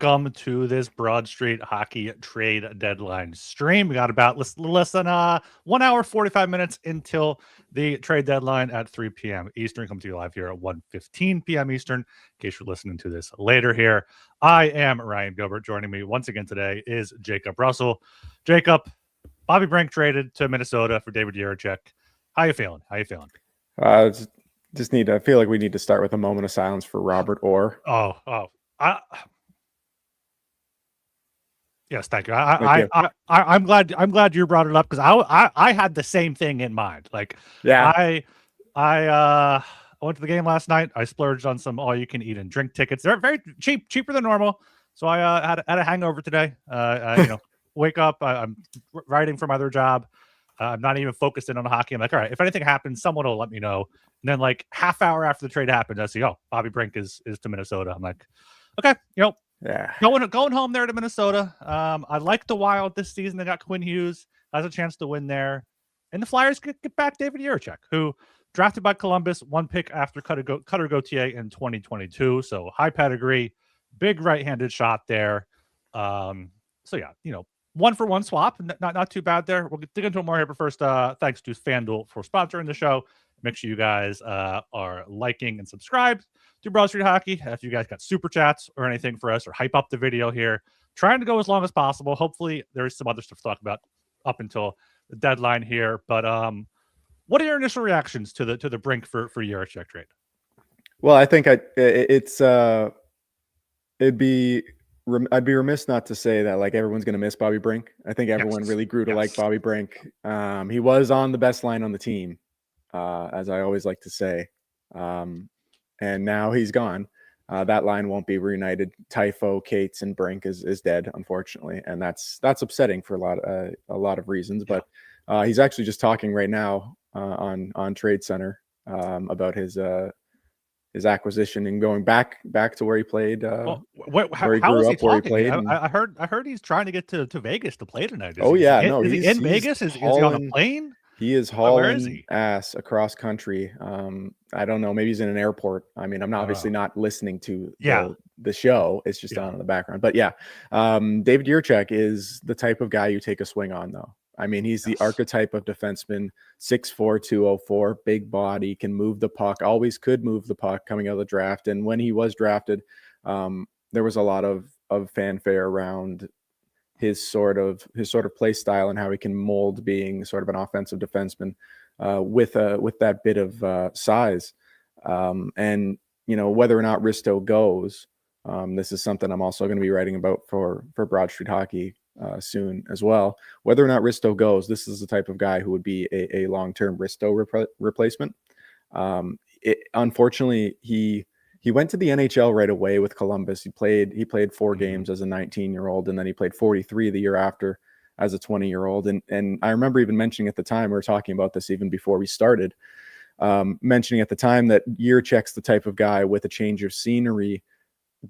welcome to this Broad Street Hockey trade deadline stream. We got about less than 1 hour, 45 minutes until the trade deadline at 3 p.m. Eastern. Come to you live here at 1:15 p.m. Eastern, in case you're listening to this later here. I am Ryan Gilbert. Joining me once again today is Jacob Russell. Jacob, Bobby Brink traded to Minnesota for David Jiricek. How you feeling? I feel like we need to start with a moment of silence for Robert Orr. Yes, thank you. I'm glad you brought it up, because I had the same thing in mind. I went to the game last night. I splurged on some all you can eat and drink tickets. They're very cheap, cheaper than normal. So I had a hangover today. Wake up. I'm writing for my other job. I'm not even focused in on hockey. I'm like, all right, if anything happens, someone will let me know. And then half hour after the trade happened, I see, Bobby Brink is to Minnesota. I'm like, okay, going home there to Minnesota. I like the Wild this season. They got Quinn Hughes, has a chance to win there. And the Flyers get back David Jiricek, who drafted by Columbus, one pick after Cutter Gauthier in 2022. So high pedigree, big right-handed shot there. One for one swap, not too bad there. We'll dig into it more here, but first, thanks to FanDuel for sponsoring the show. Make sure you guys are liking and subscribed to Broad Street Hockey. If you guys got super chats or anything for us, or hype up the video here, trying to go as long as possible. Hopefully, there's some other stuff to talk about up until the deadline here. But what are your initial reactions to the Brink for Jiricek trade? Well, I think I'd be remiss not to say that everyone's going to miss Bobby Brink. I think everyone really grew to like Bobby Brink. He was on the best line on the team, as I always like to say. And now he's gone. That line won't be reunited. Typho, Cates, and Brink is dead, unfortunately, and that's upsetting for a lot of reasons. But he's actually just talking right now on Trade Center about his acquisition and going back to where he played. Where he grew up, where he played. I heard he's trying to get to Vegas to play tonight. Is he in Vegas? Is he on a plane? He is hauling ass across country. I don't know. Maybe he's in an airport. I mean, I'm obviously not listening to the show. It's just on in the background. But David Jiricek is the type of guy you take a swing on, though. I mean, he's the archetype of defenseman, 6'4", 204, big body, can move the puck, always could move the puck coming out of the draft. And when he was drafted, there was a lot of fanfare around his sort of play style and how he can mold being sort of an offensive defenseman with that bit of size. And whether or not Risto goes, this is something I'm also going to be writing about for Broad Street Hockey soon as well. Whether or not Risto goes, this is the type of guy who would be a long-term Risto replacement. Unfortunately, he went to the NHL right away with Columbus. He played 4 games as a 19-year-old, and then he played 43 the year after as a 20-year-old. And I remember even mentioning at the time, we were talking about this even before we started, mentioning at the time that Jiricek's the type of guy with a change of scenery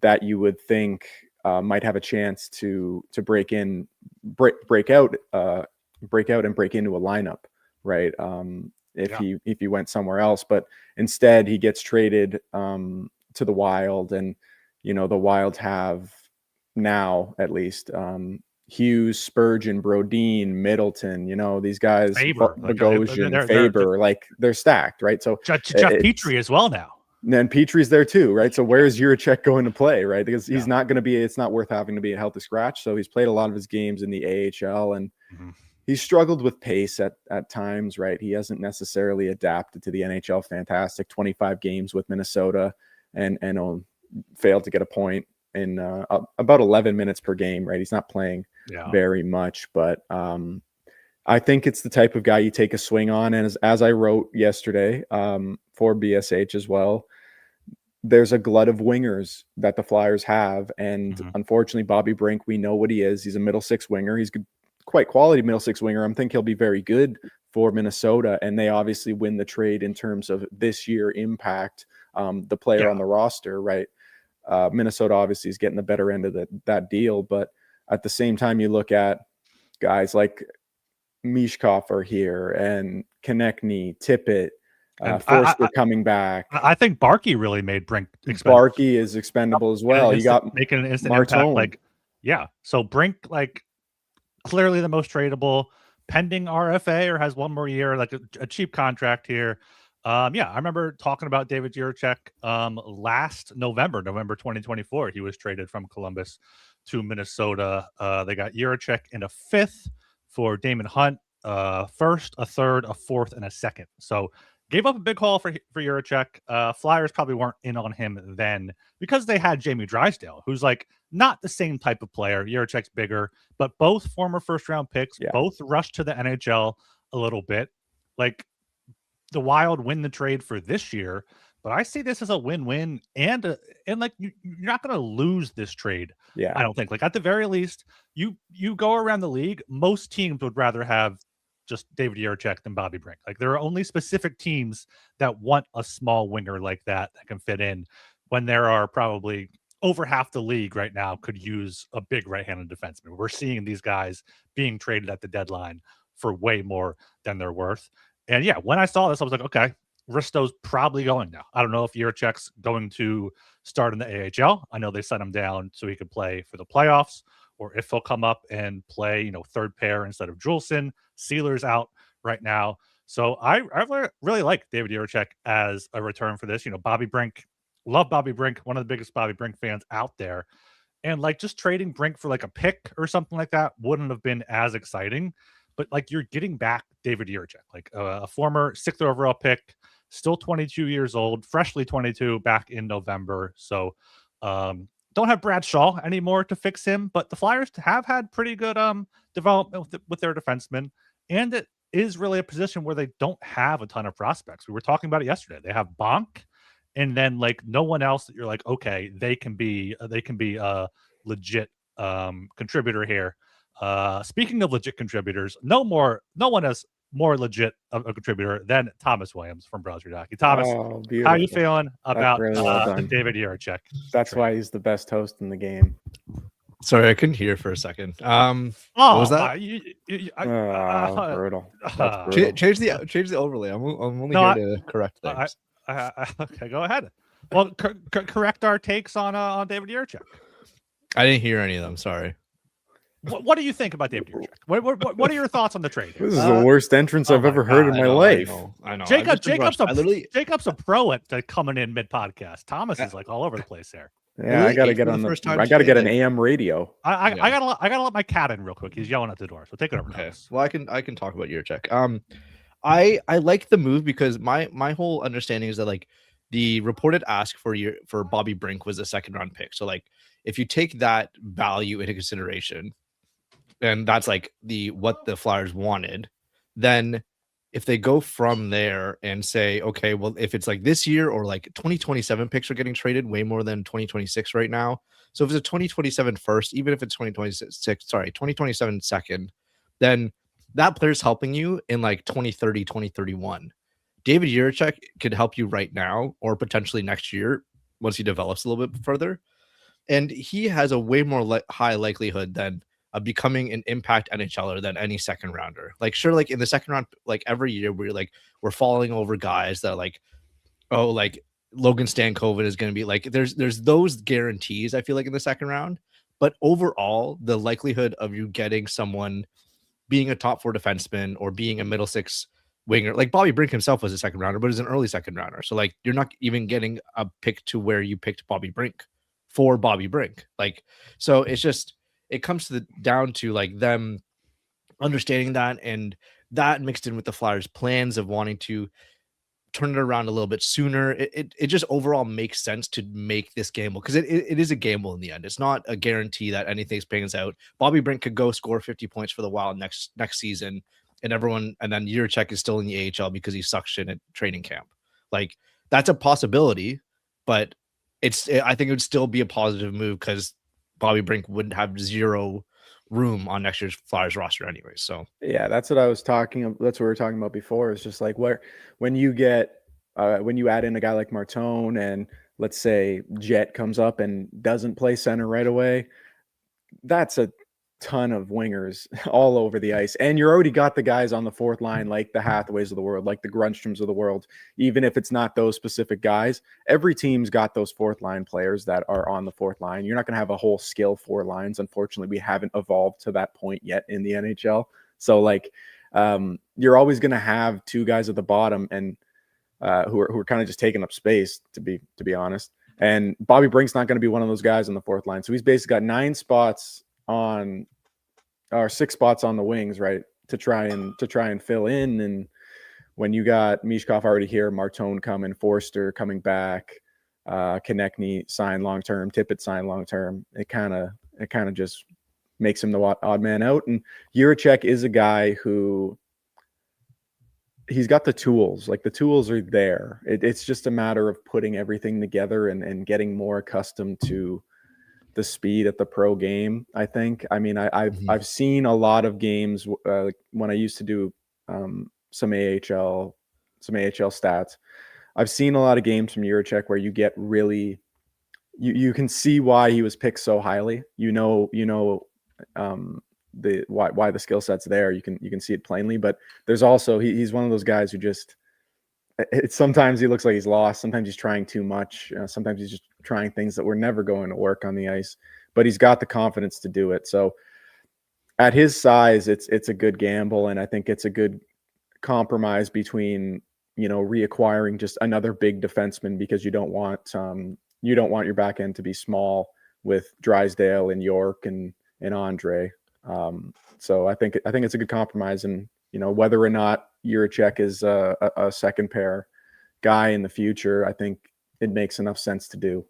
that you would think might have a chance to break out and break into a lineup, right? If he went somewhere else, but instead he gets traded to the Wild, and the Wild have now at least Hughes, Spurgeon, Brodin, Middleton, these guys, Bogosian, Faber, they're stacked, right? So Jeff Petrie as well now. And Petrie's there too, right? So where is Jiricek going to play, right? Because he's not going to be, it's not worth having to be a healthy scratch. So he's played a lot of his games in the AHL, and he's struggled with pace at times, right? He hasn't necessarily adapted to the NHL. Fantastic 25 games with Minnesota and failed to get a point in about 11 minutes per game, right? He's not playing very much, but I think it's the type of guy you take a swing on. And as I wrote yesterday for BSH as well, there's a glut of wingers that the Flyers have. And unfortunately, Bobby Brink, we know what he is. He's a middle six winger. He's quite quality middle six winger. I think he'll be very good for Minnesota. And they obviously win the trade in terms of this year impact, the player on the roster, right? Minnesota obviously is getting the better end of that deal. But at the same time, you look at guys like Mishkov are here, and Konechny, Tippett, Forster coming back. I think Barkey really made Brink expendable. Barkey is expendable as well. You got making an instant impact. Like, yeah. So Brink, like, clearly the most tradable, pending RFA or has one more year, like a cheap contract here. Yeah, I remember talking about David Jiricek last November 2024. He was traded from Columbus to Minnesota. They got Jiricek in a 5th for Damon Hunt, first, a 3rd, a 4th, and a 2nd. So gave up a big haul for Jiricek. Flyers probably weren't in on him then because they had Jamie Drysdale, who's like not the same type of player. Jiricek's bigger, but both former first-round picks, both rushed to the NHL a little bit. Like, the Wild win the trade for this year, but I see this as a win-win, and like you're not going to lose this trade. Yeah, I don't think. Like, at the very least, you go around the league, most teams would rather have just David Jiricek than Bobby Brink. Like, there are only specific teams that want a small winger like that can fit in, when there are probably over half the league right now could use a big right-handed defenseman. We're seeing these guys being traded at the deadline for way more than they're worth. And yeah, when I saw this, I was like, okay, Risto's probably going now. I don't know if Jiricek's going to start in the AHL. I know they set him down so he could play for the playoffs, or if he'll come up and play, 3rd pair instead of Juleson. Sealer's out right now. So I really like David Jiricek as a return for this. Bobby Brink, love Bobby Brink, one of the biggest Bobby Brink fans out there. And like, just trading Brink for like a pick or something like that wouldn't have been as exciting. But like, you're getting back David Jiricek, like a former 6th overall pick, still 22 years old, freshly 22 back in November. So don't have Brad Shaw anymore to fix him, but the Flyers have had pretty good development with their defensemen. And it is really a position where they don't have a ton of prospects. We were talking about it yesterday. They have Bonk, and then like no one else that you're like, okay, they can be a legit contributor here. Speaking of legit contributors, no one is more legit of a contributor than Thomas Williams from Browser Docky. Thomas, how are you feeling about really well David Jiricek? That's why he's the best host in the game. Sorry, I couldn't hear for a second. What was that? Brutal. Change the overlay. I'm only here to correct things. Okay, go ahead. Well, correct our takes on David Jiricek. I didn't hear any of them. Sorry. What do you think about David Jiricek? What are your thoughts on the trade? This is the worst entrance I've ever heard in my life. I know. Jacob's a pro at coming in mid podcast. Thomas is like all over the place there. Yeah, I gotta get on I gotta get an AM radio. I gotta let my cat in real quick. He's yelling at the door. So take it over. Okay. Well, I can talk about Jiricek. I like the move because my whole understanding is that like the reported ask for Bobby Brink was a 2nd round pick. So like if you take that value into consideration, and that's like what the Flyers wanted, then if they go from there and say, okay, well, if it's like this year or like 2027 picks are getting traded way more than 2026 right now. So if it's a 2027 first, even if it's 2027 second, then that player's helping you in like 2030, 2031. David Jiricek could help you right now or potentially next year once he develops a little bit further. And he has a way more high likelihood than becoming an impact NHLer than any 2nd rounder. Like, sure, like in the 2nd round, like every year we're falling over guys that like, oh, like Logan Stankoven is going to be like, there's those guarantees, I feel like, in the 2nd round. But overall, the likelihood of you getting someone being a top 4 defenseman or being a middle 6 winger, like Bobby Brink himself was a 2nd rounder, but is an early 2nd rounder. So like, you're not even getting a pick to where you picked Bobby Brink for Bobby Brink. Like, so it's just, it comes down to like them understanding that, and that mixed in with the Flyers' plans of wanting to turn it around a little bit sooner. It just overall makes sense to make this gamble, because it is a gamble in the end. It's not a guarantee that anything pans out. Bobby Brink could go score 50 points for the Wild next season, and then Jiricek is still in the AHL because he sucks shit at training camp. Like, that's a possibility, but I think it would still be a positive move because Bobby Brink wouldn't have zero room on next year's Flyers roster anyway. So yeah, that's what I was talking about. That's what we were talking about before. It's just like when you add in a guy like Martone, and let's say Jet comes up and doesn't play center right away, that's a ton of wingers all over the ice, and you're already got the guys on the fourth line like the Hathaways of the world, like the Grundstroms of the world. Even if it's not those specific guys, every team's got those fourth line players that are on the fourth line. You're not going to have a whole skill four lines. Unfortunately, we haven't evolved to that point yet in the NHL. So like you're always going to have two guys at the bottom and who are kind of just taking up space, to be honest. And Bobby Brink's not going to be one of those guys on the fourth line. So he's basically got 9 spots on, or 6 spots on the wings, right, to try and fill in. And when you got Mishkov already here, Martone coming, Forster coming back, Konechny signed long term, Tippett signed long term, it kind of just makes him the odd man out. And Jiricek is a guy who, he's got the tools. Like the tools are there. It's just a matter of putting everything together and getting more accustomed to the speed at the pro game, I think. I mean, I've seen a lot of games when I used to do some AHL stats. I've seen a lot of games from Jiricek where you get really, you can see why he was picked so highly. Why the skill set's there. You can see it plainly, but there's also he's one of those guys who just sometimes he looks like he's lost. Sometimes he's trying too much. Sometimes he's just trying things that were never going to work on the ice, but he's got the confidence to do it. So at his size, it's a good gamble. And I think it's a good compromise between, reacquiring just another big defenseman, because you don't want your back end to be small with Drysdale and York and Andre. So I think it's a good compromise. And, whether or not Jiricek is a second pair guy in the future, I think it makes enough sense to do.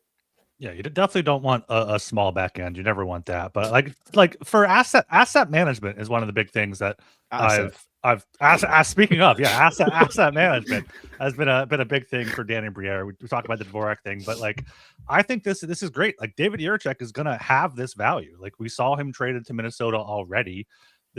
Yeah, you definitely don't want a small back end. You never want that. But like for asset management is one of the big things that speaking of, asset management has been a big thing for Danny Briere. We talked about the Dvorak thing, but like I think this is great. Like David Jiricek is gonna have this value. Like we saw him traded to Minnesota already.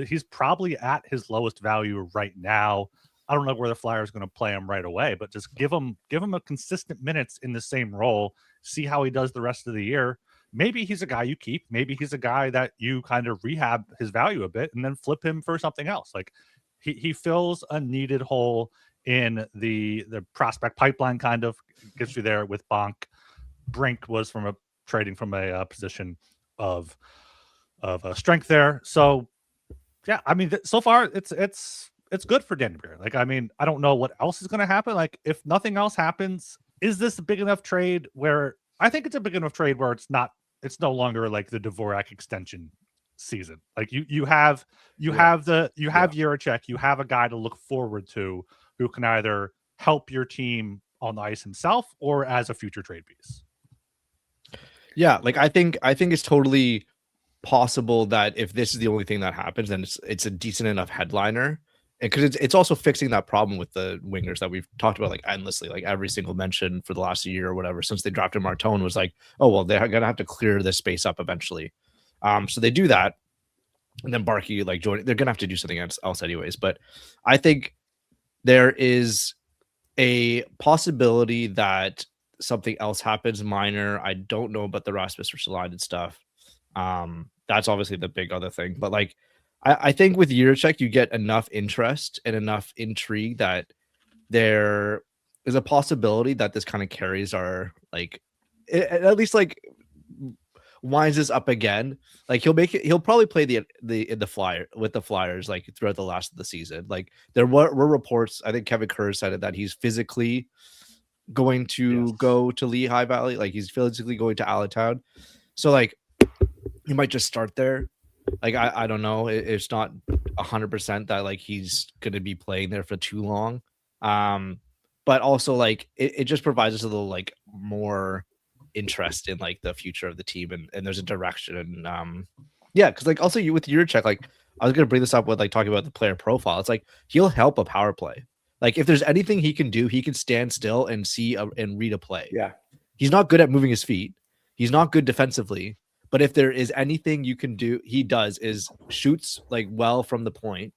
He's probably at his lowest value right now. I don't know where the Flyers are going to play him right away, but just give him a consistent minutes in the same role. See how he does the rest of the year. Maybe he's a guy you keep. Maybe he's a guy that you kind of rehab his value a bit and then flip him for something else. Like he fills a needed hole in the prospect pipeline, kind of gets you there with Bonk. Brink was trading from a position of strength there. So yeah, I mean, so far it's good for Danny Briere. Like, I mean, I don't know what else is going to happen. Like, if nothing else happens, is this a big enough trade where I think it's a big enough trade where it's no longer like the Dvorak extension season. Like you have Jiricek, you have a guy to look forward to who can either help your team on the ice himself or as a future trade piece. Yeah, like I think it's totally possible that if this is the only thing that happens, then it's a decent enough headliner, because it's also fixing that problem with the wingers that we've talked about like endlessly. Like every single mention for the last year or whatever since they drafted Martone was like, oh well, they're gonna have to clear this space up eventually. So they do that, and then Barkey like joining, they're gonna have to do something else anyways. But I think there is a possibility that something else happens minor. I don't know about the Rasmus Ristolainen stuff. That's obviously the big other thing, but like I think with Jiricek you get enough interest and enough intrigue that there is a possibility that this kind of carries our like at least like winds us up again. Like he'll probably play the Flyers like throughout the last of the season. Like there were reports, I think Kevin Kerr said it, that he's physically going to go to Lehigh Valley, like he's physically going to Allentown. So like he might just start there. Like I don't know. It's not 100% that like he's gonna be playing there for too long. But also like it just provides us a little like more interest in like the future of the team, and there's a direction. And yeah, because like also with Jiricek, like I was gonna bring this up with like talking about the player profile. It's like he'll help a power play. Like if there's anything he can do, he can stand still and see and read a play. Yeah, he's not good at moving his feet. He's not good defensively. But if there is anything you can do, he does is shoots like well from the point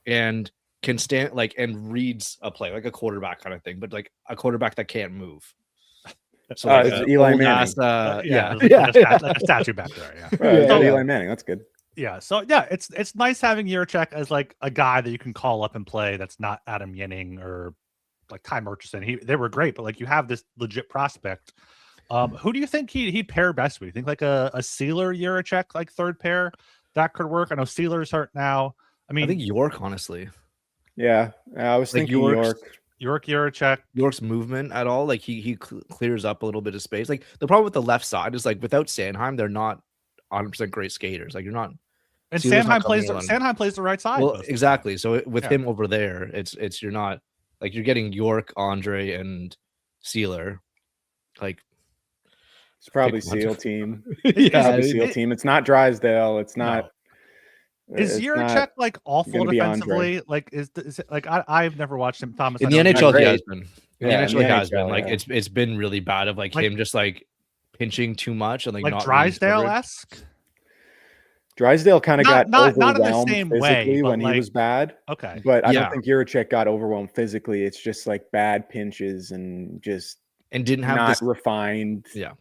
and can stand like and reads a play like a quarterback kind of thing, but like a quarterback that can't move. So like it's Eli Manning. Like a statue back there. Yeah, Eli Manning. That's good. Yeah, so yeah, it's nice having Jiricek as like a guy that you can call up and play. That's not Adam Yenning or like Ty Murchison. They were great, but like you have this legit prospect. Who do you think he'd pair best with? You think like a Sealer Jiricek like third pair that could work? I know Sealer's hurt now. I mean, I think York, honestly. Yeah, I was Like thinking York Jiricek. York's movement at all, like he clears up a little bit of space. Like the problem with the left side is like without Sanheim, they're not 100% great skaters. Like you're not. And Sanheim plays the right side. Well, exactly. So with him over there, it's you're not like you're getting York, Andre, and Sealer. Like it's probably SEAL team. Yeah, SEAL team. It's not Drysdale. It's not. No. Is Jiricek like awful defensively? Like is it like I've never watched him. Thomas in the NHL he has been. In the NHL he has been. Like yeah. it's been really bad of like him just like pinching too much and like not Drysdale-esque. Drysdale kind of got overwhelmed not in the same physically way, when he was bad. Okay, but I don't think Jiricek got overwhelmed physically. It's just like bad pinches and didn't have not refined. Yeah.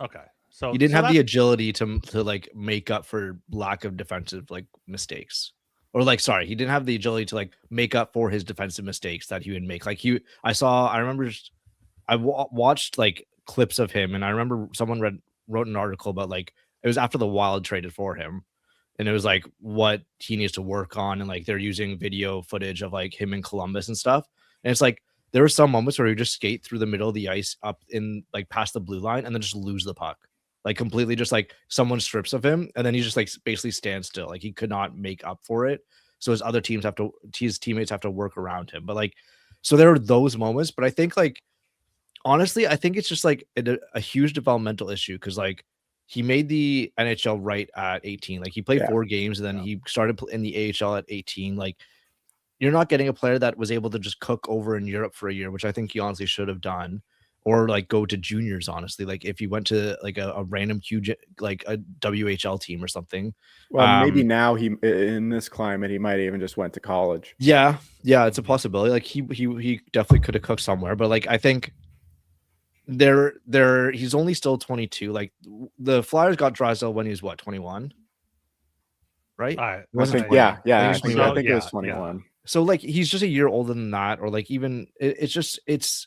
Okay. So he didn't have the agility to like make up for lack of defensive like mistakes. Or like, sorry, he didn't have the agility to like make up for his defensive mistakes that he would make. Like I remember I watched like clips of him, and I remember someone wrote an article about like it was after the Wild traded for him, and it was like what he needs to work on, and like they're using video footage of like him in Columbus and stuff, and it's like there were some moments where he would just skate through the middle of the ice up in like past the blue line and then just lose the puck. Like completely just like someone strips of him and then he just like basically stands still. Like he could not make up for it. So his teammates have to work around him. But like, so there are those moments, but I think like, honestly, I think it's just like a huge developmental issue. Cause like he made the NHL right at 18. Like he played 4 games and then he started in the AHL at 18. Like you're not getting a player that was able to just cook over in Europe for a year, which I think he honestly should have done. Or like go to juniors, honestly. Like if you went to like a random QJ, like a WHL team or something. Well, maybe now he in this climate he might even just went to college. Yeah, it's a possibility. Like he definitely could have cooked somewhere, but like I think he's only still 22. Like the Flyers got Drysdale when he was what 21, right? I think I think it was 21. Yeah. So like he's just a year older than that, or like even it's.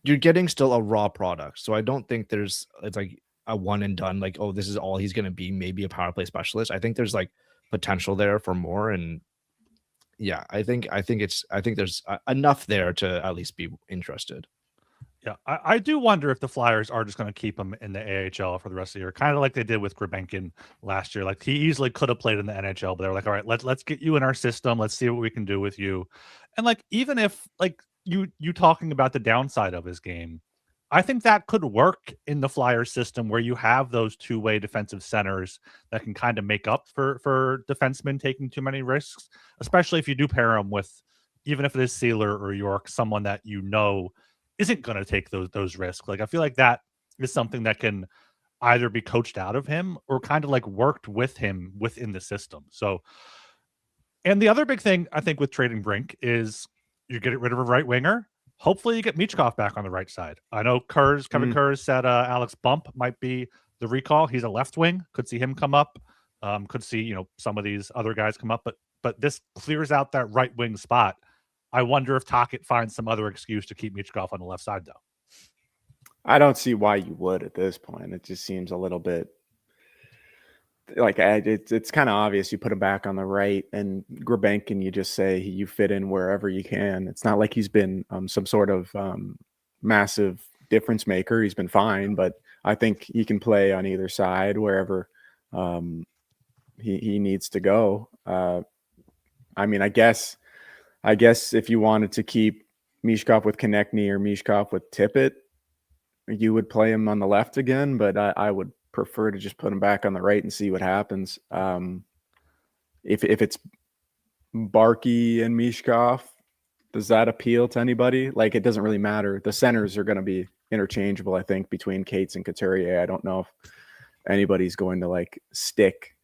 You're getting still a raw product. So I don't think it's like a one and done, like, oh, this is all he's going to be, maybe a power play specialist. I think there's like potential there for more. And yeah, I think there's enough there to at least be interested. Yeah, I do wonder if the Flyers are just going to keep him in the AHL for the rest of the year, kind of like they did with Gilbert last year. Like he easily could have played in the NHL, but they were like, all right, let's get you in our system. Let's see what we can do with you. And like, even if like, you talking about the downside of his game, I think that could work in the Flyers system where you have those two-way defensive centers that can kind of make up for defensemen taking too many risks, especially if you do pair them with, even if it is Sealer or York, someone that you know isn't going to take those risks. Like I feel like that is something that can either be coached out of him or kind of like worked with him within the system. So, and the other big thing I think with trading Brink is you get rid of a right winger. Hopefully you get Michkov back on the right side. I know Kevin Kurz said Alex Bump might be the recall. He's a left wing. Could see him come up. Could see, some of these other guys come up, but this clears out that right wing spot. I wonder if Tocchet finds some other excuse to keep Michkov on the left side though. I don't see why you would at this point. It just seems a little bit like it's kind of obvious you put him back on the right, and Gilbert, and you just say you fit in wherever you can. It's not like he's been some sort of massive difference maker. He's been fine, but I think he can play on either side wherever he needs to go. I mean, I guess if you wanted to keep Michkov with Konechny or Michkov with Tippett, you would play him on the left again, but I would prefer to just put him back on the right and see what happens. If it's Barkey and Michkov, does that appeal to anybody? Like, it doesn't really matter. The centers are going to be interchangeable, I think, between Cates and Couturier. I don't know if anybody's going to like stick,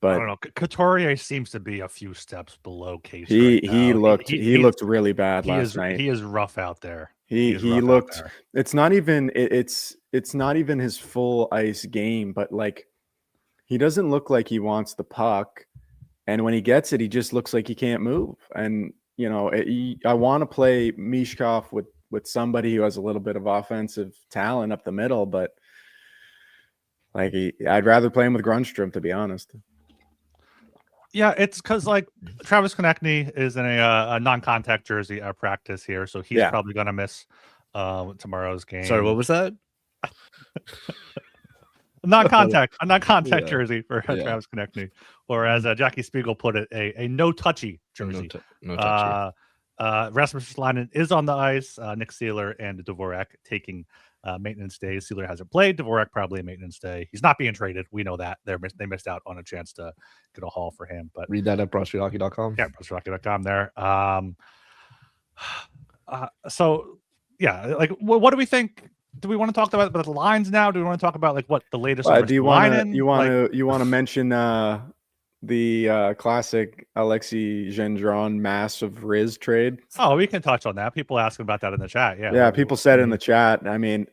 but I don't know. Couturier seems to be a few steps below Cates. He looked really bad last night. He is rough out there. He looked. It's not even his full ice game, but like he doesn't look like he wants the puck. And when he gets it, he just looks like he can't move. And, you know, I want to play Mishkov with somebody who has a little bit of offensive talent up the middle, but like I'd rather play him with Grundstrom, to be honest. Yeah, it's because like Travis Konechny is in a non-contact jersey at practice here, so he's probably going to miss tomorrow's game. Sorry, what was that? a non-contact jersey for Travis Konechny, or as Jackie Spiegel put it, a no-touchy jersey. No touchy. Rasmus Ristolainen is on the ice. Nick Seeler and Dvorak taking maintenance days. Seeler hasn't played. Dvorak probably a maintenance day. He's not being traded. We know that. They missed out on a chance to get a haul for him. But read that at BroadStreetHockey.com. Yeah, BroadStreetHockey.com there. So yeah, like what do we think? Do we want to talk about the lines now? Do we want to talk about like what the latest? Do you want to mention the classic Alexei Gendron massive Riz trade? Oh, we can touch on that. People asking about that in the chat. Yeah, people said in the chat. I mean,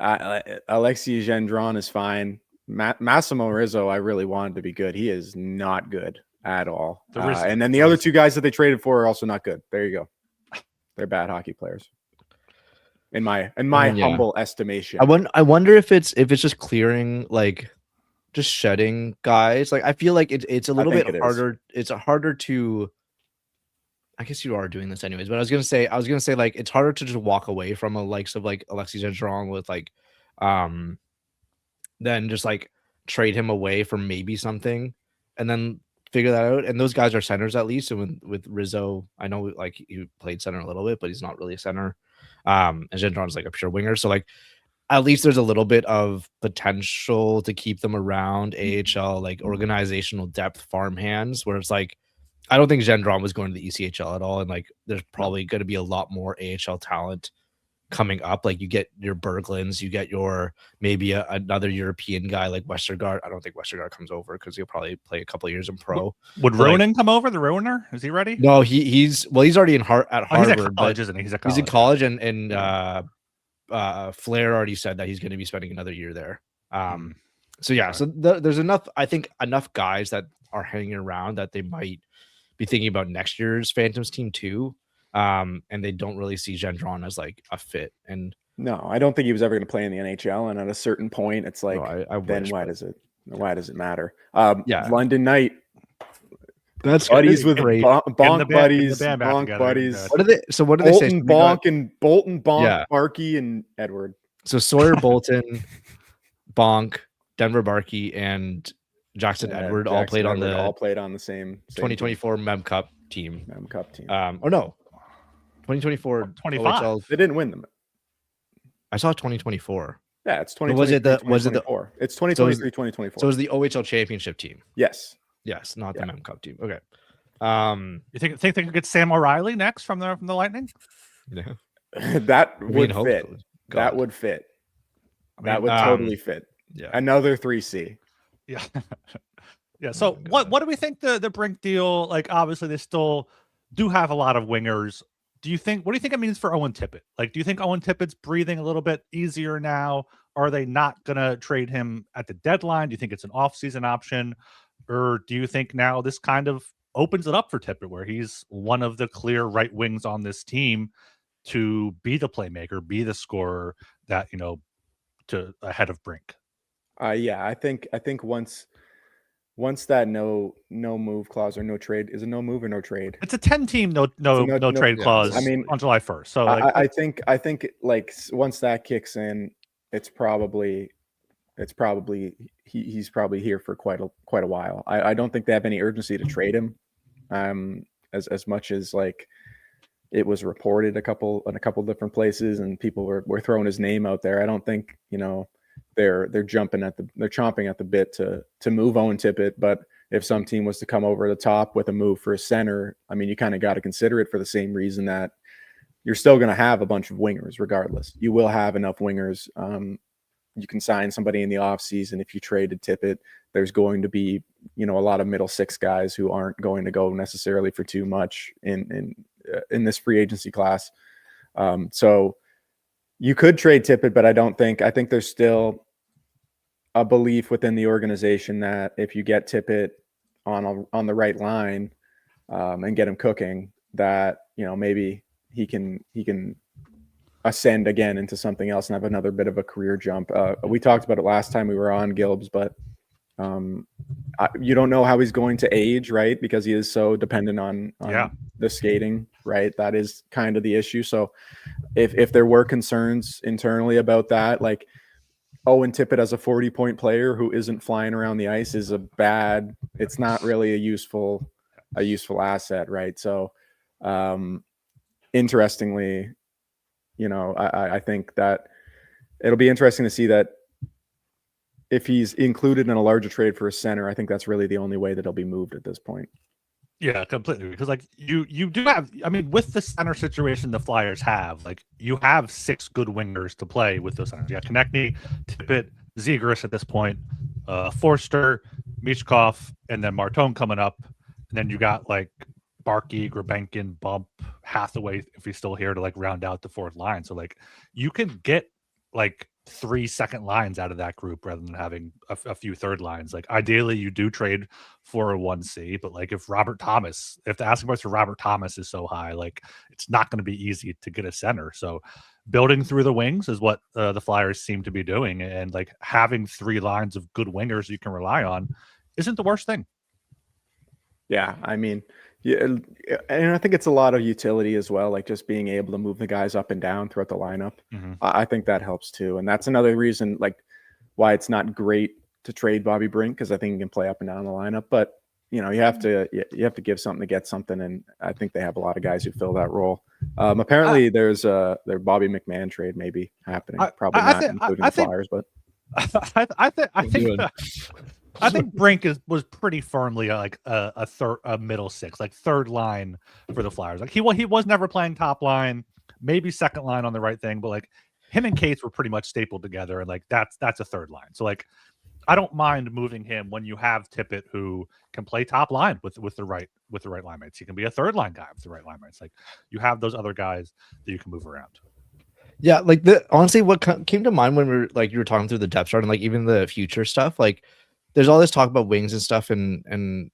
Alexei Gendron is fine. Massimo Rizzo, I really wanted to be good. He is not good at all. And then the other two guys that they traded for are also not good. There you go. They're bad hockey players. In my humble estimation. I wonder if it's just clearing, like just shedding guys. Like I feel like it's a little bit harder. It's harder to, I guess you are doing this anyways, but I was gonna say like it's harder to just walk away from a likes of like Alexei Gendron with like then just like trade him away for maybe something and then figure that out. And those guys are centers at least. And with Rizzo, I know like he played center a little bit, but he's not really a center. And Gendron's like a pure winger. So like at least there's a little bit of potential to keep them around AHL, like organizational depth farm hands, where it's like I don't think Gendron was going to the ECHL at all. And like there's probably going to be a lot more AHL talent coming up. Like you get your Berglunds, you get your maybe another European guy like Westergaard. I don't think Westergaard comes over because he'll probably play a couple of years in pro. Would Ronan come over? The Roner, is he ready? No, he's already at Harvard. He's at college, isn't he? He's in college, and Flair already said that he's going to be spending another year there. So yeah, so there's enough guys that are hanging around that they might be thinking about next year's Phantoms team too. And they don't really see Gendron as like a fit. And no, I don't think he was ever going to play in the NHL. And at a certain point, it's like, then why does it matter? London Knight. That's buddies with Bonk buddies. Bonk buddies. What do they say? Bolton, Bonk, Barkey, and Edward. So Sawyer Bolton, Bonk, Denver Barkey, and Jackson Edward all played on the same 2024 Mem Cup team. Or no. 2024 25. OHL. They didn't win them. I saw 2024. Yeah, it's 2023. It's 2023, 2024. So it was the OHL championship team. Yes, not the Mem Cup team. Okay. You think they could get Sam O'Reilly next from the Lightning? Yeah. That would fit. That would fit. That would totally fit. Yeah. Another 3C. Yeah. Yeah. So what do we think the Brink deal? Like obviously they still do have a lot of wingers. What do you think it means for Owen Tippett? Like, do you think Owen Tippett's breathing a little bit easier now? Are they not going to trade him at the deadline? Do you think it's an off-season option? Or do you think now this kind of opens it up for Tippett where he's one of the clear right wings on this team to be the playmaker, be the scorer that, to ahead of Brink? Yeah, I think once that no move clause or no trade is a no move or no trade. It's a 10-team no trade clause. I mean, on July 1st. So I think like once that kicks in, it's probably he's probably here for quite a while. I don't think they have any urgency to trade him, as much as like it was reported in a couple different places and people were throwing his name out there. I don't think they're chomping at the bit to move Owen Tippett. But if some team was to come over the top with a move for a center, I mean, you kind of got to consider it for the same reason that you're still going to have a bunch of wingers regardless. You will have enough wingers. You can sign somebody in the offseason. If you traded Tippett, there's going to be, a lot of middle six guys who aren't going to go necessarily for too much in this free agency class. So you could trade Tippett, but I think there's still a belief within the organization that if you get Tippett on the right line, and get him cooking, that, you know, maybe he can ascend again into something else and have another bit of a career jump. We talked about it last time we were on, Gilbs, but you don't know how he's going to age, right? Because he is so dependent on the skating, right? That is kind of the issue. So if there were concerns internally about that, like Owen Tippett as a 40-point player who isn't flying around the ice is it's not really a useful asset, right? So interestingly, you know, I think that it'll be interesting to see that if he's included in a larger trade for a center. I think that's really the only way that he'll be moved at this point. Yeah, completely. Because like you do have, I mean, with the center situation the Flyers have, like you have 6 good wingers to play with those centers. You got Konechny, Tippett, Zegras at this point, Forster, Michkov, and then Martone coming up. And then you got like Barkey, Grabenkin, Bump, Hathaway, if he's still here, to like round out the fourth line. So like you can get like 3 second lines out of that group rather than having a few third lines. Like ideally you do trade for a 1C, but like if the asking price for Robert Thomas is so high, like it's not going to be easy to get a center. So building through the wings is what the Flyers seem to be doing, and like having 3 lines of good wingers you can rely on isn't the worst thing. Yeah, I mean, yeah, and I think it's a lot of utility as well, like just being able to move the guys up and down throughout the lineup. I think that helps too, and that's another reason like why it's not great to trade Bobby Brink, because I think he can play up and down the lineup. But you know, you have to give something to get something, and I think they have a lot of guys who fill that role. Apparently, there's their Bobby McMahon trade maybe happening. Probably not including the Flyers, but I think Brink was pretty firmly like a middle 6, like third line for the Flyers. Like he was never playing top line, maybe second line on the right thing, but like him and Cates were pretty much stapled together, and like that's a third line. So like I don't mind moving him when you have Tippett who can play top line with the right line mates. He can be a third line guy with the right line mates. Like you have those other guys that you can move around. Yeah, like honestly, what came to mind when you were talking through the depth chart and like even the future stuff, like there's all this talk about wings and stuff, and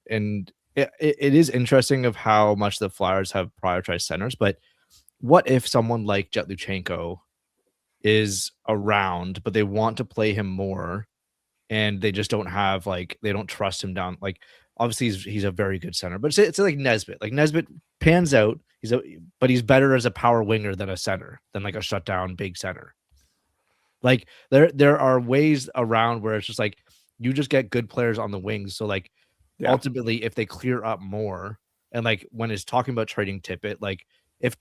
it is interesting of how much the Flyers have prioritized centers. But what if someone like Jet Luchenko is around, but they want to play him more, and they just don't have they don't trust him down? Like obviously he's a very good center, but it's like Nesbitt. Like Nesbitt pans out, but he's better as a power winger than a center, than like a shutdown big center. Like there are ways around where it's just like you just get good players on the wings. So like ultimately, if they clear up more, and like when it's talking about trading Tippett, like if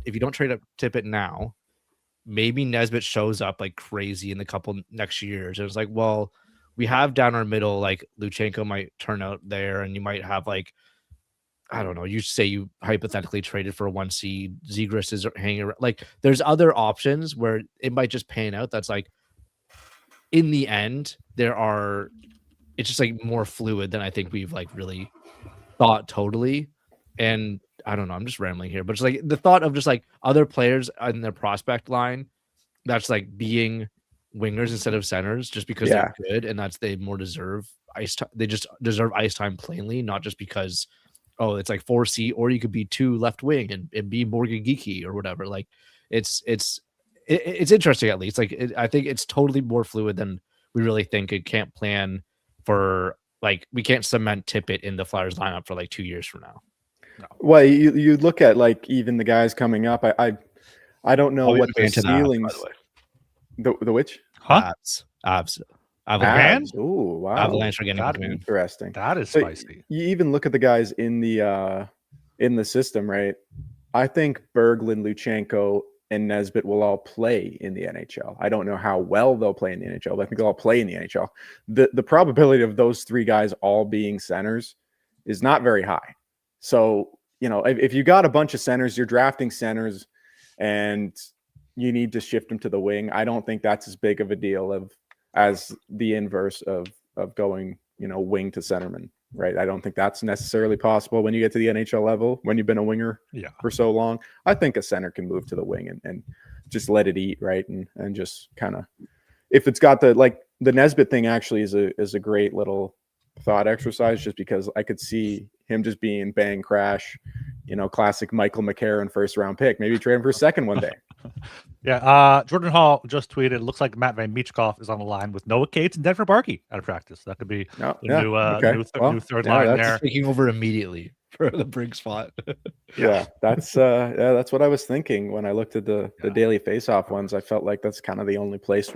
you don't trade up Tippett now, maybe Nesbitt shows up like crazy in the couple next years. And it's like, well, we have down our middle, like Luchenko might turn out there, and you might have like, I don't know, you say you hypothetically traded for a 1C, Zegras is hanging around. Like there's other options where it might just pan out. That's like, in the end, it's just like more fluid than I think we've like really thought totally. And I don't know, I'm just rambling here, but it's like the thought of just like other players in their prospect line that's like being wingers instead of centers just because they're good, and they more deserve ice time. They just deserve ice time plainly, not just because it's like 4C, or you could be 2 left wing and be Morgan Geeky or whatever. Like it's interesting, at least. Like I think it's totally more fluid than we really think. It can't plan for like we can't cement Tippett in the Flyers lineup for like 2 years from now. No. Well, you look at like even the guys coming up. I don't know what the ceilings. The which? Huh? Avs. Avalanche. Oh wow! Avalanche are getting interesting. That is spicy. You even look at the guys in the system, right? I think Berglund, Luchenko, and Nesbitt will all play in the NHL. I don't know how well they'll play in the NHL, but I think they'll all play in the NHL. The probability of those 3 guys all being centers is not very high. So, you know, if you got a bunch of centers, you're drafting centers, and you need to shift them to the wing. I don't think that's as big of a deal as the inverse of going, you know, wing to centerman, right? I don't think that's necessarily possible when you get to the NHL level, when you've been a winger for so long. I think a center can move to the wing and just let it eat, right? And just kind of, if it's got the Nesbitt thing actually is a great little thought exercise, just because I could see him just being bang crash, classic Michael McCarron first round pick. Maybe trade him for a second one day. Yeah. Jordan Hall just tweeted, it looks like Matt Van Michkov is on the line with Noah Cates and Denver Barkey out of practice. That could be new third line there. Taking over immediately for the Brink spot. Yeah, that's what I was thinking when I looked at the daily faceoff ones. I felt like that's kind of the only place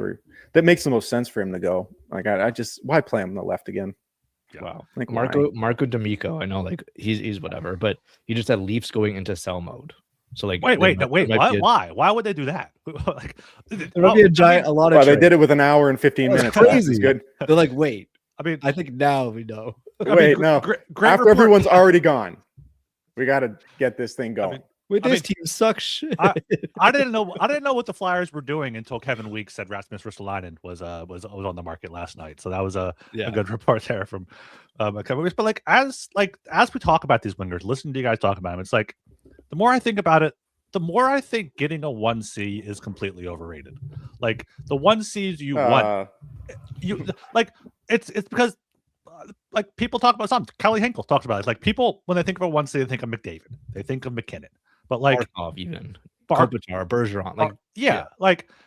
that makes the most sense for him to go. Like I just, why play him on the left again? Yeah. Wow. Like Marco D'Amico, I know like he's whatever, but he just had Leafs going into sell mode. So like wait, what? Why would they do that? Like, there might be a lot of they did it with an hour and 15 minutes. Crazy. Good. They're like, wait. I mean, I think now we know. Wait, no. After everyone's already gone, we got to get this thing going. This team sucks shit. I didn't know what the Flyers were doing until Kevin Weeks said Rasmus Ristolainen was on the market last night. So that was a good report there from Kevin Weeks. But as we talk about these wingers, listen to you guys talk about them, it's like the more I think about it, the more I think getting a 1C is completely overrated. Like the 1Cs you want, it's because like people talk about something. Kelly Hinkle talks about it. It's like people when they think of a 1C, they think of McDavid, they think of McKinnon, but like Barkov, even Kopitar, Bergeron,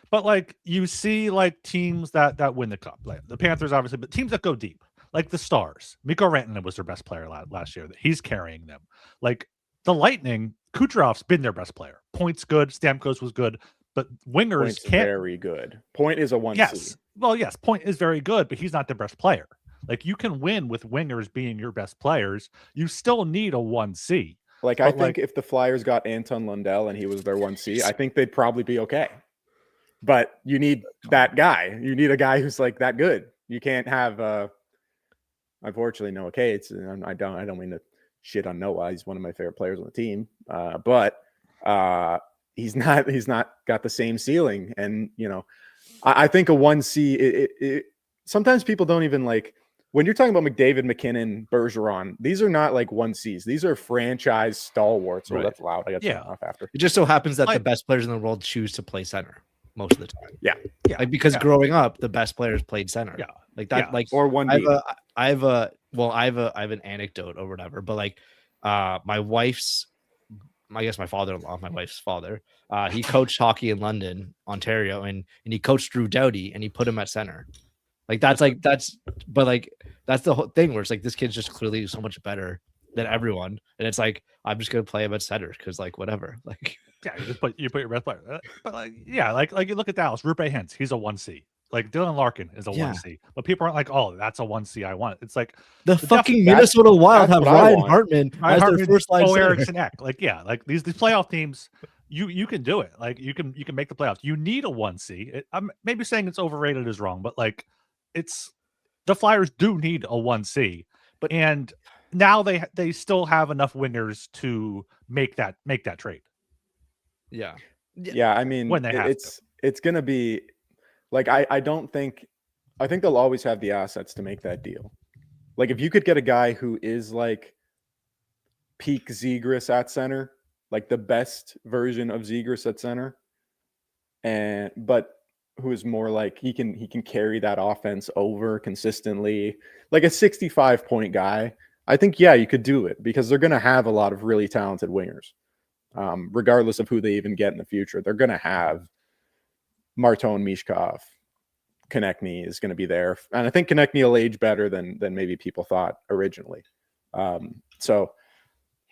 but you see like teams that win the cup, like the Panthers obviously, but teams that go deep, like the Stars. Mikko Rantanen was their best player last year. He's carrying them. Like the Lightning, Kucherov's been their best player. Point's good. Stamkos was good, but wingers can't. Very good. Point is a 1C. Yes. Well, yes, Point is very good, but he's not their best player. Like you can win with wingers being your best players. You still need a 1C. Like I think if the Flyers got Anton Lundell and he was their 1C, I think they'd probably be okay. But you need that guy. You need a guy who's like that good. You can't have unfortunately Noah Cates. I don't mean to shit on Noah. He's one of my favorite players on the team. But he's not got the same ceiling. And I think a 1C sometimes people don't even like when you're talking about McDavid, McKinnon, Bergeron, these are not like 1Cs. These are franchise stalwarts. Oh, that's loud. I got to turn off after. It just so happens that the best players in the world choose to play center most of the time. Yeah. Like because growing up, the best players played center. Yeah. Like that. Yeah. Like or 1D. I have an anecdote or whatever. But like my father-in-law, my wife's father, he coached hockey in London, Ontario, and he coached Drew Doughty and he put him at center. That's the whole thing where it's like this kid's just clearly so much better than everyone, and it's like I'm just gonna play him at center because like whatever, like you put your best player, but like you look at Dallas, Rupe Hintz, he's a 1C. Like Dylan Larkin is a 1C, but people aren't like, oh, that's a 1C. I want. It's like the fucking Minnesota Wild have Ryan Hartman as their first line center. Eriksson Ek. Like these playoff teams. You can do it. Like you can make the playoffs. You need a 1C. I'm maybe saying it's overrated is wrong, but like it's the Flyers do need a 1C. And now they still have enough wingers to make that trade. Yeah. I mean, when it's gonna be like I think they'll always have the assets to make that deal. Like if you could get a guy who is like peak Zegras at center, like the best version of Zegras at center, but who is more like he can carry that offense over consistently, like a 65-point guy. I think you could do it because they're going to have a lot of really talented wingers, regardless of who they even get in the future. They're going to have Martin, Mishkov, Konechny is going to be there, and I think Konechny will age better than maybe people thought originally. So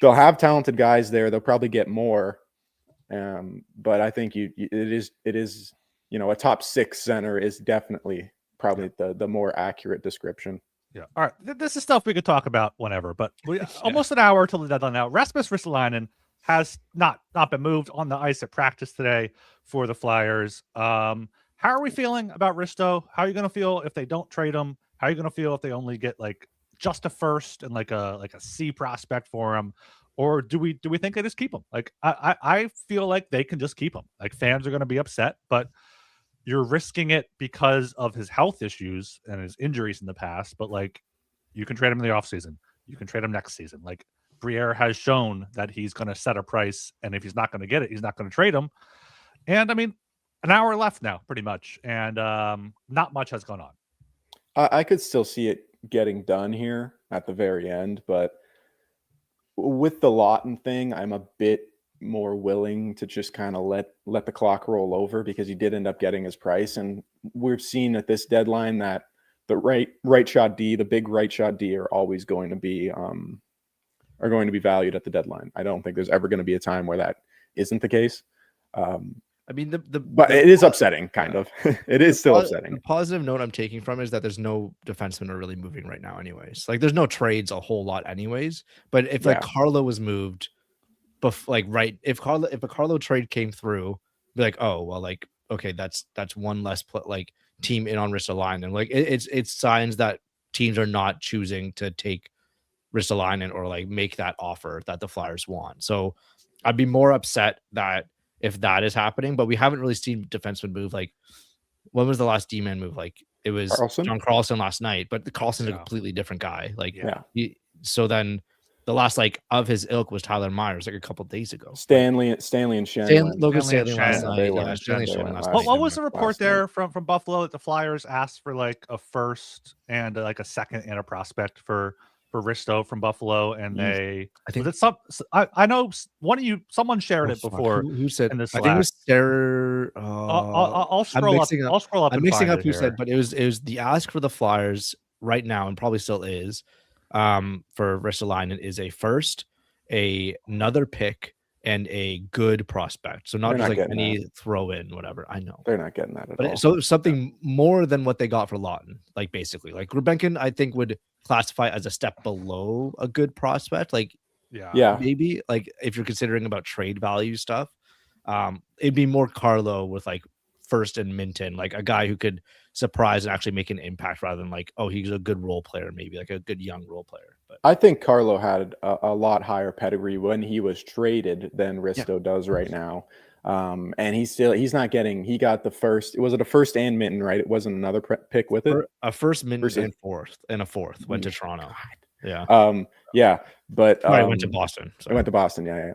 they'll have talented guys there. They'll probably get more, but I think it is a top 6 center is definitely probably the more accurate description. Yeah. All right. This is stuff we could talk about whenever, but almost an hour till the deadline now. Rasmus Ristolainen has not been moved on the ice at practice today for the Flyers. How are we feeling about Risto? How are you going to feel if they don't trade him? How are you going to feel if they only get like just a first and like a C prospect for him? Or do we think they just keep him? Like I feel like they can just keep him. Like fans are going to be upset, but you're risking it because of his health issues and his injuries in the past. But like you can trade him in the offseason. You can trade him next season. Like Briere has shown that he's going to set a price, and if he's not going to get it, he's not going to trade him. And I mean, an hour left now, pretty much, and not much has gone on. I could still see it getting done here at the very end, but with the Lawton thing, I'm a bit more willing to just kind of let the clock roll over, because he did end up getting his price, and we've seen at this deadline that the right shot D, the big right shot D, are always going to be valued at the deadline. I don't think there's ever going to be a time where that isn't the case. I mean, but it is upsetting, kind of. It is still upsetting. The positive note I'm taking from is that there's no defensemen are really moving right now, anyways. Like, there's no trades a whole lot, anyways. But if like Carlo was moved, if a Carlo trade came through, be like, oh well, like okay, that's one less team in on Ristolainen. Like it's signs that teams are not choosing to take Ristolainen or like make that offer that the Flyers want. So I'd be more upset that if that is happening, but we haven't really seen defensemen move. Like, when was the last D-man move? Like, it was John Carlson last night, but Carlson's a completely different guy. Like, so then the last of his ilk was Tyler Myers like a couple days ago. Stanley and Shen. Logan Stanley last night. What was the report there from Buffalo that the Flyers asked for like a first and like a second and a prospect for Risto from Buffalo, and I think I know someone shared it before. Who said? In this I think it was Sarah. I'll scroll up. I'll scroll up. I'm mixing up who said, but it was the ask for the Flyers right now, and probably still is, for Ristolainen, is a first, another pick, and a good prospect. So not just like any throw in, whatever. I know they're not getting that at all. So something more than what they got for Lawton, like basically, like Rubenkin, I think would classify as a step below a good prospect. Like, maybe like if you're considering about trade value stuff, it'd be more Carlo with like first and Minton, like a guy who could surprise and actually make an impact rather than like, oh, he's a good role player, maybe like a good young role player. But I think Carlo had a lot higher pedigree when he was traded than Risto does right now. And he's not getting, he got the first, was it a first and Minton, right? It wasn't another pick with it. A first Minton and a fourth went to Toronto. But I went to Boston. I went to Boston. Yeah.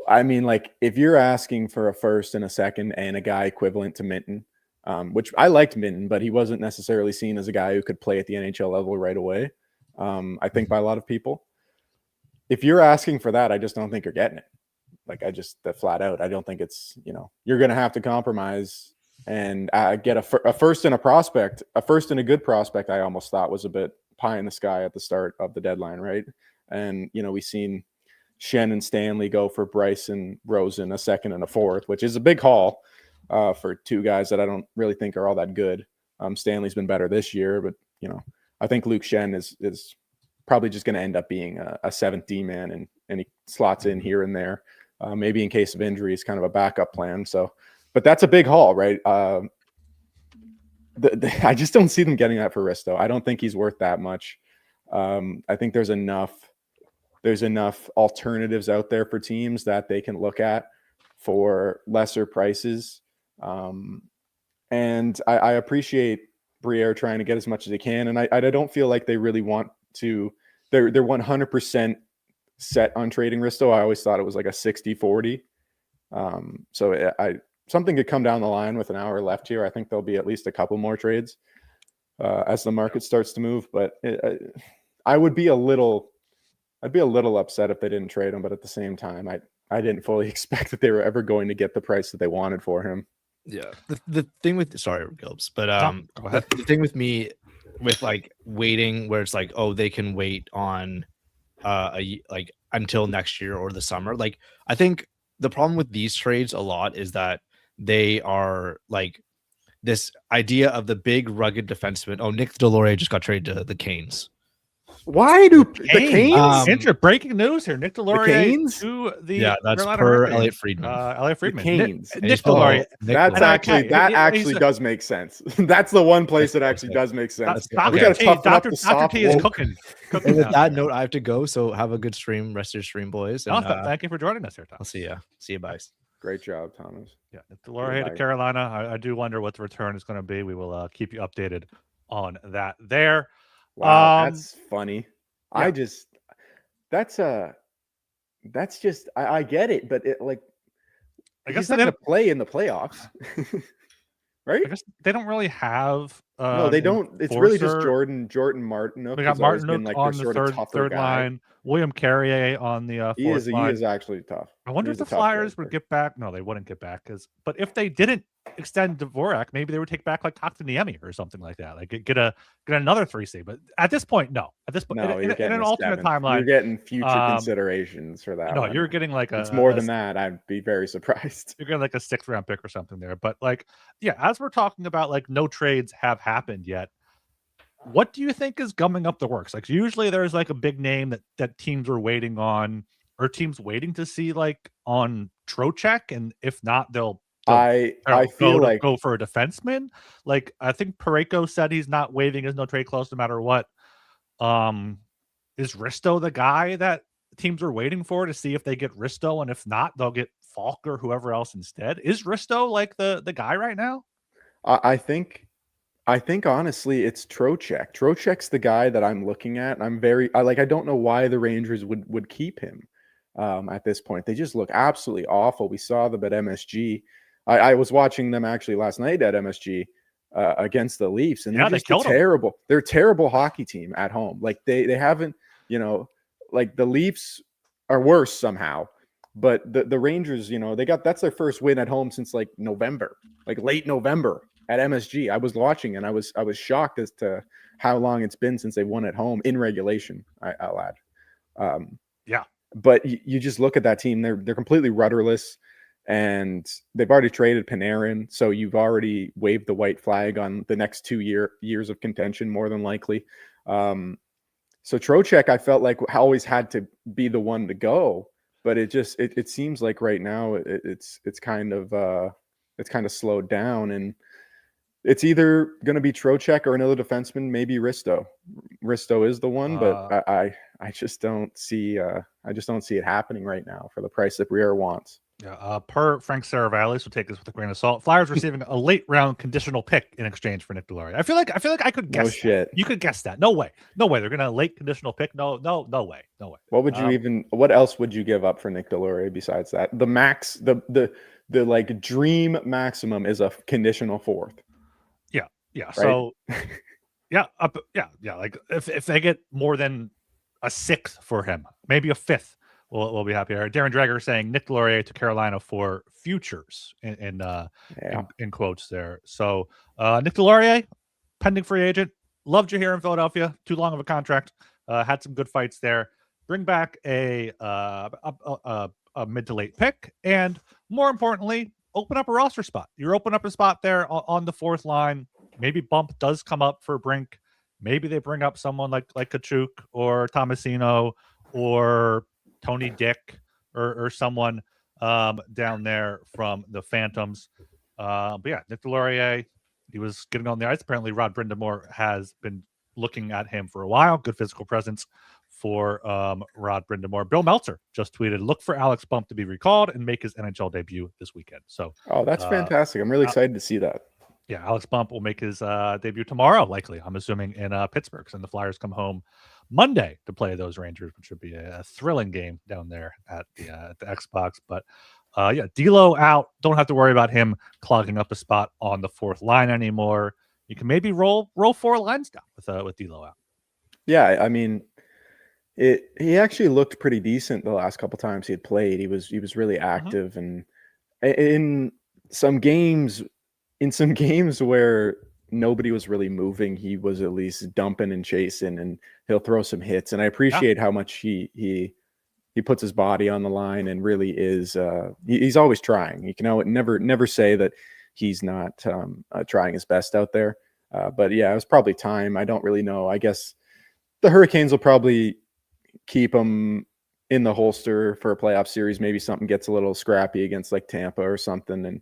I mean, like, if you're asking for a first and a second and a guy equivalent to Minton, which I liked Minton, but he wasn't necessarily seen as a guy who could play at the NHL level right away. I think by a lot of people, if you're asking for that, I just don't think you're getting it. Like, that flat out, I don't think it's, you're going to have to compromise and get a first and a prospect, a first and a good prospect. I almost thought was a bit pie in the sky at the start of the deadline. Right. And, we've seen Shen and Stanley go for Bryce and Rosen, a second and a fourth, which is a big haul for two guys that I don't really think are all that good. Stanley's been better this year, but, I think Luke Shen is probably just going to end up being a seventh D man, and he slots in here and there. Maybe in case of injuries, kind of a backup plan. So, but that's a big haul, right? I just don't see them getting that for Risto. I don't think he's worth that much. I think there's enough alternatives out there for teams that they can look at for lesser prices. And I appreciate Briere trying to get as much as he can. And I don't feel like they really want to, they're 100% set on trading Risto. I always thought it was like a 60-40. So something could come down the line with an hour left here. I think there'll be at least a couple more trades as the market starts to move. But I'd be a little upset if they didn't trade him. But at the same time, I didn't fully expect that they were ever going to get the price that they wanted for him. Yeah. The thing with, sorry, Gilbs, but the thing with me with like waiting where it's like, oh, they can wait on like until next year or the summer. Like, I think the problem with these trades a lot is that they are like this idea of the big rugged defenseman. Oh, Nick Delorier just got traded to the Canes. Why do the Canes? Breaking news here. Nick Delorier to the that's Carolina per Hurricanes. Elliot Friedman. Elliot Friedman. Canes. Nick Delorier. That actually does make sense. That's the one place that actually does make sense. Dr. T is cooking. And with that note, I have to go. So have a good stream, rest of your stream, boys. And, thank you for joining us here, Tom. I'll see you. See you, guys. Great job, Thomas. Yeah, Delorier to Carolina. I do wonder what the return is going to be. We will keep you updated on that there. Wow, that's funny. Yeah. That's just I get it, but it like I guess he's not going to play in the playoffs. right? I guess they don't really have No, they don't. It's really just Jordan Martinook. They got been Martinook like their on the sort of tougher third guy. line. William Carrier on the fourth line. He is actually tough. I wonder if the Flyers would get back. No, they wouldn't get back. But if they didn't extend Dvorak, maybe they would take back like Kotkaniemi or something like that. Like get another 3C. But at this point, no. At this point, no, in an alternate timeline, you're getting future considerations for that. No, you're getting like it's more than that. I'd be very surprised. You're getting like a 6th round pick or something there. But like, yeah, as we're talking about, like no trades have happened yet. What do you think is gumming up the works? Like usually there's like a big name that teams are waiting on, or teams waiting to see like on Trocheck, and if not, they'll I feel like go for a defenseman. Like I think Parayko said he's not waiving his no trade clause no matter what. Is Risto the guy that teams are waiting for to see if they get Risto, and if not, they'll get Falk or whoever else instead? Is Risto like the guy right now? I think honestly it's Trocheck. Trocheck's the guy that I'm looking at. I don't know why the Rangers would keep him at this point. They just look absolutely awful. We saw them at MSG. I was watching them actually last night at MSG against the Leafs, and they're just terrible. They're a terrible hockey team at home. Like they haven't, like the Leafs are worse somehow. But the Rangers, that's their first win at home since like November, like late November at MSG. I was watching and I was shocked as to how long it's been since they won at home in regulation. I'll add. Yeah. But you just look at that team; they're completely rudderless, and they've already traded Panarin, so you've already waved the white flag on the next 2 years of contention, more than likely. So Trocheck, I felt like always had to be the one to go. But it seems like right now it's kind of slowed down, and it's either going to be Trocheck or another defenseman, maybe Risto. Risto is the one, but I just don't see it happening right now for the price that Briere wants. Yeah, per Frank Saravalli, so take this with a grain of salt. Flyers receiving a late round conditional pick in exchange for Nick Deslauriers. I feel like I could guess. No shit. You could guess that. No way. They're gonna late conditional pick. No way. What would you what else would you give up for Nick Deslauriers besides that? The max, the like dream maximum is a conditional 4th. Yeah. Right? So yeah. Like if they get more than a 6th for him, maybe a 5th. We'll be happy. Darren Dreger saying Nick Deslauriers to Carolina for futures in quotes there. So Nick Deslauriers, pending free agent. Loved you here in Philadelphia. Too long of a contract. Had some good fights there. Bring back a mid to late pick, and more importantly, open up a roster spot. You're open up a spot there on the 4th line. Maybe bump does come up for Brink. Maybe they bring up someone like Kachuk or Tomasino or Tony Dick or someone down there from the Phantoms. But yeah, Nick Deslauriers, he was getting on the ice. Apparently Rod Brindamore has been looking at him for a while. Good physical presence for Rod Brindamore. Bill Meltzer just tweeted, look for Alex Bump to be recalled and make his NHL debut this weekend. So that's fantastic. I'm really excited to see that. Yeah, Alex Bump will make his debut tomorrow, likely, I'm assuming, in Pittsburgh. And the Flyers come home Monday to play those Rangers, which should be a thrilling game down there at the Xbox. But yeah, D'Lo out. Don't have to worry about him clogging up a spot on the 4th line anymore. You can maybe roll 4 lines down with D'Lo out. Yeah, I mean, he actually looked pretty decent the last couple times he had played. He was really active, and in some games where nobody was really moving, he was at least dumping and chasing, and he'll throw some hits. And I appreciate how much he puts his body on the line and really is he's always trying. You can never say that he's not trying his best out there. But yeah, it was probably time. I don't really know. I guess the Hurricanes will probably keep him in the holster for a playoff series. Maybe something gets a little scrappy against like Tampa or something, and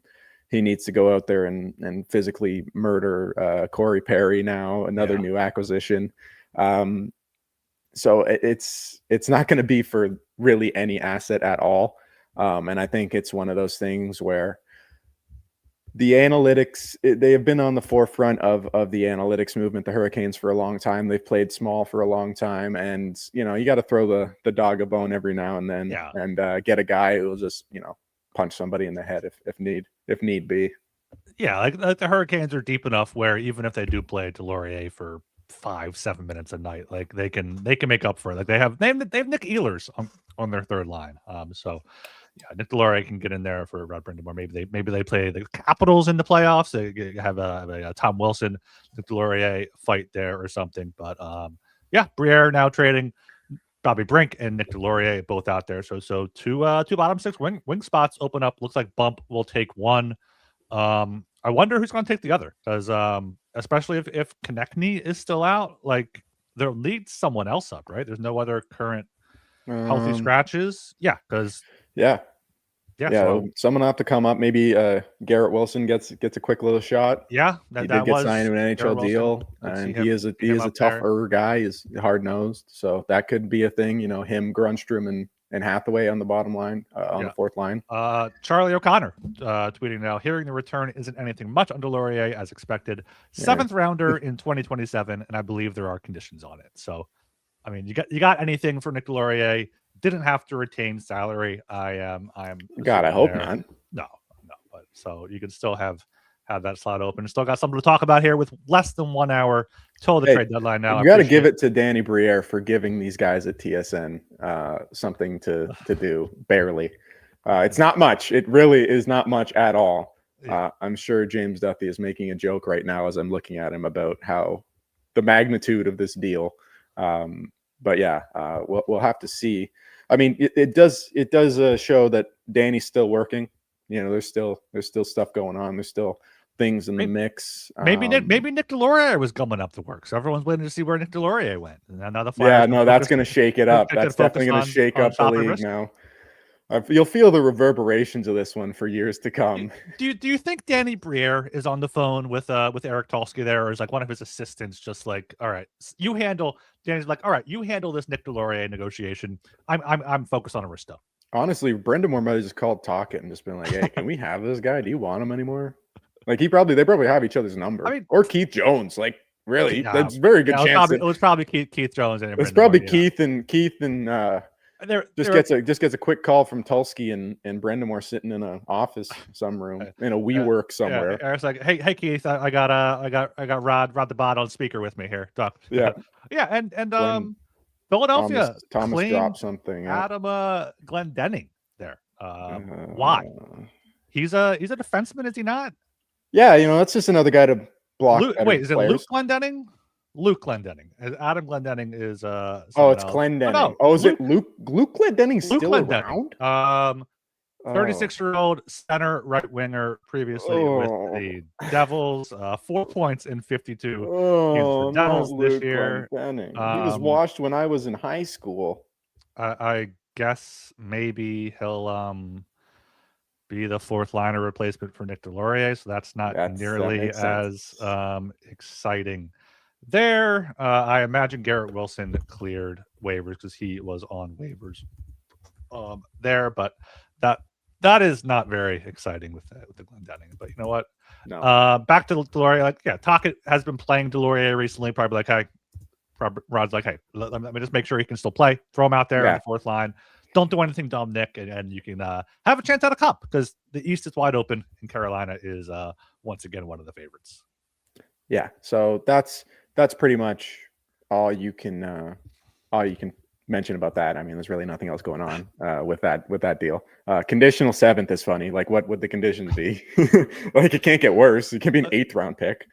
he needs to go out there and physically murder Corey Perry now, another new acquisition. So it's not going to be for really any asset at all. And I think it's one of those things where the analytics, they have been on the forefront of the analytics movement, the Hurricanes, for a long time. They've played small for a long time. And, you got to throw the dog a bone every now and then and get a guy who will just, punch somebody in the head if need be. Yeah, like the Hurricanes are deep enough where even if they do play Delorier for 5-7 minutes a night, like they can make up for it. Like they have Nick Ehlers on their third line. So yeah, Nick Delorier can get in there for Rod Brindamore. Maybe they play the Capitals in the playoffs. They have a Tom Wilson, Nick Delorier fight there or something. But yeah, Briere now trading Bobby Brink and Nick Delorier both out there. So two bottom six wing spots open up. Looks like Bump will take one. I wonder who's going to take the other, because especially if Konechny is still out, like they'll need someone else up, right? There's no other current healthy scratches. Yeah, because so, someone will have to come up. Maybe Garrett Wilson gets a quick little shot. Yeah, he did get signed to an NHL deal, and he is a tougher guy. He's hard nosed, so that could be a thing. Him, Grunstrom, and Hathaway on the bottom line, on the fourth line. Charlie O'Connor tweeting now, hearing the return isn't anything much under Laurier as expected. 7th rounder in 2027, and I believe there are conditions on it. So, I mean, you got anything for Nick Laurier? Didn't have to retain salary. I am. God, I hope not. No. But so you can still have that slot open. Still got something to talk about here with less than 1 hour till the trade deadline. Now you got to give it to Danny Briere for giving these guys at TSN something to do. Barely, it's not much. It really is not much at all. I'm sure James Duthie is making a joke right now as I'm looking at him about how the magnitude of this deal. But yeah, we'll have to see. I mean, it does show that Danny's still working. There's still stuff going on. There's still things in the mix. Maybe Nick Delorier was gumming up the work, so everyone's waiting to see where Nick Delorier went. And now the Flyers that's going to shake it up. That's definitely going to shake up the league now. You'll feel the reverberations of this one for years to come. Do you think Danny Briere is on the phone with Eric Tulsky there, or is like one of his assistants just like, all right, you handle? Danny's like, all right, you handle this Nick Delorier negotiation. I'm focused on Aristo. Honestly, Brindamore might have just called Talkett and just been like, hey, can we have this guy? Do you want him anymore? Like they probably have each other's number. Or Keith Jones. Like really, that's a very good chance. It was probably Keith Jones. It's probably Keith and gets a quick call from Tulsky and Brindamore sitting in an office, some room in a WeWork somewhere. Yeah, it's like, hey Keith, I got Rod the Bot on speaker with me here. Talk. Yeah, and Philadelphia Thomas dropped something. Adam Glendening there. Why? He's a defenseman, is he not? Yeah, that's just another guy to block. Is it Luke Glendening? Luke Glendening. Adam Glendening is it's Glendening. Is it Luke Glendening still around? 36-year-old center right winger previously with the Devils. 4 points in 52 games for Devils this year. He was washed when I was in high school. I guess maybe he'll be the fourth liner replacement for Nick Delorier, so that's not nearly as exciting. There, I imagine Garrett Wilson cleared waivers because he was on waivers there, but that is not very exciting with the Glendening. But you know what? No. Back to Delorier. Talkett has been playing Delorier recently. Probably like, hey, Rod's like, hey, let me just make sure he can still play. Throw him out there on the fourth line. Don't do anything dumb, Nick, and you can have a chance at a cup because the East is wide open and Carolina is once again one of the favorites. Yeah, so that's pretty much all you can mention about that. I mean, there's really nothing else going on with that deal. Conditional 7th is funny. Like, what would the conditions be? Like, it can't get worse. It can be an 8th round pick.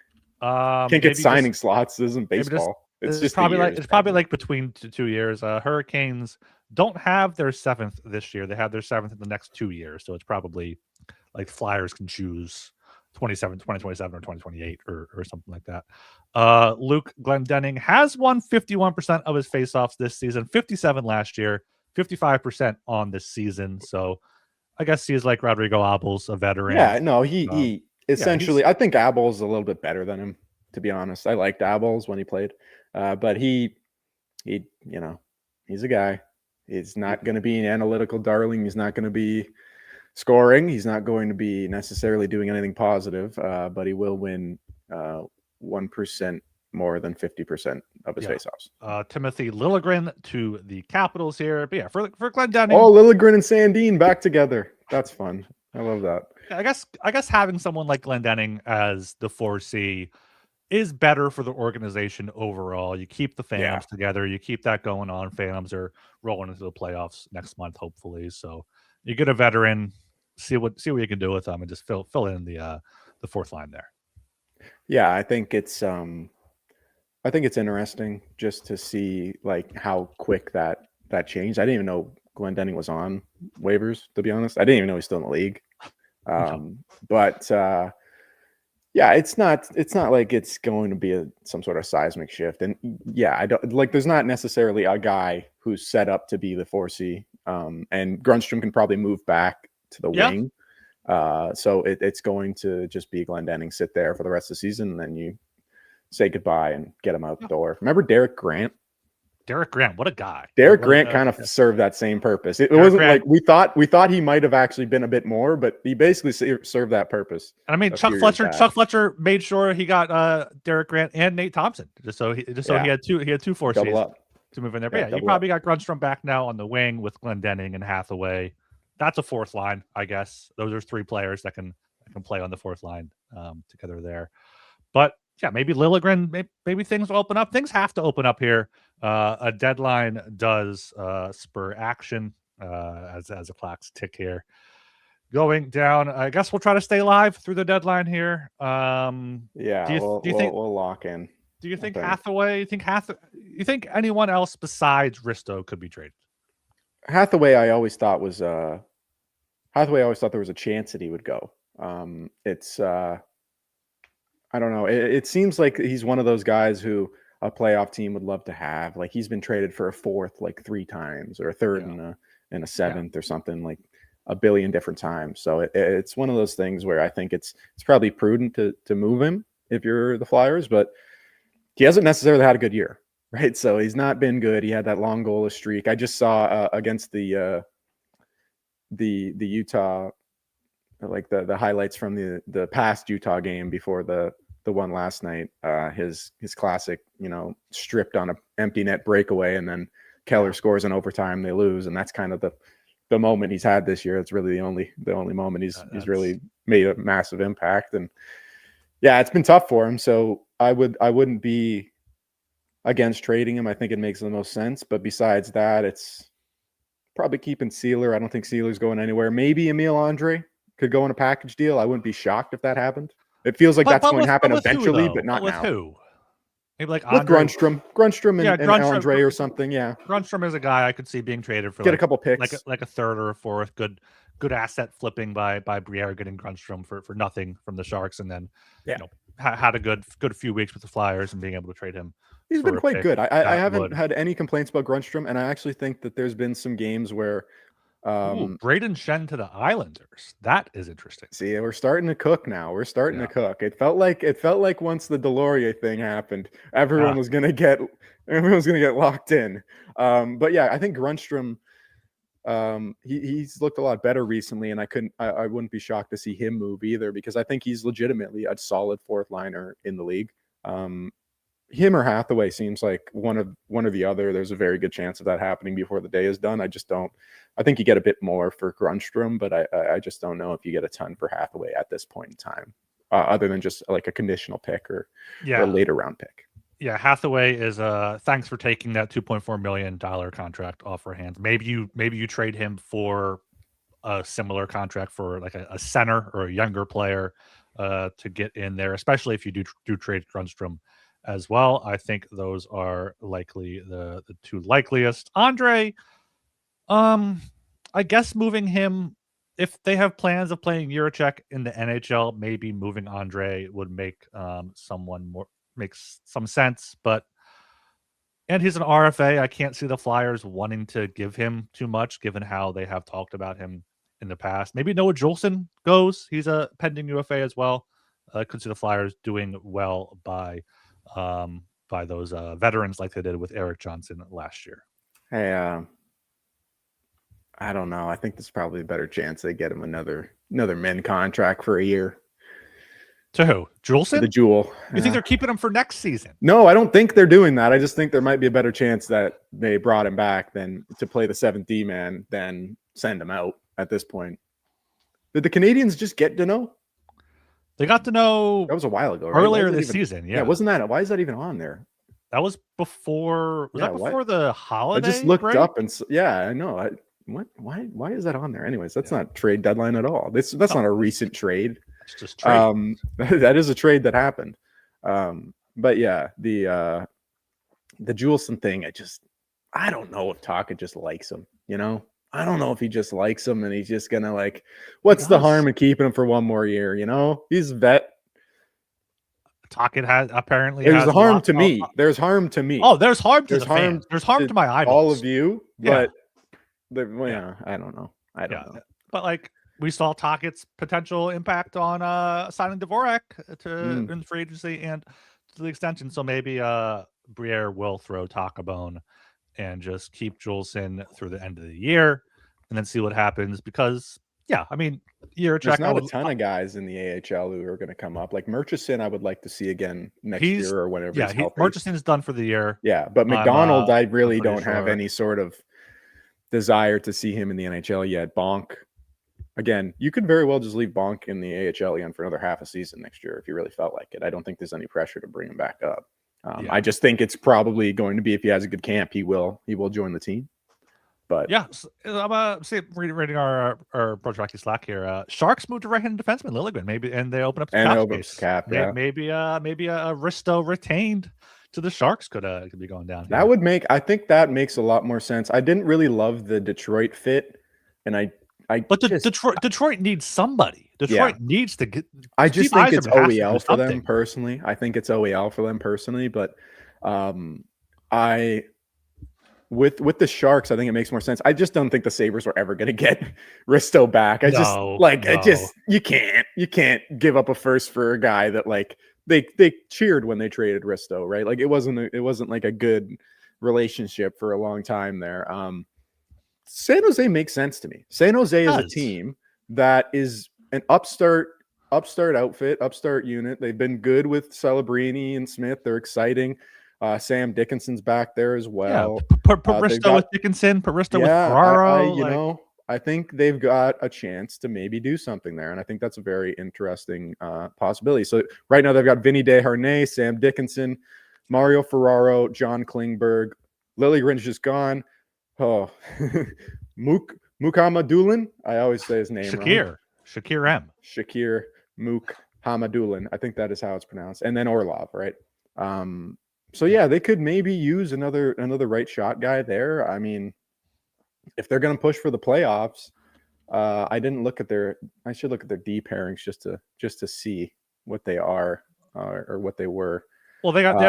Can't get signing slots. This isn't baseball. It's probably like between 2 years. Hurricanes don't have their 7th this year. They have their 7th in the next 2 years. So it's probably like Flyers can choose 2027 or 2028 or something like that. Luke Glendening has won 51% of his faceoffs this season, 57 last year, 55% on this season. So I guess he's like Rodrigo Abels, a veteran. Yeah, no, he essentially, I think Abels is a little bit better than him, to be honest. I liked Abels when he played, but he's a guy. He's not going to be an analytical darling. He's not going to be scoring. He's not going to be necessarily doing anything positive, but he will win 1% more than 50% of his faceoffs. Timothy Liljegren to the Capitals here. But yeah, for Glendening. Oh, Liljegren and Sandin back together. That's fun. I love that. I guess having someone like Glendening as the 4C is better for the organization overall. You keep the Phantoms together. You keep that going on. Phantoms are rolling into the playoffs next month, hopefully. So you get a veteran, see what you can do with them, and just fill in the fourth line there. Yeah, I think it's interesting just to see like how quick that changed. I didn't even know Glendening was on waivers, to be honest. I didn't even know he's still in the league. But yeah, it's not like it's going to be some sort of seismic shift. And yeah, I don't like. There's not necessarily a guy who's set up to be the 4C. And Grundstrom can probably move back to the wing. So it's going to just be Glendening sit there for the rest of the season, and then you say goodbye and get him out the door. Remember Derek Grant? Derek Grant, what a guy. Derek Grant kind of served that same purpose. It wasn't Grant, like we thought he might have actually been a bit more, but he basically served that purpose. And I mean, Chuck Fletcher made sure he got Derek Grant and Nate Thompson just so he had two 4Cs to move in there. But yeah, you probably got Grundstrom back now on the wing with Glendening and Hathaway. That's a fourth line, I guess. Those are three players that can play on the fourth line together there. But yeah, maybe Liljegren, maybe things will open up. Things have to open up here. A deadline does spur action as the clocks tick here. Going down, I guess we'll try to stay live through the deadline here. Do you think we'll lock in? Do you think Hathaway? You think anyone else besides Risto could be traded? Hathaway, I always thought there was a chance that he would go. I don't know. It seems like he's one of those guys who a playoff team would love to have. Like he's been traded for a fourth like 3 times, or a third and a seventh or something, like a billion different times. So it's one of those things where I think it's probably prudent to move him if you're the Flyers, but he hasn't necessarily had a good year, right? So he's not been good. He had that long goalless streak. I just saw against the Utah, like the highlights from the past Utah game before the one last night, his classic, stripped on an empty net breakaway, and then Keller scores in overtime, they lose. And that's kind of the moment he's had this year. It's really the only moment he's really made a massive impact. And yeah, it's been tough for him. So I wouldn't be against trading him. I think it makes the most sense. But besides that, it's probably keeping Sealer. I don't think Sealer's going anywhere. Maybe Emile Andre could go in a package deal. I wouldn't be shocked if that happened. It feels like that's going to happen eventually, but not now. Who? Maybe like with Grundstrom and Andre or something. Yeah, Grundstrom is a guy I could see being traded for. Get a couple picks, like a third or a fourth. Good asset flipping by Briere, getting Grundstrom for nothing from the Sharks, and then had a good few weeks with the Flyers and being able to trade him. He's been quite good. I haven't had any complaints about Grundstrom, and I actually think that there's been some games where. Braden Shen to the Islanders. That is interesting. See, we're starting to cook now. We're starting to cook. It felt like once the Delorier thing happened, everyone was gonna get locked in. But yeah, I think Grundstrom, he's looked a lot better recently, and I wouldn't be shocked to see him move either, because I think he's legitimately a solid fourth liner in the league. Him or Hathaway seems like one or the other. There's a very good chance of that happening before the day is done. I just don't. I think you get a bit more for Grundstrom, but I just don't know if you get a ton for Hathaway at this point in time, other than just like a conditional pick or a later round pick. Yeah, Hathaway is thanks for taking that $2.4 million contract off our hands. Maybe you trade him for a similar contract for like a center or a younger player to get in there, especially if you do trade Grundstrom as well. I think those are likely the two likeliest. Andre, I guess moving him, if they have plans of playing Jiricek in the NHL, maybe moving Andre would make makes some sense. And he's an RFA. I can't see the Flyers wanting to give him too much, given how they have talked about him in the past. Maybe Noah Juulsen goes. He's a pending UFA as well. I could see the Flyers doing well by those veterans like they did with Eric Johnson last year. Hey, I don't know. I think there's probably a better chance they get him another min contract for a year. To who? Juulsen? The Jewel. You think they're keeping him for next season? No, I don't think they're doing that. I just think there might be a better chance that they brought him back than to play the 7th D man than send him out at this point. Did the Canadians just get Danault? They got to know that was a while ago, right? earlier this season. Yeah, wasn't that? Why is that even on there? That was before. Was that before the holiday? I just looked break? up and I know. Why is that on there? Anyways, that's not trade deadline at all. That's not a recent trade. It's just trade. That is a trade that happened. But yeah, the Juleson thing, I don't know if Taka just likes him, you know? I don't know if he just likes him and he's just gonna like, what's the harm in keeping him for one more year, you know? He's a vet. Taka has apparently there's harm to me. There's harm to me. Oh, there's harm to the fans. There's harm to my idols. All of you, but I don't know. I don't know. But like we saw Taka's potential impact on signing Dvorak in free agency and to the extension. So maybe Briere will throw Taka bone and just keep Juleson through the end of the year and then see what happens. Because I mean, there's not a ton of guys in the AHL who are going to come up. Like Murchison, I would like to see again next year or whenever he's healthy. Murchison is done for the year. Yeah, but McDonald, I really don't have any sort of desire to see him in the NHL yet. Bonk, again, you could very well just leave Bonk in the AHL again for another half a season next year if you really felt like it. I don't think there's any pressure to bring him back up. I just think it's probably going to be, if he has a good camp, he will join the team. But I'm reading our Project Hockey Slack here. Sharks moved to right-handed defenseman Liljegren, maybe, and they open up the cap space. Maybe a Risto retained to the Sharks could be going down. That would I think that makes a lot more sense. I didn't really love the Detroit fit, and Detroit needs somebody. Detroit needs to get. I just think it's OEL for them personally. I think it's OEL for them personally, but with the Sharks, I think it makes more sense. I just don't think the Sabres are ever going to get Risto back. You can't give up a first for a guy that like they cheered when they traded Risto, right? Like it wasn't like a good relationship for a long time there. San Jose makes sense to me. San Jose is a team that is an upstart outfit, upstart unit. They've been good with Celebrini and Smith. They're exciting. Sam Dickinson's back there as well. Put Risto with Dickinson, put Risto with Ferraro. I think they've got a chance to maybe do something there, and I think that's a very interesting possibility. So right now they've got Vinny Desharnais, Sam Dickinson, Mario Ferraro, John Klingberg. Liljegren's just gone. Oh, Mukhamadullin. I always say his name wrong. Shakir Mukhamadullin. I think that is how it's pronounced. And then Orlov, right? So they could maybe use another right shot guy there. I mean, if they're going to push for the playoffs, I should look at their D pairings just to see what they are or what they were. Well, they got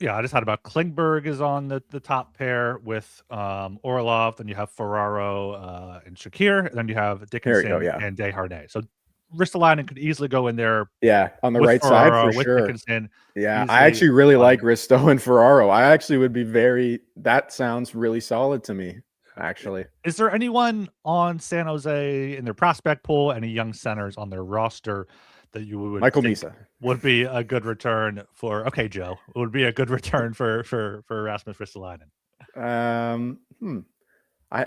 I just had about Klingberg is on the top pair with Orlov. Then you have Ferraro and Shakir. And then you have Dickinson and Desharnais. So Ristolainen could easily go in there. Yeah, on the right Ferraro, side for sure. Dickinson, I actually really like Risto and Ferraro. I actually would be that sounds really solid to me, actually. Is there anyone on San Jose in their prospect pool, any young centers on their roster that you would Michael Misa would be a good return for? Okay, Joe, it would be a good return for Rasmus Ristolainen. I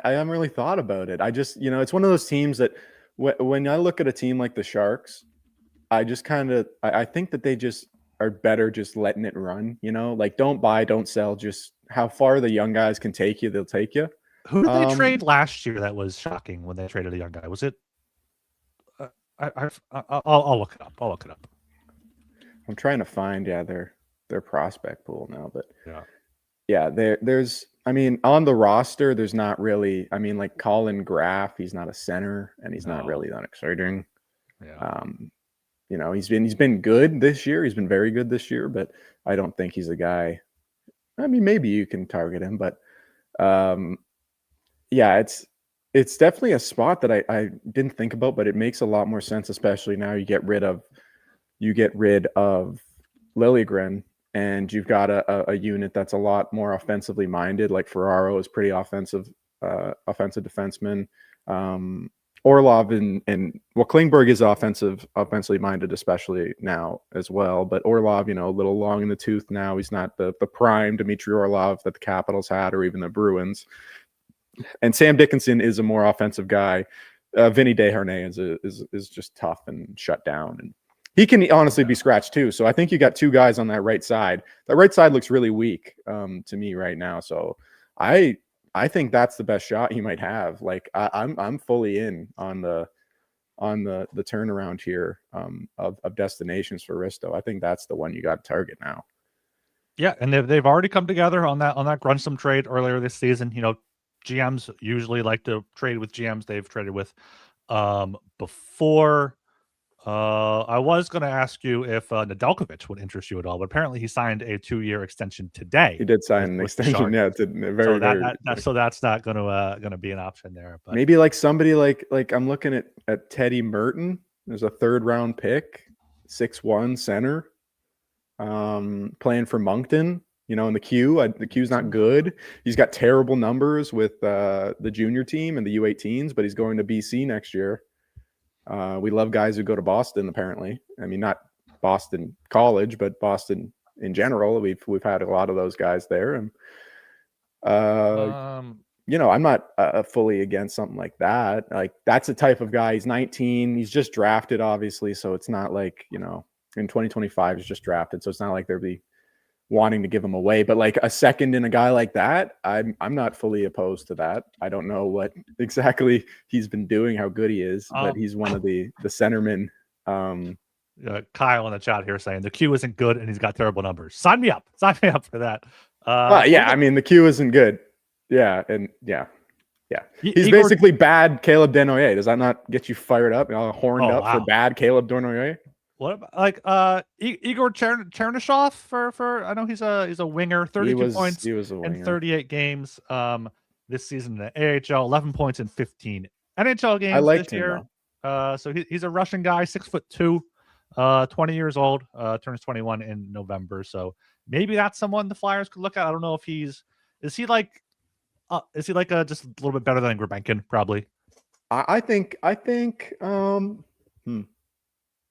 haven't really thought about it. I just, it's one of those teams that when I look at a team like the Sharks, I just I think that they just are better just letting it run, like don't buy, don't sell, just how far the young guys can take you, they'll take you. Who did they trade last year that was shocking when they traded a young guy? Was it I'll look it up. I'm trying to find their prospect pool now, but there's on the roster there's not really, like Colin Graff, he's not a center and he's not really that exciting. He's been good this year, he's been very good this year, but I don't think he's a guy. Maybe you can target him, but it's definitely a spot that I didn't think about, but it makes a lot more sense, especially now you get rid of Liljegren and you've got a unit that's a lot more offensively minded. Like Ferraro is pretty offensive defenseman. Orlov and Klingberg is offensively minded, especially now as well. But Orlov, a little long in the tooth now. He's not the prime Dmitry Orlov that the Capitals had or even the Bruins. And Sam Dickinson is a more offensive guy Vinny Desharnais is just tough and shut down, and he can honestly be scratched too. So I think you got two guys on that right side. That right side looks really weak to me right now. So I think that's the best shot he might have. Like I'm fully in on the turnaround here of destinations for Risto. I think that's the one you got to target now. Yeah, and they've already come together on that Grunsome trade earlier this season. You know, GMs usually like to trade with GMs they've traded with before. I was going to ask you if Nedeljkovic would interest you at all, but apparently he signed a 2-year extension today. He did sign an extension. Yeah, it's very so that's not going to be an option there. But maybe like somebody like I'm looking at Teddy Merton. There's a 3rd round pick, 6'1" center, playing for Moncton. You know, in the Q. The Q's not good. He's got terrible numbers with the junior team and the U18s, but he's going to BC next year. We love guys who go to Boston, apparently. I mean, not Boston College, but Boston in general. We've had a lot of those guys there. And, you know, I'm not fully against something like that. Like, that's the type of guy. He's 19. He's just drafted, obviously. So it's not like, you know, in 2025, he's just drafted. So it's not like they'll be wanting to give him away. But like a second in a guy like that, I'm not fully opposed to that. I don't know what exactly he's been doing, how good he is, but he's one of the centermen. Kyle in the chat here saying the Q isn't good and he's got terrible numbers. Sign me up for that. Yeah, I mean the Q isn't good. Yeah, and yeah. He's basically bad Caleb Denoyer. Does that not get you fired up, horned up for bad Caleb Denoyer? What about like Igor Chernyshov for I know he's a winger, 32 points in 38 games this season in the AHL, 11 points in 15 NHL games this year. So he's a Russian guy, 6'2", 20 years old, turns 21 in November. So maybe that's someone the Flyers could look at. I don't know if is he like just a little bit better than Gurbenkin, probably. I think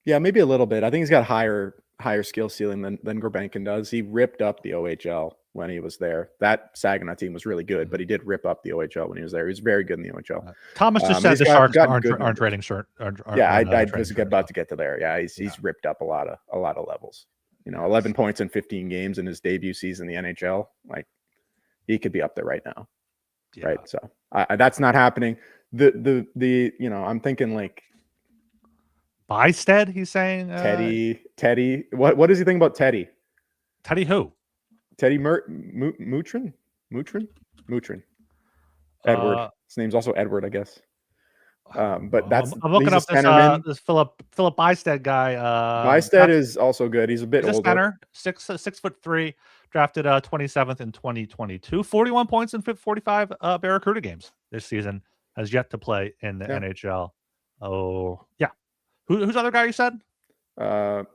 yeah, maybe a little bit. I think he's got higher skill ceiling than Gurbenkin does. He ripped up the OHL when he was there. That Saginaw team was really good, but he did rip up the OHL when he was there. He was very good in the OHL. Thomas just said the Sharks aren't trading shirt. I was about to get to there. Yeah, he's ripped up a lot of levels. You know, 11 points in 15 games in his debut season in the NHL. Like, he could be up there right now. Yeah. Right. So that's not happening. The you know, I'm thinking like Bysted, he's saying. Teddy. What does he think about Teddy? Teddy who? Teddy Mutrin? Edward. His name's also Edward, I guess. But that's I'm looking up this Philip Bysted guy. Bysted is also good. He's a bit older. Center, 6'3", drafted 27th in 2022. 41 points in 45 Barracuda games this season. Has yet to play in the NHL. Oh yeah. Who's the other guy you said? What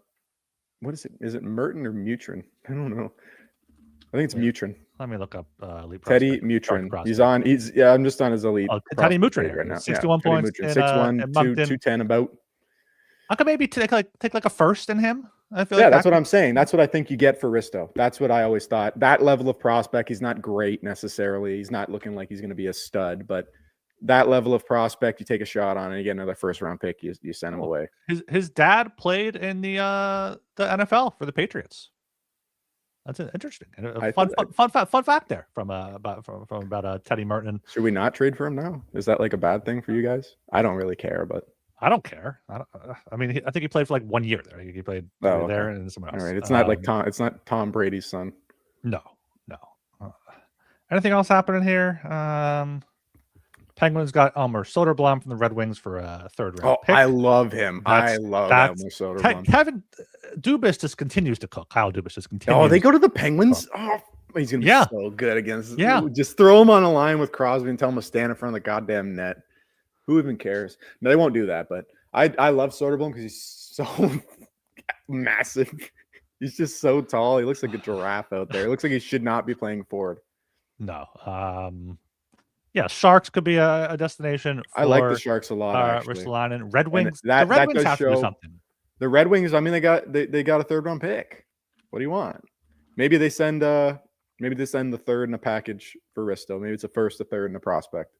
is it? Is it Merton or Mutrin? I don't know. I think it's Mutrin. Let me look up Teddy Mutrin. I'm just on his elite. Teddy Mutrin right now. 61 points. 6'1", 210 about. I could maybe take like a first in him. I feel that's what I'm saying. That's what I think you get for Risto. That's what I always thought. That level of prospect, he's not great necessarily. He's not looking like he's going to be a stud, but that level of prospect, you take a shot on, and you get another 1st round pick. You send him away. His dad played in the NFL for the Patriots. That's interesting. Fun fact there from about Teddy Merton. Should we not trade for him now? Is that like a bad thing for you guys? I don't really care, but I don't care. I mean, I think he played for like 1 year there. He played there and somewhere else. All right, it's not like Tom. It's not Tom Brady's son. No. Anything else happening here? Penguins got Elmer Soderblom from the Red Wings for a 3rd round pick. I love him. I love Elmer Soderblom. Kevin Dubas just continues to cook. Kyle Dubas just continues. Oh, they go to the Penguins? Oh, he's going to be so good against. Yeah. Just throw him on a line with Crosby and tell him to stand in front of the goddamn net. Who even cares? No, they won't do that, but I love Soderblom because he's so massive. He's just so tall. He looks like a giraffe out there. It looks like he should not be playing forward. No. Yeah, Sharks could be a destination. I like the Sharks a lot. Actually, Ristolainen, Red Wings. The Red Wings have to do something. The Red Wings. I mean, they got a 3rd round pick. What do you want? Maybe they send the 3rd in a package for Risto. Maybe it's a 1st, a 3rd, and a prospect.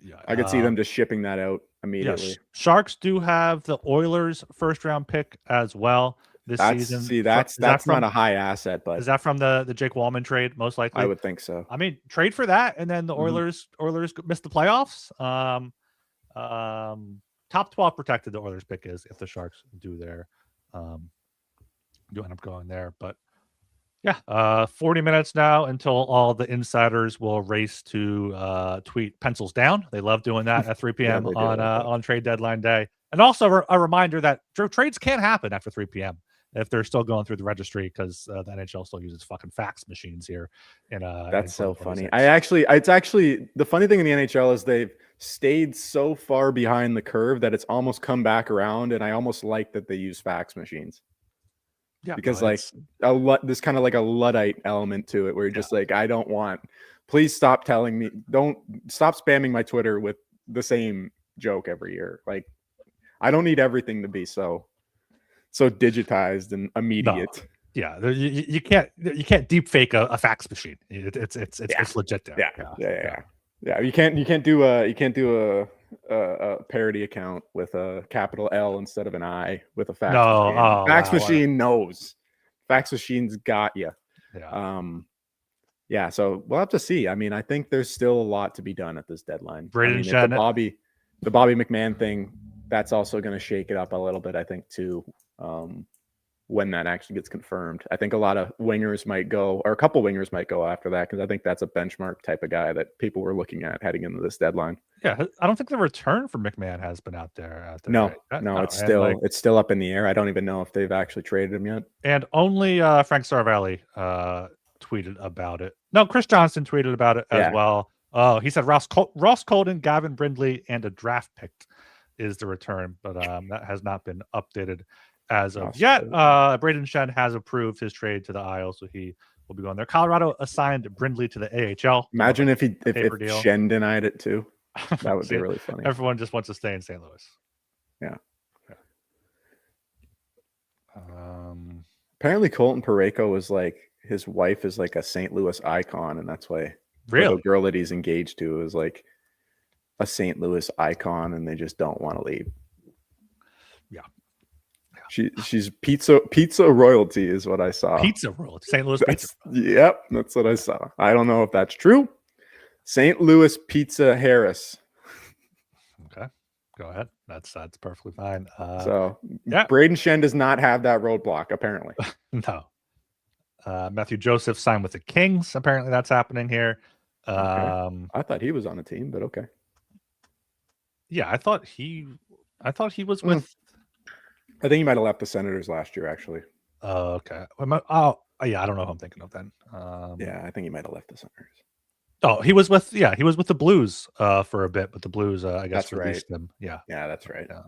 Yeah, I could see them just shipping that out immediately. Yeah, Sharks do have the Oilers first round pick as well this season. See, that's not a high asset, but is that from the Jake Wallman trade? Most likely, I would think so. I mean, trade for that, and then the Oilers missed the playoffs. Top 12 protected the Oilers pick is if the Sharks do end up going there, but. Yeah, 40 minutes now until all the insiders will race to tweet pencils down. They love doing that at 3 p.m. on trade deadline day. And also a reminder that trades can happen after 3 p.m. if they're still going through the registry because the NHL still uses fucking fax machines here. That's so funny. It's actually the funny thing in the NHL is they've stayed so far behind the curve that it's almost come back around, and I almost like that they use fax machines. Yeah, because there's kind of like a Luddite element to it where you're just like, please stop telling me, don't stop spamming my Twitter with the same joke every year. Like, I don't need everything to be so digitized and immediate. No. Yeah, you can't deep fake a fax machine. It's legit there. Yeah. You can't do a parody account with a capital L instead of an I with a fax machine. Fax machine knows. Fax machine's got you. Yeah. So we'll have to see. I mean, I think there's still a lot to be done at this deadline. The Bobby McMahon thing, that's also going to shake it up a little bit, I think, too. When that actually gets confirmed, I think a lot of wingers might go, or a couple wingers might go after that, because I think that's a benchmark type of guy that people were looking at heading into this deadline. Yeah, I don't think the return for McMahon has been out there. No, it's still up in the air. I don't even know if they've actually traded him yet. And only Frank Saravalli tweeted about it. No, Chris Johnson tweeted about it as well. He said Ross Colton, Gavin Brindley, and a draft pick is the return, but that has not been updated as of yet. Braden Shen has approved his trade to the Isles, so he will be going there. Colorado assigned Brindley to the AHL. Imagine if Shen denied it too. That would be really funny. Everyone just wants to stay in St. Louis. Yeah. Apparently Colton Parayko was like, his wife is like a St. Louis icon, and that's why the girl that he's engaged to is like a St. Louis icon, and they just don't want to leave. Yeah. She's pizza royalty is what I saw. Pizza royalty, St. Louis pizza. Yep, that's what I saw. I don't know if that's true. St. Louis Pizza Harris. Okay, go ahead. That's perfectly fine. Braden Shen does not have that roadblock apparently. No. Matthew Joseph signed with the Kings. Apparently, that's happening here. Okay. I thought he was on a team, but okay. Yeah, I thought he was with. I think he might have left the Senators last year, actually. Oh, okay. Yeah, I don't know who I'm thinking of then. Yeah, I think he might have left the Senators. Oh, he was with the Blues for a bit, but the Blues, I guess, released him. Yeah, that's right. Yeah,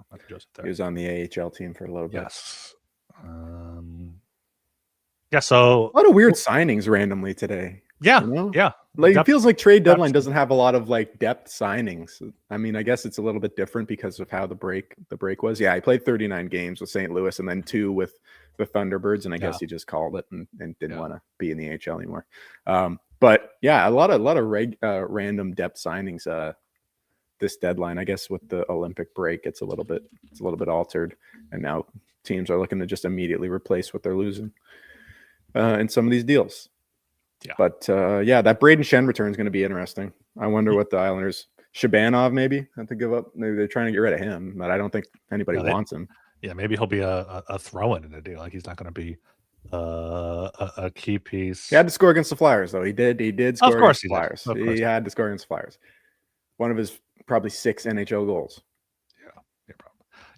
he was on the AHL team for a little bit. Yes. Yeah. So a lot of weird signings randomly today. Yeah, yeah. Like it feels like trade deadline doesn't have a lot of like depth signings. I mean, I guess it's a little bit different because of how the break was. Yeah, he played 39 games with St. Louis and then 2 with the Thunderbirds, and I guess he just called it and didn't want to be in the AHL anymore. But yeah, a lot of random depth signings this deadline. I guess with the Olympic break, it's a little bit altered, and now teams are looking to just immediately replace what they're losing in some of these deals. Yeah. But that Braden Shen return is going to be interesting. I wonder what the Islanders, Shabanov maybe have to give up. Maybe they're trying to get rid of him, but I don't think anybody wants him. Yeah, maybe he'll be a throw-in in a deal. Like he's not going to be a key piece. He had to score against the Flyers, though. He did score against the Flyers. He had to score against the Flyers. One of his probably 6 NHL goals.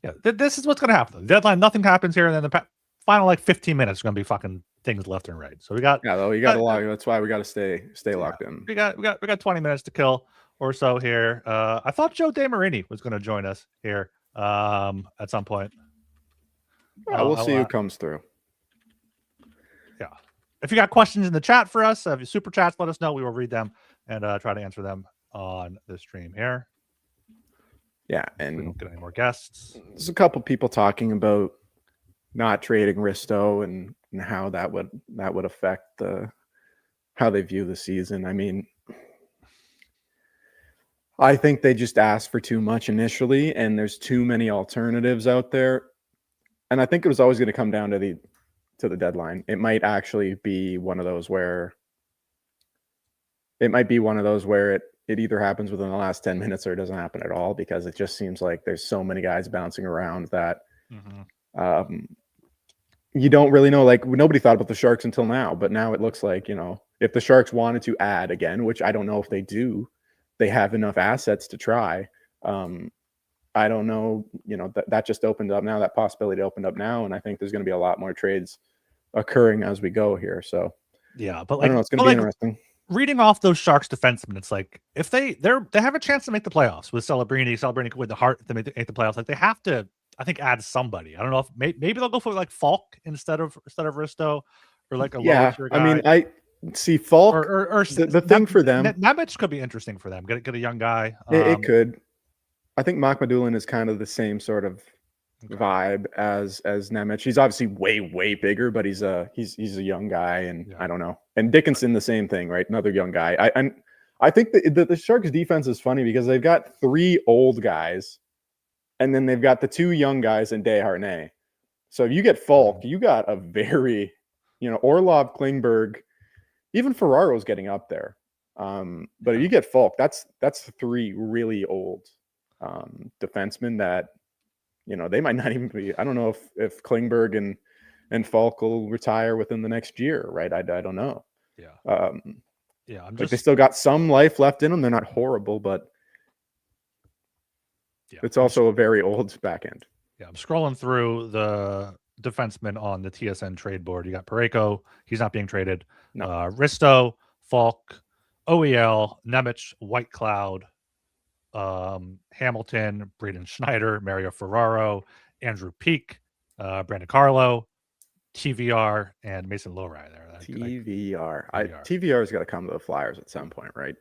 Yeah, this is what's going to happen. The deadline, nothing happens here, and then the final 15 minutes are going to be fucking things left and right. So we got you got to lock. That's why we got to stay locked in. We got 20 minutes to kill or so here. I thought Joe DeMarini was going to join us here at some point. We'll see who comes through. Yeah. If you got questions in the chat for us, if you super chats, let us know. We will read them and try to answer them on the stream here. Yeah, and we don't get any more guests. There's a couple people talking about not trading Risto and how that would affect how they view the season. I mean, I think they just asked for too much initially, and there's too many alternatives out there. And I think it was always going to come down to the deadline. It might actually be one of those where it either happens within the last 10 minutes or it doesn't happen at all, because it just seems like there's so many guys bouncing around that you don't really know. Like, nobody thought about the Sharks until now, but now it looks like, if the Sharks wanted to add again, which I don't know if they do, they have enough assets to try. I don't know, that just opened up now, that possibility opened up now. And I think there's going to be a lot more trades occurring as we go here. So yeah, but I don't know. It's going to be interesting. Reading off those Sharks defensemen, it's like if they have a chance to make the playoffs with Celebrini with the heart to make the playoffs, like they have to, I think, add somebody. I don't know if maybe they'll go for like Falk instead of Risto, or like a lower tier guy. I mean, I see Falk or the thing for them. Nemec could be interesting for them. Get a young guy. It could. I think Makhmadulin is kind of the same sort of vibe as Nemec. He's obviously way bigger, but he's a young guy, and I don't know. And Dickinson, the same thing, right? Another young guy. I think the Sharks defense is funny because they've got 3 old guys, and then they've got the 2 young guys in Desharnais. So if you get Falk, you got a very, Orlov, Klingberg, even Ferraro's getting up there. But if you get Falk, that's 3 really old defensemen that, they might not even be. I don't know if Klingberg and Falk will retire within the next year, right? I don't know. Yeah. They still got some life left in them. They're not horrible, but it's also a very old back end. Yeah, I'm scrolling through the defensemen on the TSN trade board. You got Parayko. He's not being traded. No. Risto, Falk, OEL, Nemec, White Cloud, Hamilton, Braden Schneider, Mario Ferraro, Andrew Peak, Brandon Carlo, TVR, and Mason Lowry there. TVR. TVR's got to come to the Flyers at some point, right?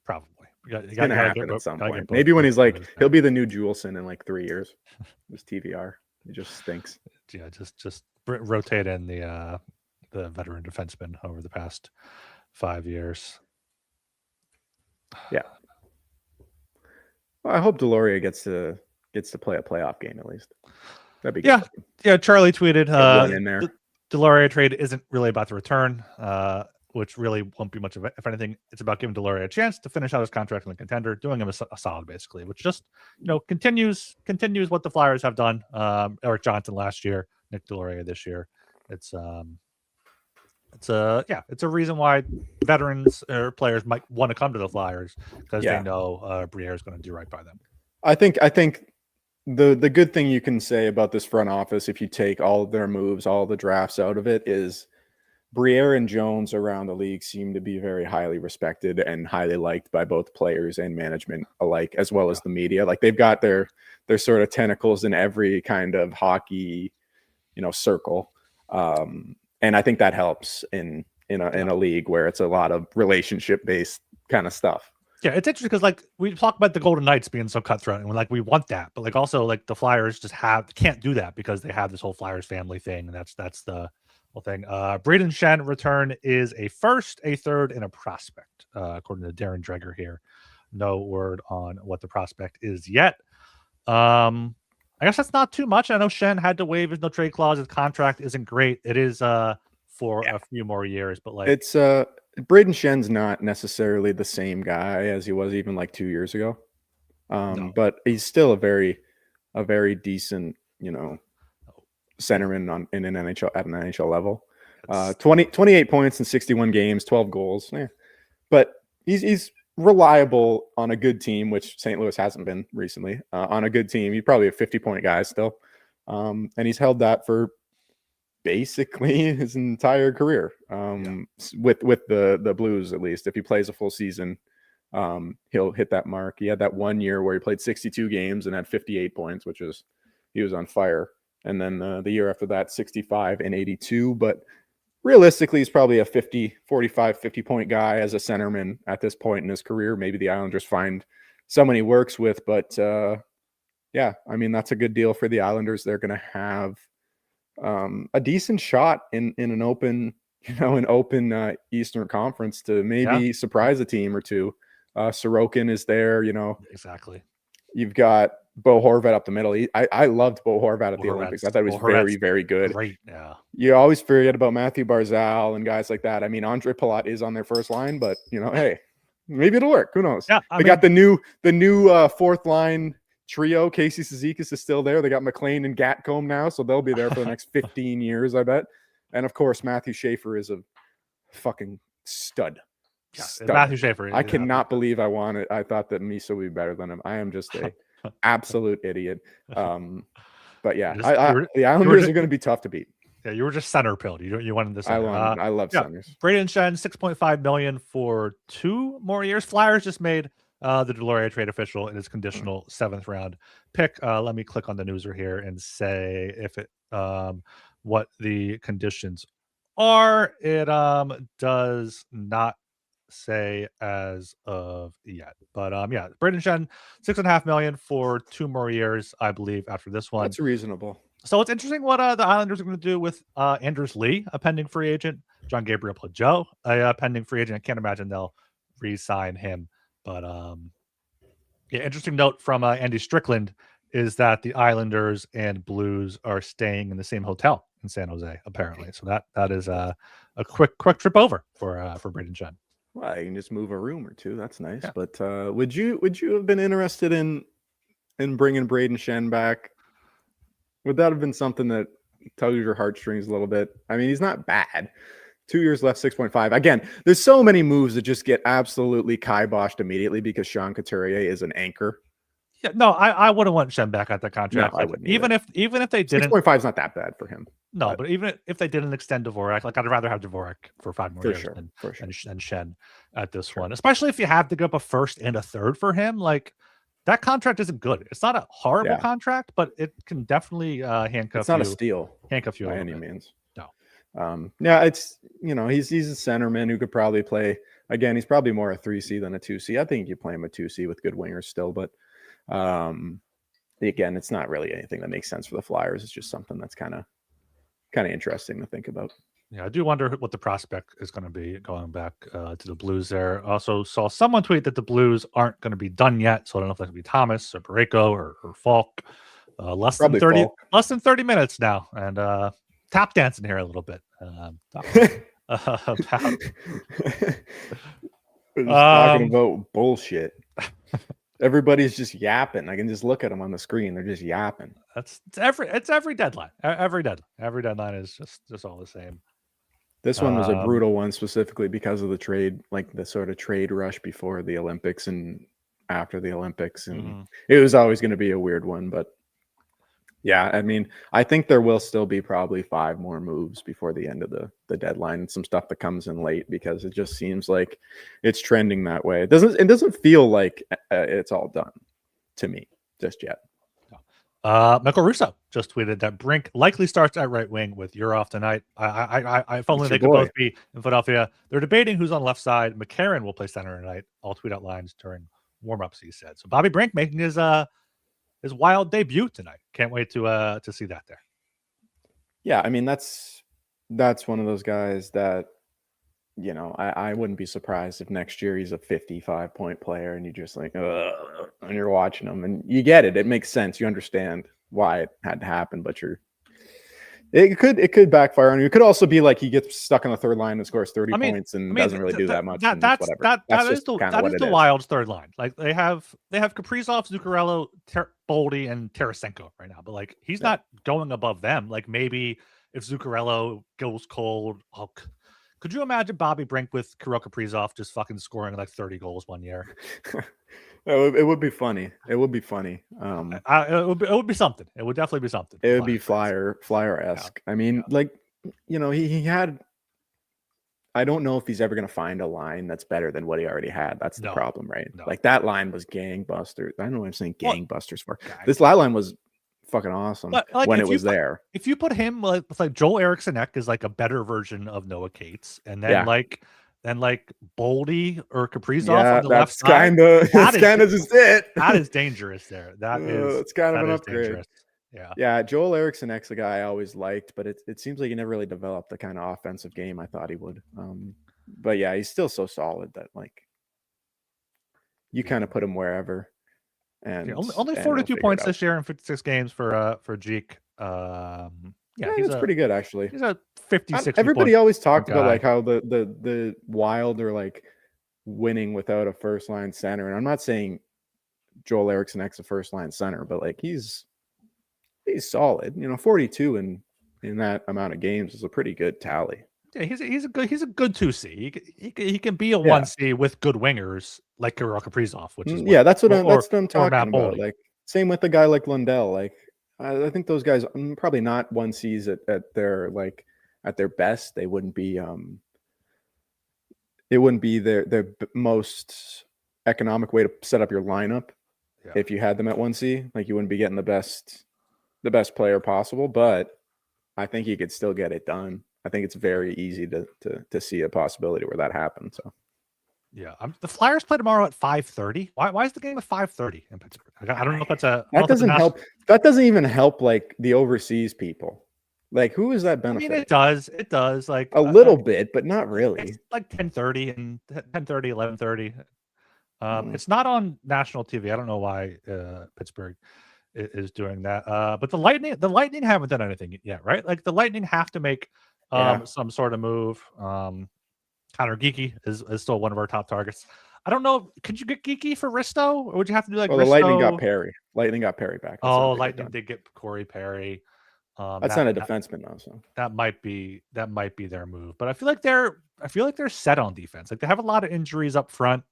Probably. It's going to happen at some point. Maybe when he's like, he'll be the new Juleson in like 3 years. This TVR. It just stinks. Yeah, just rotate in the veteran defenseman over the past 5 years. Yeah. Well, I hope Deloria gets to play a playoff game at least. That'd be good. Yeah. Charlie tweeted, in there. The Deloria trade isn't really about the return, which really won't be much of it. If anything, it's about giving Deloria a chance to finish out his contract in the contender, doing him a solid basically, which just continues what the Flyers have done. Eric Johnson last year, Nick Deloria this year. It's a reason why veterans or players might want to come to the Flyers, because they know Briere is going to do right by them. I think the good thing you can say about this front office, if you take all of their moves, all the drafts out of it, is Briere and Jones around the league seem to be very highly respected and highly liked by both players and management alike, as well as the media. Like, they've got their sort of tentacles in every kind of hockey, circle. And I think that helps in a league where it's a lot of relationship based kind of stuff. Yeah, it's interesting because like we talk about the Golden Knights being so cutthroat, and we're like, we want that, but like also like the Flyers just can't do that because they have this whole Flyers family thing, and that's the whole thing. Braden Shen return is a first, a third, and a prospect, according to Darren Dreger here. No word on what the prospect is yet. I guess that's not too much. I know Shen had to waive his no trade clause. His contract isn't great. It is for a few more years, but like it's Braden Shen's not necessarily the same guy as he was even like 2 years ago. No. But he's still a very decent, centerman in an NHL at an NHL level. 28 points in 61 games, 12 goals. Yeah. But he's reliable on a good team, which St. Louis hasn't been recently. On a good team, he's probably a 50-point guy still. And he's held that for basically his entire career. With the Blues, at least. If he plays a full season, he'll hit that mark. He had that 1 year where he played 62 games and had 58 points, he was on fire. And then the year after that, 65 and 82. But realistically, he's probably a 50-point guy as a centerman at this point in his career. Maybe the Islanders find someone he works with, but I mean, that's a good deal for the Islanders. They're going to have a decent shot in an open, Eastern Conference to maybe surprise a team or two. Sorokin is there. Exactly. You've got Bo Horvat up the middle. I loved Bo Horvat at the Olympics. I thought he was very, very good. Great. Yeah. You always forget about Matthew Barzal and guys like that. I mean, Andre Palat is on their first line, but hey, maybe it'll work. Who knows? Yeah, they got the new fourth line trio. Casey Cizikas is still there. They got McLean and Gatcombe now, so they'll be there for the next 15 years, I bet. And of course, Matthew Schaefer is a fucking stud. Yeah, Matthew Schaefer. I cannot believe I thought that Misa would be better than him. I am just a absolute idiot. But yeah, the Islanders are going to be tough to beat. Yeah, you were just center pilled. You wanted this. I love centers. Braden Shen, $6.5 million for 2 more years. Flyers just made the Deloria trade official in his conditional 7th round pick. Let me click on the newser here and say if it what the conditions are. It does not say as of yet, but yeah, Braden Shen, $6.5 million for 2 more years, I believe, after this one. That's reasonable. So it's interesting what the Islanders are going to do with Anders Lee, a pending free agent, John Gabriel Pageau, a pending free agent. I can't imagine they'll re-sign him, but yeah, interesting note from Andy Strickland is that the Islanders and Blues are staying in the same hotel in San Jose, apparently. So that is a quick trip over for Braden Shen. Well, you can just move a room or two. That's nice. Yeah. But would you have been interested in bringing Braden Shen back? Would that have been something that tugs your heartstrings a little bit? I mean, he's not bad. 2 years left, 6.5. Again, there's so many moves that just get absolutely kiboshed immediately because Sean Couturier is an anchor. Yeah, no, I wouldn't want Shen back at the contract. No, I wouldn't. Even if they didn't. 6.5 is not that bad for him. No, but even if they didn't extend Dvorak, like I'd rather have Dvorak for 5 more years than Shen at this one. Especially if you have to go up a 1st and a 3rd for him. Like that contract isn't good. It's not a horrible contract, but it can definitely handcuff. It's not a steal. Handcuff you by any means. No. Yeah, it's he's a centerman who could probably play. Again, he's probably more a 3C than a 2C. I think you play him a 2C with good wingers still, but again, it's not really anything that makes sense for the Flyers. It's just something that's kind of interesting to think about. Yeah, I do wonder what the prospect is going to be going back to the Blues there. Also saw someone tweet that the Blues aren't going to be done yet, so I don't know if that could be Thomas or Parayko or Falk. Less than 30 minutes now, and tap dancing here a little bit. Talking about bullshit. Everybody's just yapping. I can just look at them on the screen. They're just yapping. It's every deadline. Every deadline is just all the same. This one was a brutal one specifically because of the trade, like the sort of trade rush before the Olympics and after the Olympics. And it was always going to be a weird one, but yeah, I mean, I think there will still be probably 5 more moves before the end of the deadline and some stuff that comes in late because it just seems like it's trending that way. It doesn't feel like it's all done to me just yet. Michael Russo just tweeted that Brink likely starts at right wing with Urov tonight. If only they could both be in Philadelphia. They're debating who's on left side. McCarron will play center tonight. I'll tweet out lines during warm-ups, he said. So Bobby Brink making his wild debut tonight. Can't wait to see that there. Yeah, I mean that's one of those guys that I wouldn't be surprised if next year he's a 55-point player and you just like and you're watching him and you get it. It makes sense. You understand why it had to happen, but it could backfire on you. It could also be like he gets stuck on the third line and scores 30 points and doesn't really do that much. That is the Wild's third line. Like they have Kaprizov, Zuccarello, Boldy, and Tarasenko right now, but like he's not going above them. Like maybe if Zuccarello goes cold, could you imagine Bobby Brink with Kirill Kaprizov just fucking scoring like 30 goals one year? It would be funny. It would be funny. It would be something. It would definitely be something. It would be flyer-esque. Yeah. I mean, like, he had. I don't know if he's ever going to find a line that's better than what he already had. That's the problem, right? No. Like that line was gangbusters. I don't know what I'm saying gangbusters for. This line was fucking awesome when it was there. If you put him with like Joel Eriksson Ek is like a better version of Noah Cates, and then like Boldy or Kaprizov on the left side. That's kind of just it. That is dangerous there. It's kind of an upgrade. Dangerous. Yeah. Joel Eriksson Ek's a guy I always liked, but it seems like he never really developed the kind of offensive game I thought he would. But yeah, he's still so solid that like you kind of put him wherever. And only 42 points this year in 56 games for Jeek. He's pretty good actually. He's a 56. Everybody always talked about like how the Wild are like winning without a first line center, and I'm not saying Joel Eriksson Ek's a first line center, but like he's solid. 42 in that amount of games is a pretty good tally. Yeah, he's a good 2C. He can be a 1C with good wingers like Kirill Kaprizov, which is that's what I'm talking about. Like same with a guy like Lundell. Like I think those guys probably not 1Cs at their best. They wouldn't be it wouldn't be their most economic way to set up your lineup if you had them at 1C. Like you wouldn't be getting the best player possible, but I think he could still get it done. I think it's very easy to see a possibility where that happens. So, the Flyers play tomorrow at 5:30. Why is the game at 5:30 in Pittsburgh? I don't know if that's that doesn't help. That doesn't even help like the overseas people. Like, who is that benefit? I mean, it does like a little bit, but not really. It's like 10:30 and 10:30, 11:30. It's not on national TV. I don't know why Pittsburgh is doing that. But the Lightning haven't done anything yet, right? Like the Lightning have to make some sort of move. Connor Geeky is still one of our top targets. I don't know. Could you get Geeky for Risto, or would you have to do like? Well, the Lightning got Perry. Lightning got Perry back. Lightning did get Corey Perry. That's not a defenseman though, so that might be their move. But I feel like they're set on defense. Like they have a lot of injuries up front.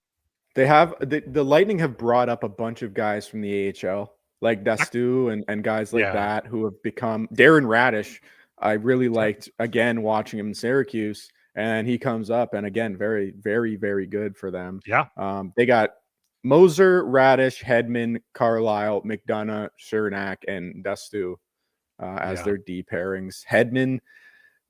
They have the Lightning have brought up a bunch of guys from the AHL, like Dastu and guys like that who have become Darren Radish. I really liked again watching him in Syracuse, and he comes up and again very, very, very good for them. Yeah. They got Moser, Radish, Hedman, Carlisle, McDonough, Cernak, and Dastu as their D pairings. Hedman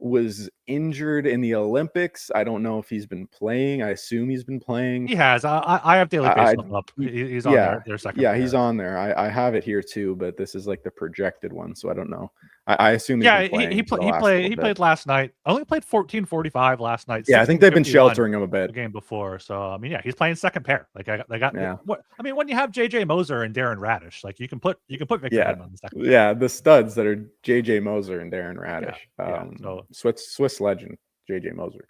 was injured in the Olympics. I don't know if he's been playing. I assume he's been playing. He has. I have daily baseball up. He's on their second. Yeah, he's on there. I have it here too, but this is like the projected one, so I don't know. I assume. He played last night. Only played 14:45 last night. Yeah, I think they've been sheltering him a bit the game before. So I mean, he's playing second pair. Like they got. What I mean, when you have JJ Moser and Darren Radish, like you can put Victor Hedman on the second pair. Yeah, the studs that are JJ Moser and Darren Radish. So Swiss legend JJ Moser.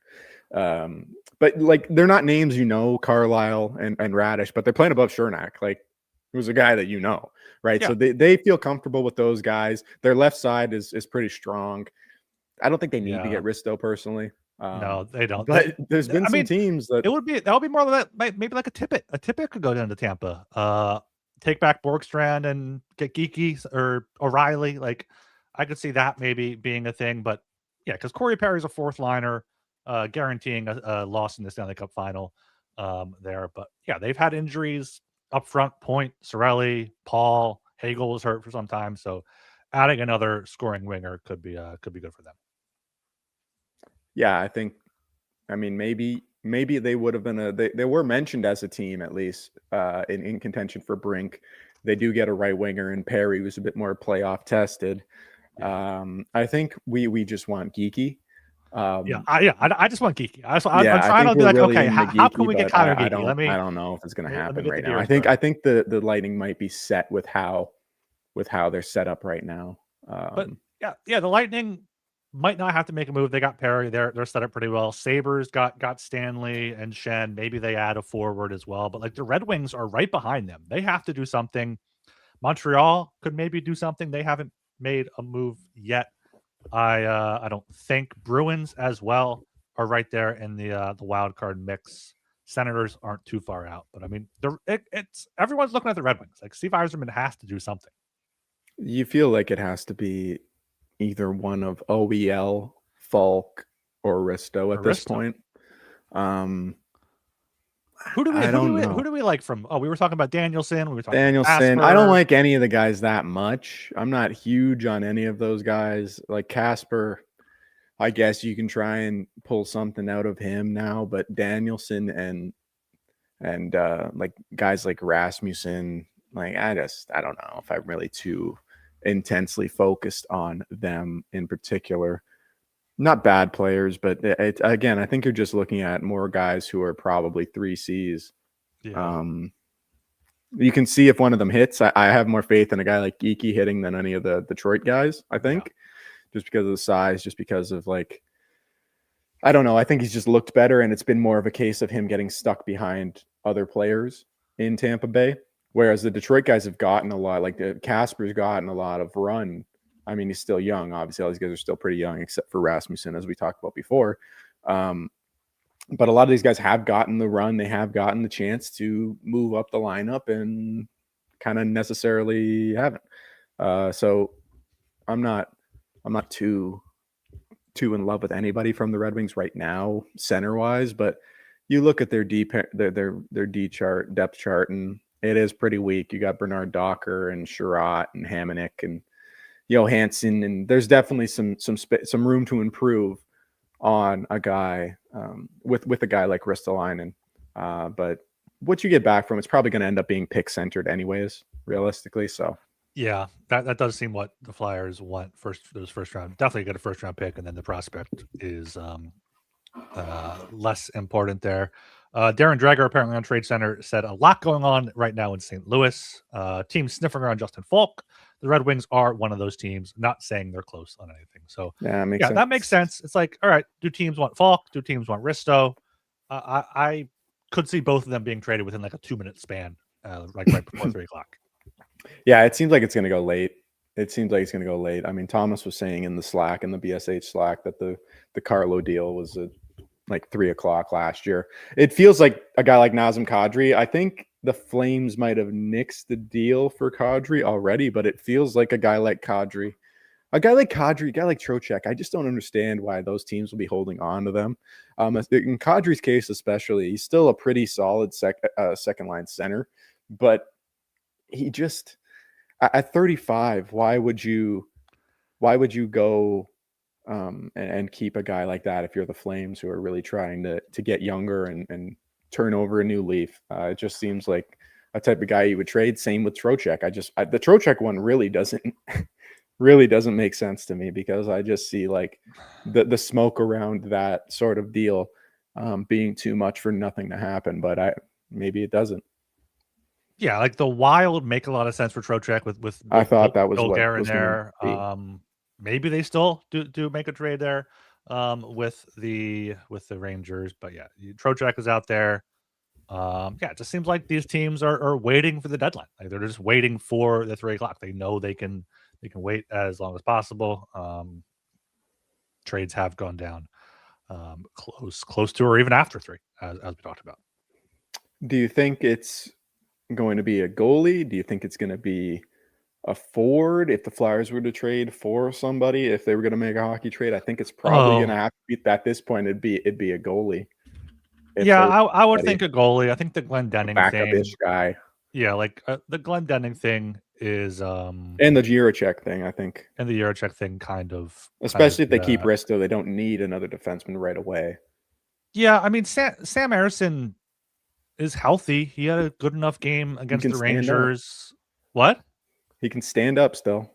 But like they're not names Carlisle and Radish, but they're playing above Cernak, like who's a guy that right? So they feel comfortable with those guys. Their left side is pretty strong. I don't think they need to get Risto personally. No, they don't. But there's been some teams that that would be more of that. Maybe like a Tippett. A Tippett could go down to Tampa. Take back Borgstrand and get Geeky or O'Reilly. Like I could see that maybe being a thing, but because Corey Perry's a fourth liner, guaranteeing a loss in the Stanley Cup final there. But they've had injuries up front. Point, Cirelli, Paul, Hagel was hurt for some time, so adding another scoring winger could be good for them. Yeah, I think. I mean, maybe they would have been they were mentioned as a team at least in contention for Brink. They do get a right winger in Perry, who's a bit more playoff tested. I think we just want Geeky. I just want Geeky. I'm trying to be like, okay, how can we get Connor Geeky? I don't know if it's going to happen right now. I think the Lightning might be set with how they're set up right now. But the Lightning might not have to make a move. They got Perry. They're set up pretty well. Sabres got Stanley and Shen. Maybe they add a forward as well. But like the Red Wings are right behind them. They have to do something. Montreal could maybe do something. They haven't made a move yet. I don't think. Bruins as well are right there in the wild card mix. Senators aren't too far out, but I mean, it's everyone's looking at the Red Wings. Like Steve Yzerman has to do something. You feel like it has to be either one of OEL, Falk, or Risto at this point. Who do we like from? Oh, we were talking about Danielson. We were talking Danielson. About Casper. I don't like any of the guys that much. I'm not huge on any of those guys. Like Casper, I guess you can try and pull something out of him now, but Danielson and like guys like Rasmussen, like I don't know if I'm really too intensely focused on them in particular. Not bad players, but again, I think you're just looking at more guys who are probably 3Cs. You can see if one of them hits. I have more faith in a guy like Geeky hitting than any of the Detroit guys, I think, just because of the size, just because of like, I don't know. I think he's just looked better, and it's been more of a case of him getting stuck behind other players in Tampa Bay. Whereas the Detroit guys have gotten a lot, like Casper's gotten a lot of run. I mean, he's still young. Obviously, all these guys are still pretty young, except for Rasmussen, as we talked about before. But a lot of these guys have gotten the run. They have gotten the chance to move up the lineup and kind of necessarily haven't. So I'm not too in love with anybody from the Red Wings right now, center wise. But you look at their D chart, depth chart, and it is pretty weak. You got Bernard Docker and Sherratt and Hamonic and Johansson, and there's definitely some room to improve on a guy with a guy like Ristolainen. But what you get back from it's probably going to end up being pick centered anyways, realistically. So yeah, that does seem what the Flyers want those first round. Definitely get a first round pick, and then the prospect is less important there. Darren Dreger, apparently on Trade Center, said a lot going on right now in St. Louis. Team sniffing around Justin Falk. The Red Wings are one of those teams, not saying they're close on anything. So yeah, that makes sense. It's like, all right, do teams want Falk? Do teams want Risto? I could see both of them being traded within like a 2-minute span, like right before 3 o'clock. Yeah, it seems like it's going to go late. I mean, Thomas was saying in the Slack, in the BSH Slack, that the Carlo deal was like 3 o'clock last year. It feels like a guy like Nazem Kadri. I think the Flames might have nixed the deal for Kadri already, but it feels like a guy like Kadri, a guy like Trocheck. I just don't understand why those teams will be holding on to them. In Kadri's case, especially, he's still a pretty solid second line center, but he just at 35, why would you go and keep a guy like that if you're the Flames, who are really trying to get younger and turn over a new leaf? It just seems like a type of guy you would trade. Same with Trocheck. The Trocheck one really doesn't make sense to me, because I just see like the smoke around that sort of deal being too much for nothing to happen. But maybe it doesn't. Yeah, like the Wild make a lot of sense for Trocheck with I thought that was what Gilbert was there. be. Maybe they still do make a trade there with the Rangers, but yeah, Trocheck is out there. It just seems like these teams are waiting for the deadline. Like they're just waiting for the 3 o'clock. They know they can wait as long as possible. Trades have gone down close to or even after 3, as we talked about. Do you think it's going to be a goalie? Do you think it's going to be a forward if the Flyers were to trade for somebody? If they were going to make a hockey trade, I think it's probably going to have to be, at this point, it'd be a goalie. Yeah, I would think a goalie. I think the Glenn Denning backup-ish guy. Yeah, like the Glenn Denning thing is and the Jiricek thing, I think. And the Jiricek thing if they keep Risto, they don't need another defenseman right away. Yeah, I mean Sam Harrison is healthy. He had a good enough game against the Rangers. What? He can stand up still.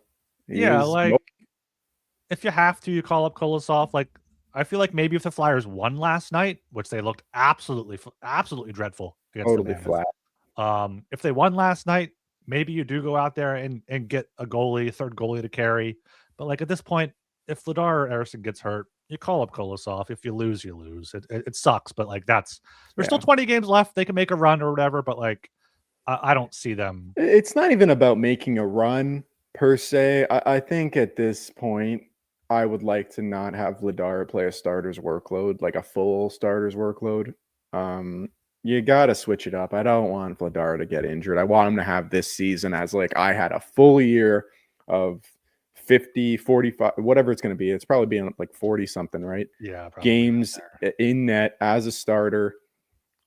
If you have to, you call up Kolosov. Like, I feel like maybe if the Flyers won last night, which they looked absolutely dreadful against the flat. If they won last night, maybe you do go out there and get a third goalie to carry. But like at this point, if Vladar or Harrison gets hurt, you call up Kolosov. If you lose, you lose. It sucks, but like there's still 20 games left. They can make a run or whatever, but like I don't see them. It's not even about making a run per se. I think at this point, I would like to not have Vladar play a starter's workload, like a full starter's workload. You got to switch it up. I don't want Vladar to get injured. I want him to have this season as like I had a full year of 50, 45, whatever it's going to be. It's probably being like 40 something, right? Yeah. Probably games in net as a starter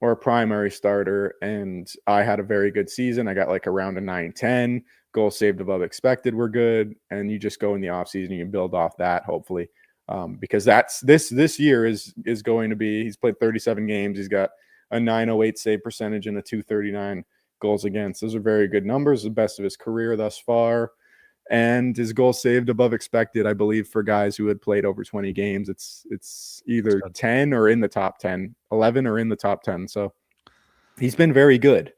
or a primary starter. And I had a very good season. I got like around a 9-10. Goals saved above expected were good. And you just go in the offseason, you can build off that, hopefully. Because that's this year is going to be, he's played 37 games. He's got a 908 save percentage and a 239 goals against. Those are very good numbers, the best of his career thus far. And his goals saved above expected, I believe, for guys who had played over 20 games. It's either 10 or in the top 10, 11 or in the top 10. So he's been very good.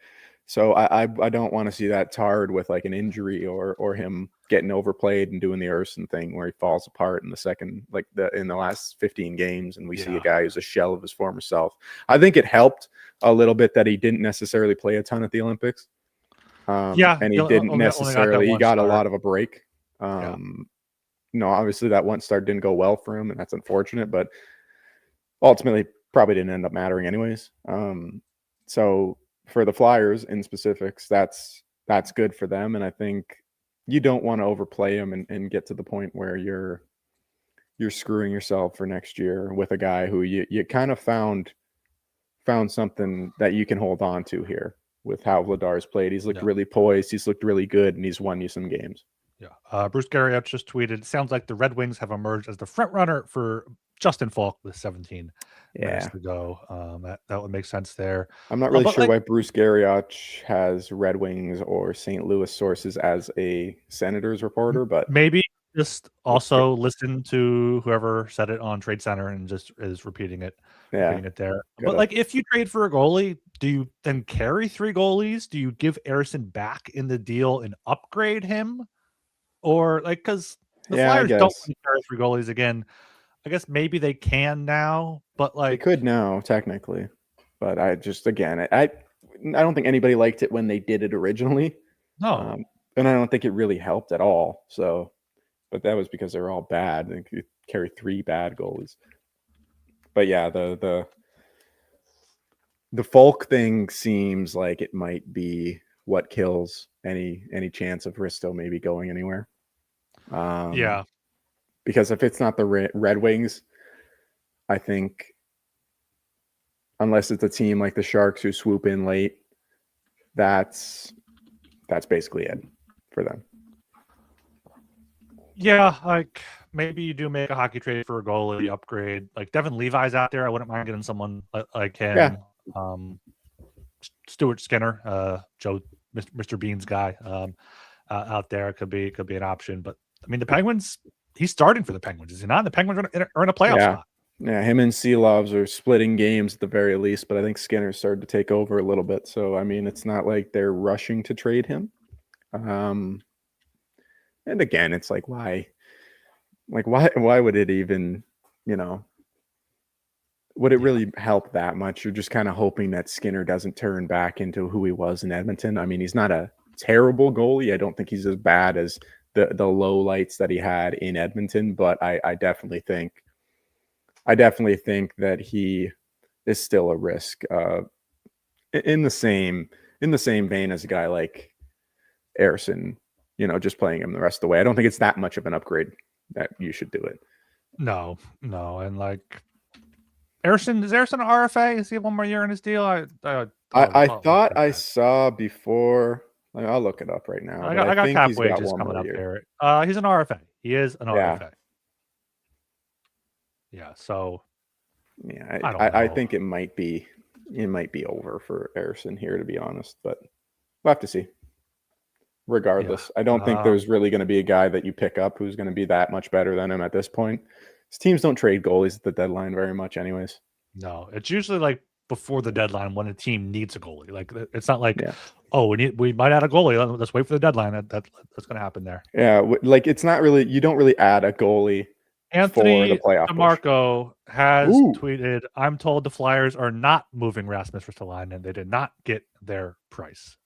So I don't want to see that tarred with like an injury or him getting overplayed and doing the Erson thing where he falls apart in the last 15 games and we see a guy who's a shell of his former self. I think it helped a little bit that he didn't necessarily play a ton at the Olympics. And he didn't necessarily. He got a lot of a break. Obviously that one start didn't go well for him, and that's unfortunate. But ultimately, probably didn't end up mattering anyways. So for the Flyers in specifics, that's good for them. And I think you don't want to overplay him and get to the point where you're screwing yourself for next year with a guy who you kind of found something that you can hold on to here with how Vladar's played. He's looked really poised. He's looked really good, and he's won you some games. Yeah. Bruce Garriott just tweeted, sounds like the Red Wings have emerged as the front runner for Justin Falk with 17 minutes to go. That would make sense there. I'm not really sure why Bruce Garriott has Red Wings or St. Louis sources as a Senators reporter, but maybe just also listen to whoever said it on Trade Center and just is repeating it there. But like, if you trade for a goalie, do you then carry 3 goalies? Do you give Ersson back in the deal and upgrade him? Or like, because the Flyers don't want to carry 3 goalies again. I guess maybe they can now, but like they could now technically. But I don't think anybody liked it when they did it originally. No, and I don't think it really helped at all. So, but that was because they were all bad. They could carry 3 bad goalies. But yeah, the Falk thing seems like it might be what kills any chance of Risto maybe going anywhere. Because if it's not the Red Wings, I think unless it's a team like the Sharks who swoop in late, that's basically it for them. Yeah, like maybe you do make a hockey trade for a goalie upgrade. Like Devin Levi's out there. I wouldn't mind getting someone like him. Yeah. Stuart Skinner, Mr. Bean's guy, out there could be an option. But I mean, the Penguins, he's starting for the Penguins, is he not? The Penguins are in a playoff spot. Yeah, him and Seelovs are splitting games at the very least, but I think Skinner started to take over a little bit. So I mean, it's not like they're rushing to trade him. And again, it's like why would it even, would it really help that much? You're just kind of hoping that Skinner doesn't turn back into who he was in Edmonton. I mean, he's not a terrible goalie. I don't think he's as bad as the low lights that he had in Edmonton, but I definitely think that he is still a risk in the same vein as a guy like Ersson, just playing him the rest of the way. I don't think it's that much of an upgrade that you should do it. No. And like Ersson, is Ersson an RFA? Is he have one more year in his deal? I thought I saw before. I'll look it up right now. I got cap wages coming up there. He's an RFA. He is an RFA. Yeah. So. Yeah, I think it might be over for Ersson here, to be honest, but we'll have to see. Regardless, I don't think there's really going to be a guy that you pick up who's going to be that much better than him at this point. His teams don't trade goalies at the deadline very much, anyways. No, it's usually like before the deadline when a team needs a goalie. Like it's not like, we might add a goalie. Let's wait for the deadline. That's going to happen there. Yeah, like it's not really. You don't really add a goalie. Anthony DeMarco has tweeted, I'm told the Flyers are not moving Rasmus Ristolainen, and they did not get their price.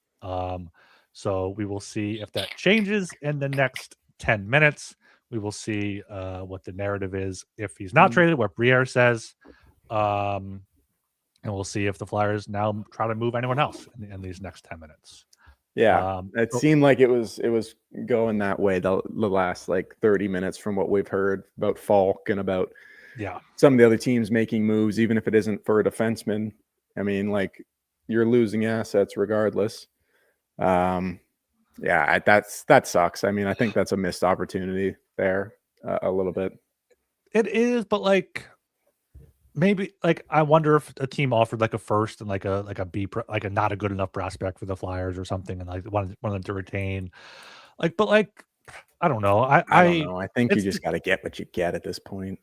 So we will see if that changes in the next 10 minutes. We will see what the narrative is if he's not traded, what Briere says. And we'll see if the Flyers now try to move anyone else in these next 10 minutes. Yeah, it seemed like it was going that way the last like 30 minutes from what we've heard about Falk and about some of the other teams making moves, even if it isn't for a defenseman. I mean, like you're losing assets regardless. That sucks. I mean, I think that's a missed opportunity there a little bit. It is, but like maybe like I wonder if a team offered like a first and like a B, like a not a good enough prospect for the Flyers or something, and like wanted them to retain. Like, but like I don't know. I don't know. I think you just got to get what you get at this point.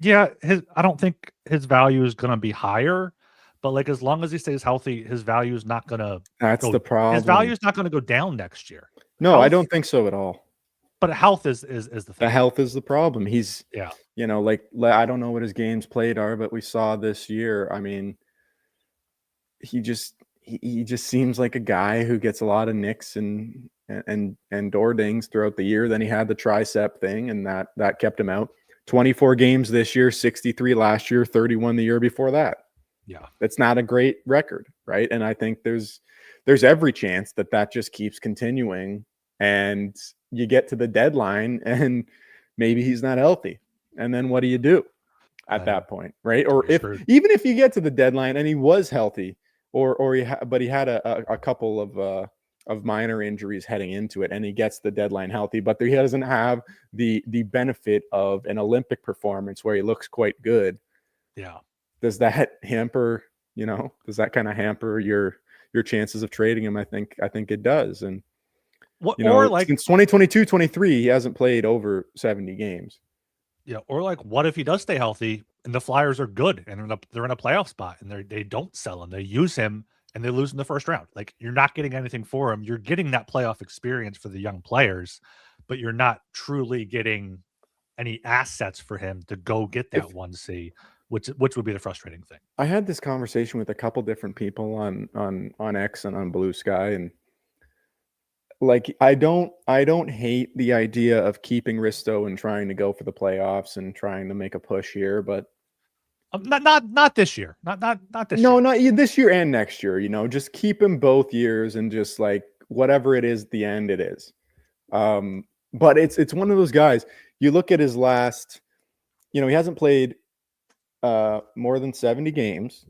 Yeah, I don't think his value is going to be higher, but like as long as he stays healthy, his value is not gonna. That's the problem. His value is not going to go down next year. No, I don't think so at all. But health is the thing. The health is the problem. He's yeah. You know, like I don't know what his games played are, but we saw this year. I mean, he just seems like a guy who gets a lot of nicks and door dings throughout the year. Then he had the tricep thing, and that kept him out. 24 games this year, 63 last year, 31 the year before that. Yeah, that's not a great record, right? And I think there's every chance that just keeps continuing, and you get to the deadline, and maybe he's not healthy, and then what do you do at that point, right? Or even if you get to the deadline and he was healthy, but he had a couple of minor injuries heading into it, and he gets the deadline healthy, but he doesn't have the benefit of an Olympic performance where he looks quite good. Yeah. Does that hamper, does that kind of hamper your chances of trading him? I think it does. And since 2022-23, he hasn't played over 70 games. Yeah. Or like, what if he does stay healthy and the Flyers are good and they're in a playoff spot and they don't sell him, they use him and they lose in the first round? Like, you're not getting anything for him. You're getting that playoff experience for the young players, but you're not truly getting any assets for him to go get that 1C, which would be the frustrating thing. I had this conversation with a couple different people on X and on Blue Sky, and like I don't hate the idea of keeping Risto and trying to go for the playoffs and trying to make a push here, but not this year. Not this year. No, not this year and next year. Just keep him both years, and just like whatever it is at the end, it is. But it's one of those guys. You look at his last, he hasn't played more than 70 games.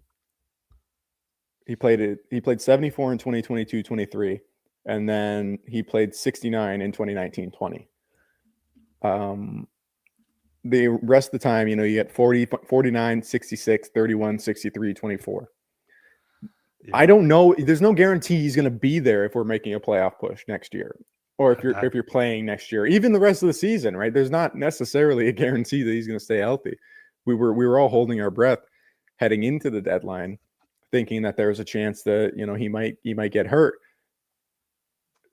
He played 74 in 2022-23, and then he played 69 in 2019-20. The rest of the time, you get 40, 49, 66, 31, 63, 24. Yeah. I don't know. There's no guarantee he's going to be there if we're making a playoff push next year, or if you're playing next year, even the rest of the season, right? There's not necessarily a guarantee that he's going to stay healthy. We were all holding our breath heading into the deadline, thinking that there was a chance that he might get hurt.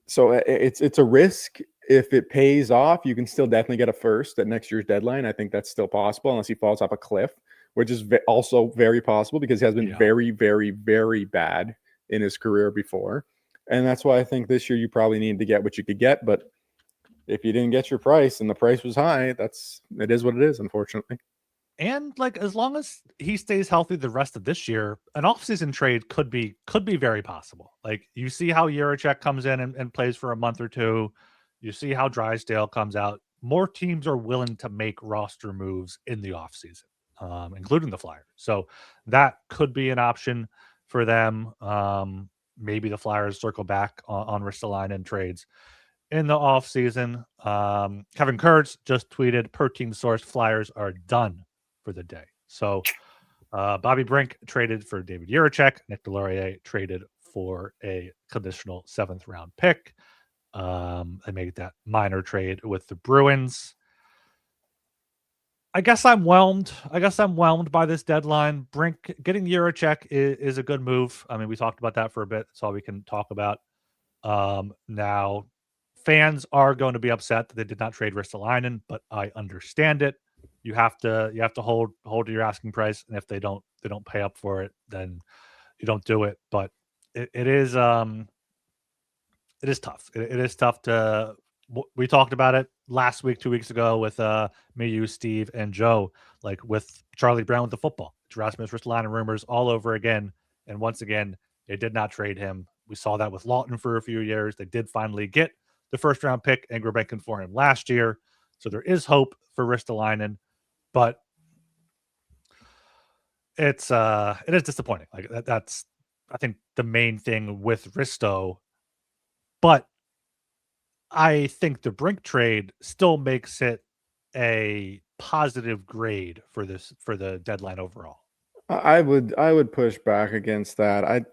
So it's a risk. If it pays off, you can still definitely get a first at next year's deadline. I think that's still possible, unless he falls off a cliff, which is also very possible because he has been very, very, very bad in his career before. And that's why I think this year you probably need to get what you could get. But if you didn't get your price and the price was high, it is what it is, unfortunately. And like, as long as he stays healthy the rest of this year, an offseason trade could be very possible. Like, you see how Jiricek comes in and plays for a month or two. You see how Drysdale comes out. More teams are willing to make roster moves in the offseason, including the Flyers. So that could be an option for them. Maybe the Flyers circle back on Ristolainen trades in the offseason. Kevin Kurtz just tweeted, per team source, Flyers are done for the day. So Bobby Brink traded for David Jiricek. Nick Delorier traded for a conditional 7th round pick. They made that minor trade with the Bruins. I guess I'm whelmed by this deadline. Brink getting Jiricek is a good move. I mean, we talked about that for a bit. That's all we can talk about. Now, fans are going to be upset that they did not trade Ristolainen, but I understand it. You have to hold to your asking price, and if they don't pay up for it, then you don't do it. But it is tough. It is tough to. We talked about it last week, 2 weeks ago with me, you, Steve, and Joe. Like with Charlie Brown with the football, it's Rasmus Ristolainen rumors all over again. And once again, they did not trade him. We saw that with Lawton for a few years. They did finally get the 1st round pick and Grebenkin for him last year. So there is hope for Ristolainen, but it is disappointing. Like that's I think the main thing with Risto. But I think the Brink trade still makes it a positive grade for the deadline overall. I would push back against that.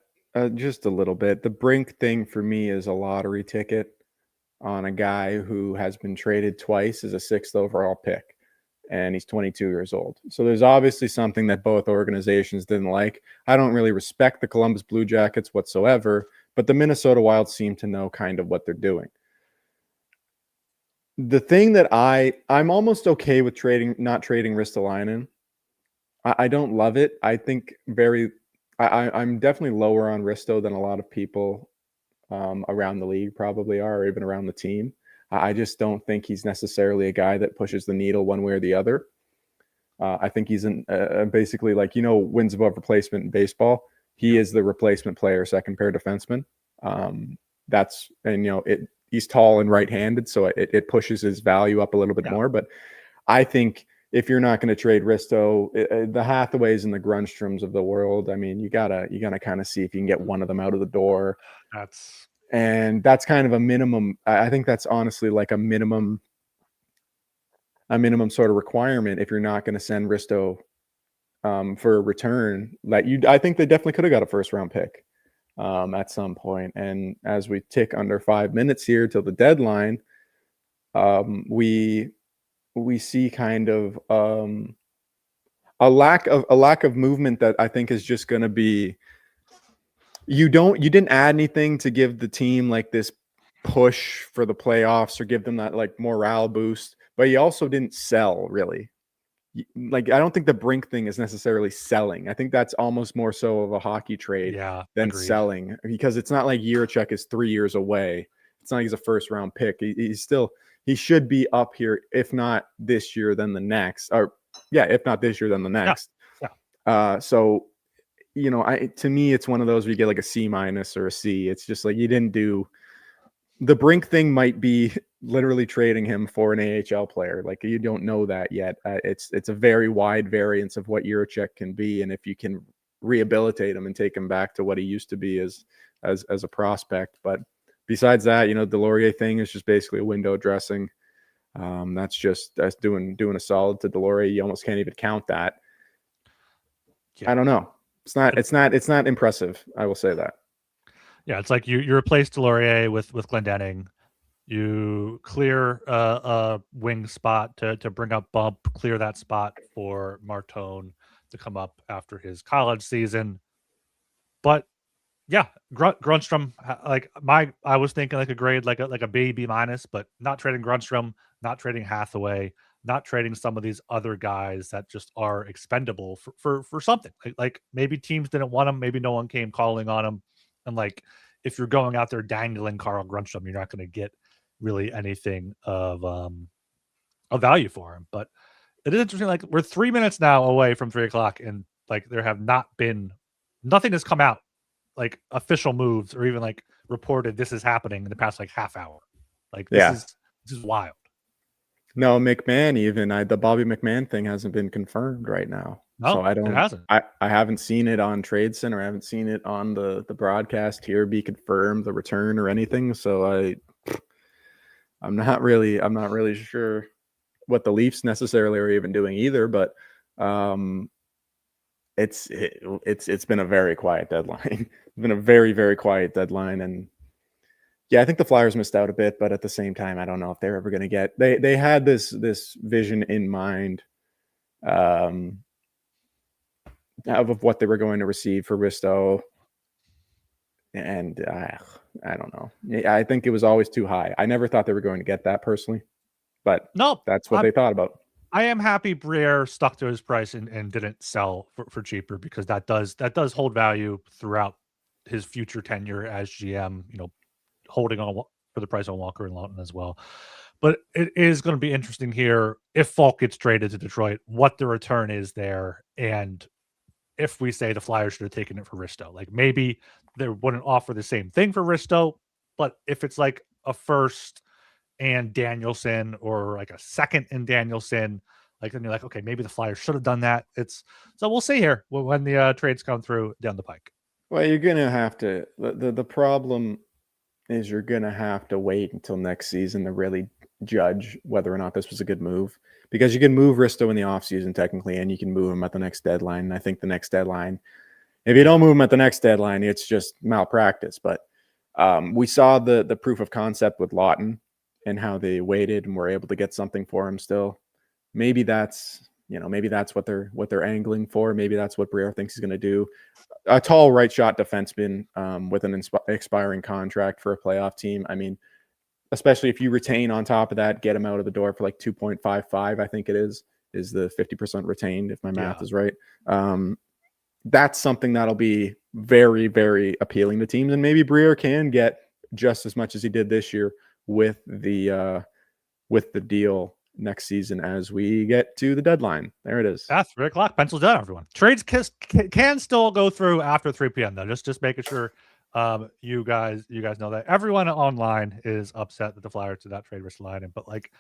Just a little bit. The Brink thing for me is a lottery ticket on a guy who has been traded twice as a 6th overall pick. and he's 22 years old. So there's obviously something that both organizations didn't like. I don't really respect the Columbus Blue Jackets whatsoever, but the Minnesota Wild seem to know kind of what they're doing. The thing that I'm almost okay with not trading Ristolainen. I don't love it. I think I'm definitely lower on Risto than a lot of people around the league probably are, or even around the team. I just don't think he's necessarily a guy that pushes the needle one way or the other. I think he's basically like, wins above replacement in baseball. He is the replacement player, second pair defenseman. He's tall and right-handed, so it pushes his value up a little bit more. But I think if you're not going to trade Risto, the Hathaways and the Grundstroms of the world, I mean, you gotta kind of see if you can get one of them out of the door. That's kind of a minimum. I think that's honestly like a minimum sort of requirement if you're not going to send Risto for a return. I think they definitely could have got a first-round pick at some point. And as we tick under 5 minutes here till the deadline, we see kind of a lack of movement that I think is just going to be. You didn't add anything to give the team like this push for the playoffs or give them that like morale boost, but you also didn't sell really. Like, I don't think the Brink thing is necessarily selling. I think that's almost more so of a hockey trade than selling, because it's not like Jiricek is 3 years away. It's not like he's a first round pick. He should be up here, if not this year, then the next, if not this year, then the next. So, to me, it's one of those where you get like a C- or a C. It's just like you didn't do. The Brink thing might be literally trading him for an AHL player. Like, you don't know that yet. It's a very wide variance of what Jiricek can be, and if you can rehabilitate him and take him back to what he used to be as a prospect. But besides that, the Laurier thing is just basically a window dressing. That's doing a solid to Laurier. You almost can't even count that. I don't know. It's not impressive. I will say that. Yeah, it's like you replace Delorier with Glendening. You clear a wing spot to bring up Bump, clear that spot for Martone to come up after his college season. But yeah, Grundstrom, I was thinking like a grade like a B minus, but not trading Grundstrom, not trading Hathaway, not trading some of these other guys that just are expendable for something. Like maybe teams didn't want them, maybe no one came calling on them. And like, if you're going out there dangling Carl Grundstrom, you're not going to get really anything of value for him. But it is interesting. Like, we're 3 minutes now away from 3:00, and like there have nothing has come out, like official moves or even like reported this is happening in the past like half hour. Like this is wild. No, McMahon the Bobby McMahon thing hasn't been confirmed right now. No, so it hasn't. I haven't seen it on Trade Center. I haven't seen it on the broadcast here be confirmed, the return or anything. So I'm not really sure what the Leafs necessarily are even doing either, but it's been a very quiet deadline. It's been a very, very quiet deadline. And yeah, I think the Flyers missed out a bit, but at the same time, I don't know if they're ever going to get. They had this vision in mind of what they were going to receive for Risto, and I don't know. I think it was always too high. I never thought they were going to get that personally, but no, that's what they thought about. I am happy Briere stuck to his price and didn't sell for cheaper, because that does hold value throughout his future tenure as GM. Holding on for the price on Walker and Lawton as well. But it is going to be interesting here if Falk gets traded to Detroit, what the return is there. And if we say the Flyers should have taken it for Risto, like maybe they wouldn't offer the same thing for Risto, but if it's like a first and Danielson or like a second and Danielson, like then you're like, okay, maybe the Flyers should have done that. So we'll see here when the trades come through down the pike. Well, you're going to have to, the problem is you're going to have to wait until next season to really judge whether or not this was a good move, because you can move Risto in the offseason technically, and you can move him at the next deadline. And I think the next deadline, if you don't move him at the next deadline, it's just malpractice. But we saw the proof of concept with Lawton and how they waited and were able to get something for him still. maybe that's what they're angling for. Maybe that's what Briere thinks he's going to do. A tall right shot defenseman with an expiring contract for a playoff team. I mean, especially if you retain on top of that, get him out of the door for like 2.55, I think it is the 50% retained, if my math is right. That's something that'll be very, very appealing to teams. And maybe Briere can get just as much as he did this year with the deal next season as we get to the deadline. There it is. That's 3 o'clock. Pencils down, everyone. Trades can still go through after 3 p.m. though. Just making sure you guys know that. Everyone online is upset that the Flyers did not trade Ristolainen, but like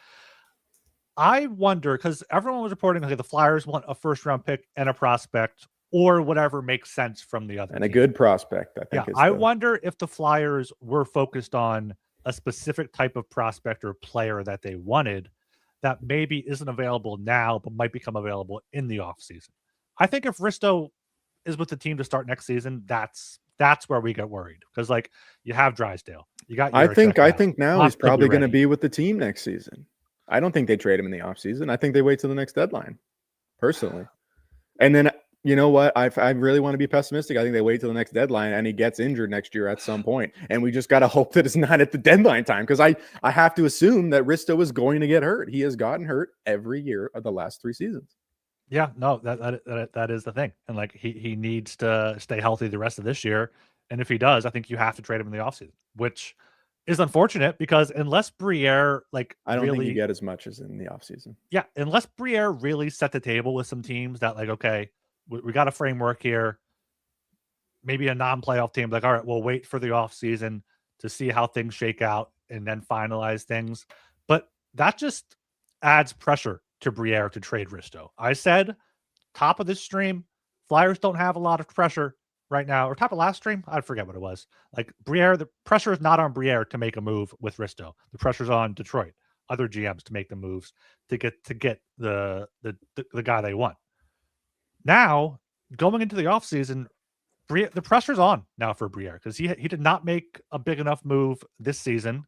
I wonder, because everyone was reporting the Flyers want a first-round pick and a prospect or whatever makes sense from the other and team. A good prospect, I think. I wonder if the Flyers were focused on a specific type of prospect or player that they wanted that maybe isn't available now, but might become available in the offseason. I think if Risto is with the team to start next season, that's where we get worried. Because like you have Drysdale. You got Jiricek I think now he's probably going to be with the team next season. I don't think they trade him in the offseason. I think they wait till the next deadline, personally. And then you know what? I really want to be pessimistic. I think they wait till the next deadline and he gets injured next year at some point. And we just got to hope that it's not at the deadline time, because I have to assume that Risto is going to get hurt. He has gotten hurt every year of the last 3 seasons. Yeah, no, that is the thing. And like he needs to stay healthy the rest of this year. And if he does, I think you have to trade him in the offseason, which is unfortunate because unless Briere I don't think you get as much as in the offseason. Yeah, unless Briere really set the table with some teams that like, okay, we got a framework here. Maybe a non-playoff team, like, all right, we'll wait for the offseason to see how things shake out and then finalize things. But that just adds pressure to Briere to trade Risto. I said, top of this stream, Flyers don't have a lot of pressure right now. Or top of last stream, I forget what it was. Like Briere, the pressure is not on Briere to make a move with Risto. The pressure's on Detroit, other GMs to make the moves to get the guy they want. Now, going into the offseason, the pressure's on now for Briere because he did not make a big enough move this season.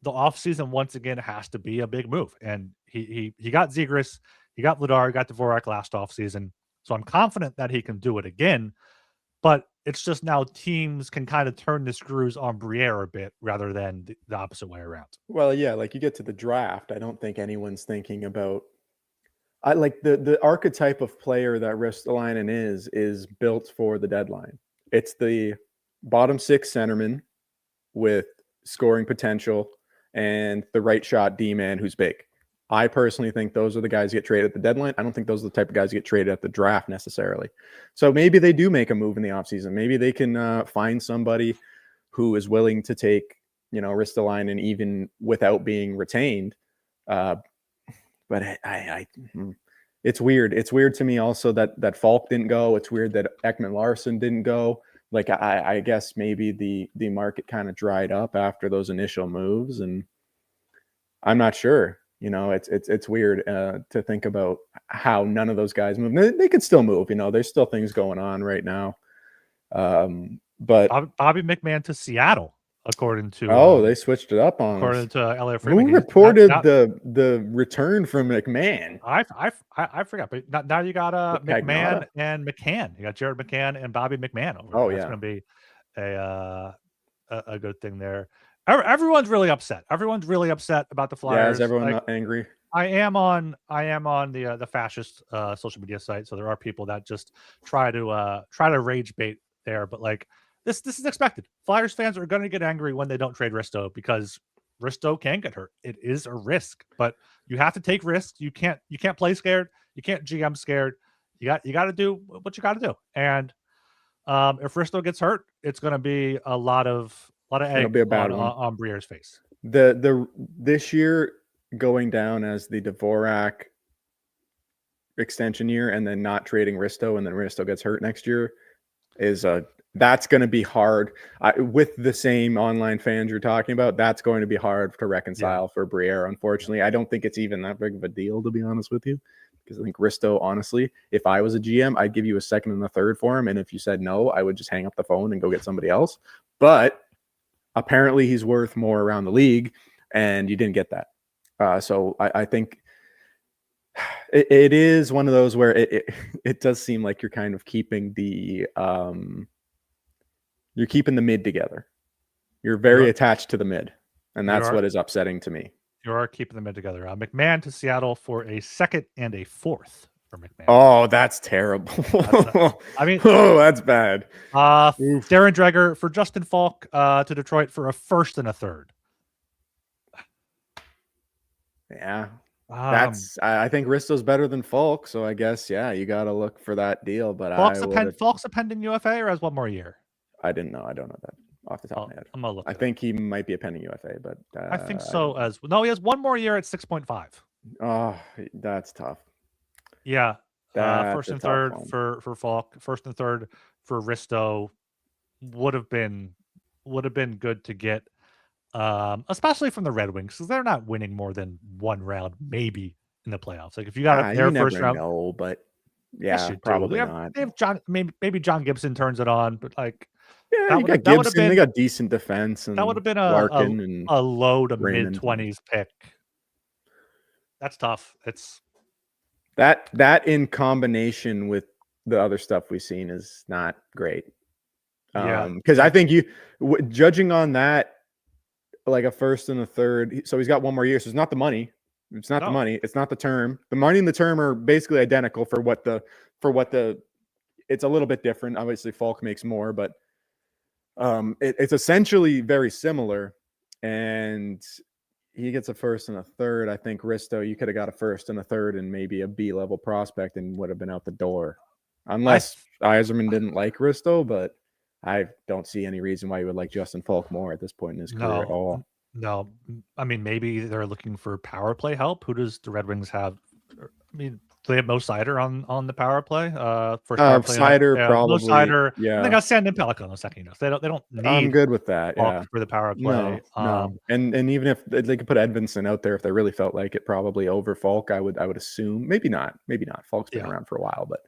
The offseason, once again, has to be a big move. And he got Zegras, he got Vladar, he got Dvorak last offseason. So I'm confident that he can do it again. But it's just now teams can kind of turn the screws on Briere a bit rather than the opposite way around. Well, yeah, like you get to the draft, I don't think anyone's thinking about like the archetype of player that Ristolainen is built for the deadline. It's the bottom 6 centerman with scoring potential and the right shot D-man who's big. I personally think those are the guys who get traded at the deadline. I don't think those are the type of guys who get traded at the draft necessarily. So maybe they do make a move in the offseason. Maybe they can find somebody who is willing to take, Ristolainen even without being retained. But it's weird. It's weird to me also that Falk didn't go. It's weird that Ekman Larsson didn't go. Like I guess maybe the market kind of dried up after those initial moves, and I'm not sure. It's weird to think about how none of those guys move. They could still move. There's still things going on right now. But Bobby McMahon to Seattle. According to they switched it up on according us. to LA Freeman. Who reported the return from McMahon? I forgot, but now you got McMahon and McCann. You got Jared McCann and Bobby McMahon over there. That's going to be a good thing there. Everyone's really upset. Everyone's really upset about the Flyers. Yeah, is everyone angry? I am on the fascist social media site, so there are people that just try to rage bait there, but like. This is expected. Flyers fans are going to get angry when they don't trade Risto because Risto can get hurt. It is a risk, but you have to take risks. You can't play scared. You can't GM scared. You got to do what you got to do. And if Risto gets hurt, it's going to be a lot of egg on Briere's face. This year going down as the Dvorak extension year and then not trading Risto and then Risto gets hurt next year is that's going to be hard with the same online fans you're talking about. That's going to be hard to reconcile for Briere. Unfortunately, I don't think it's even that big of a deal, to be honest with you, because I think Risto, honestly, if I was a GM, I'd give you a second and a third for him. And if you said no, I would just hang up the phone and go get somebody else. But apparently he's worth more around the league and you didn't get that. So I think it is one of those where it does seem like you're kind of keeping the mid together. You're very attached to the mid, and that's what is upsetting to me. You are keeping the mid together. McMahon to Seattle for a second and a fourth for McMahon. Oh, that's terrible. That's bad. Darren Dreger for Justin Falk to Detroit for a first and a third. Yeah. I think Risto's better than Falk, so I guess you got to look for that deal. But Falk's a pending UFA or has one more year? I don't know that off the top of my head. I'm gonna look. I think he might be a pending UFA, but I think so as well. No, he has one more year at 6.5. Oh, that's tough. Yeah. First and third for Falk, first and third for Risto would have been good to get. Especially from the Red Wings, because they're not winning more than one round, maybe in the playoffs. Like if you got their first round, no, but probably not. They have John, maybe John Gibson turns it on, but like you got Gibson, they got decent defense, and that would have been a low to mid 20s pick. That's tough. It's that in combination with the other stuff we've seen is not great. Because I think judging on that. Like a first and a third, so he's got one more year. So it's not the money. It's not the money. It's not the term. The money and the term are basically identical for what the. It's a little bit different. Obviously, Falk makes more, but it's essentially very similar. And he gets a first and a third. I think Risto, you could have got a first and a third and maybe a B-level prospect and would have been out the door, unless Yzerman didn't like Risto, but. I don't see any reason why you would like Justin Falk more at this point in his career at all. No, I mean, maybe they're looking for power play help. Who does the Red Wings have? I mean, do they have Mo Seider on the power play? First power play Seider probably. Mo Seider. Yeah, they got Sandin Pellikka on the second. They don't need. I'm good with that. For the power play. No. And even if they could put Edvinsson out there if they really felt like it, probably over Falk. I would assume maybe not. Falk's been around for a while, but.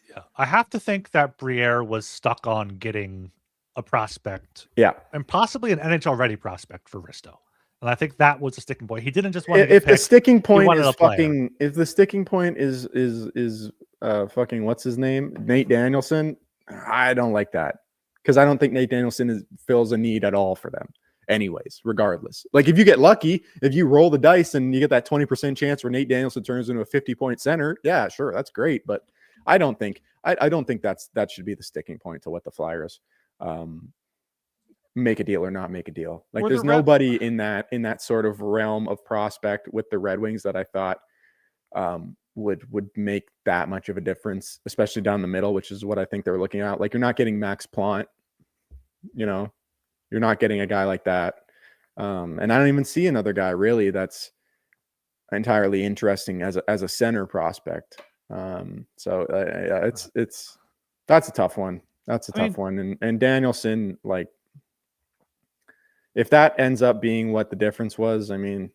Yeah, I have to think that Briere was stuck on getting a prospect. Yeah. And possibly an NHL ready prospect for Risto. And I think that was a sticking point. He didn't just want to get if picked, the sticking point is fucking if the sticking point is fucking what's his name? Nate Danielson, I don't like that. Because I don't think Nate Danielson fills a need at all for them. Anyways, regardless. Like if you get lucky, if you roll the dice and you get that 20% chance where Nate Danielson turns into a 50-point center, yeah, sure, that's great. But I don't think that should be the sticking point to what the Flyers make a deal or not make a deal. Like there's nobody in that sort of realm of prospect with the Red Wings that I thought would make that much of a difference, especially down the middle, which is what I think they're looking at. Like you're not getting Max Plant, you're not getting a guy like that. And I don't even see another guy really that's entirely interesting as a center prospect. That's a tough one. That's a tough one. And Danielson, like, if that ends up being what the difference was, I mean,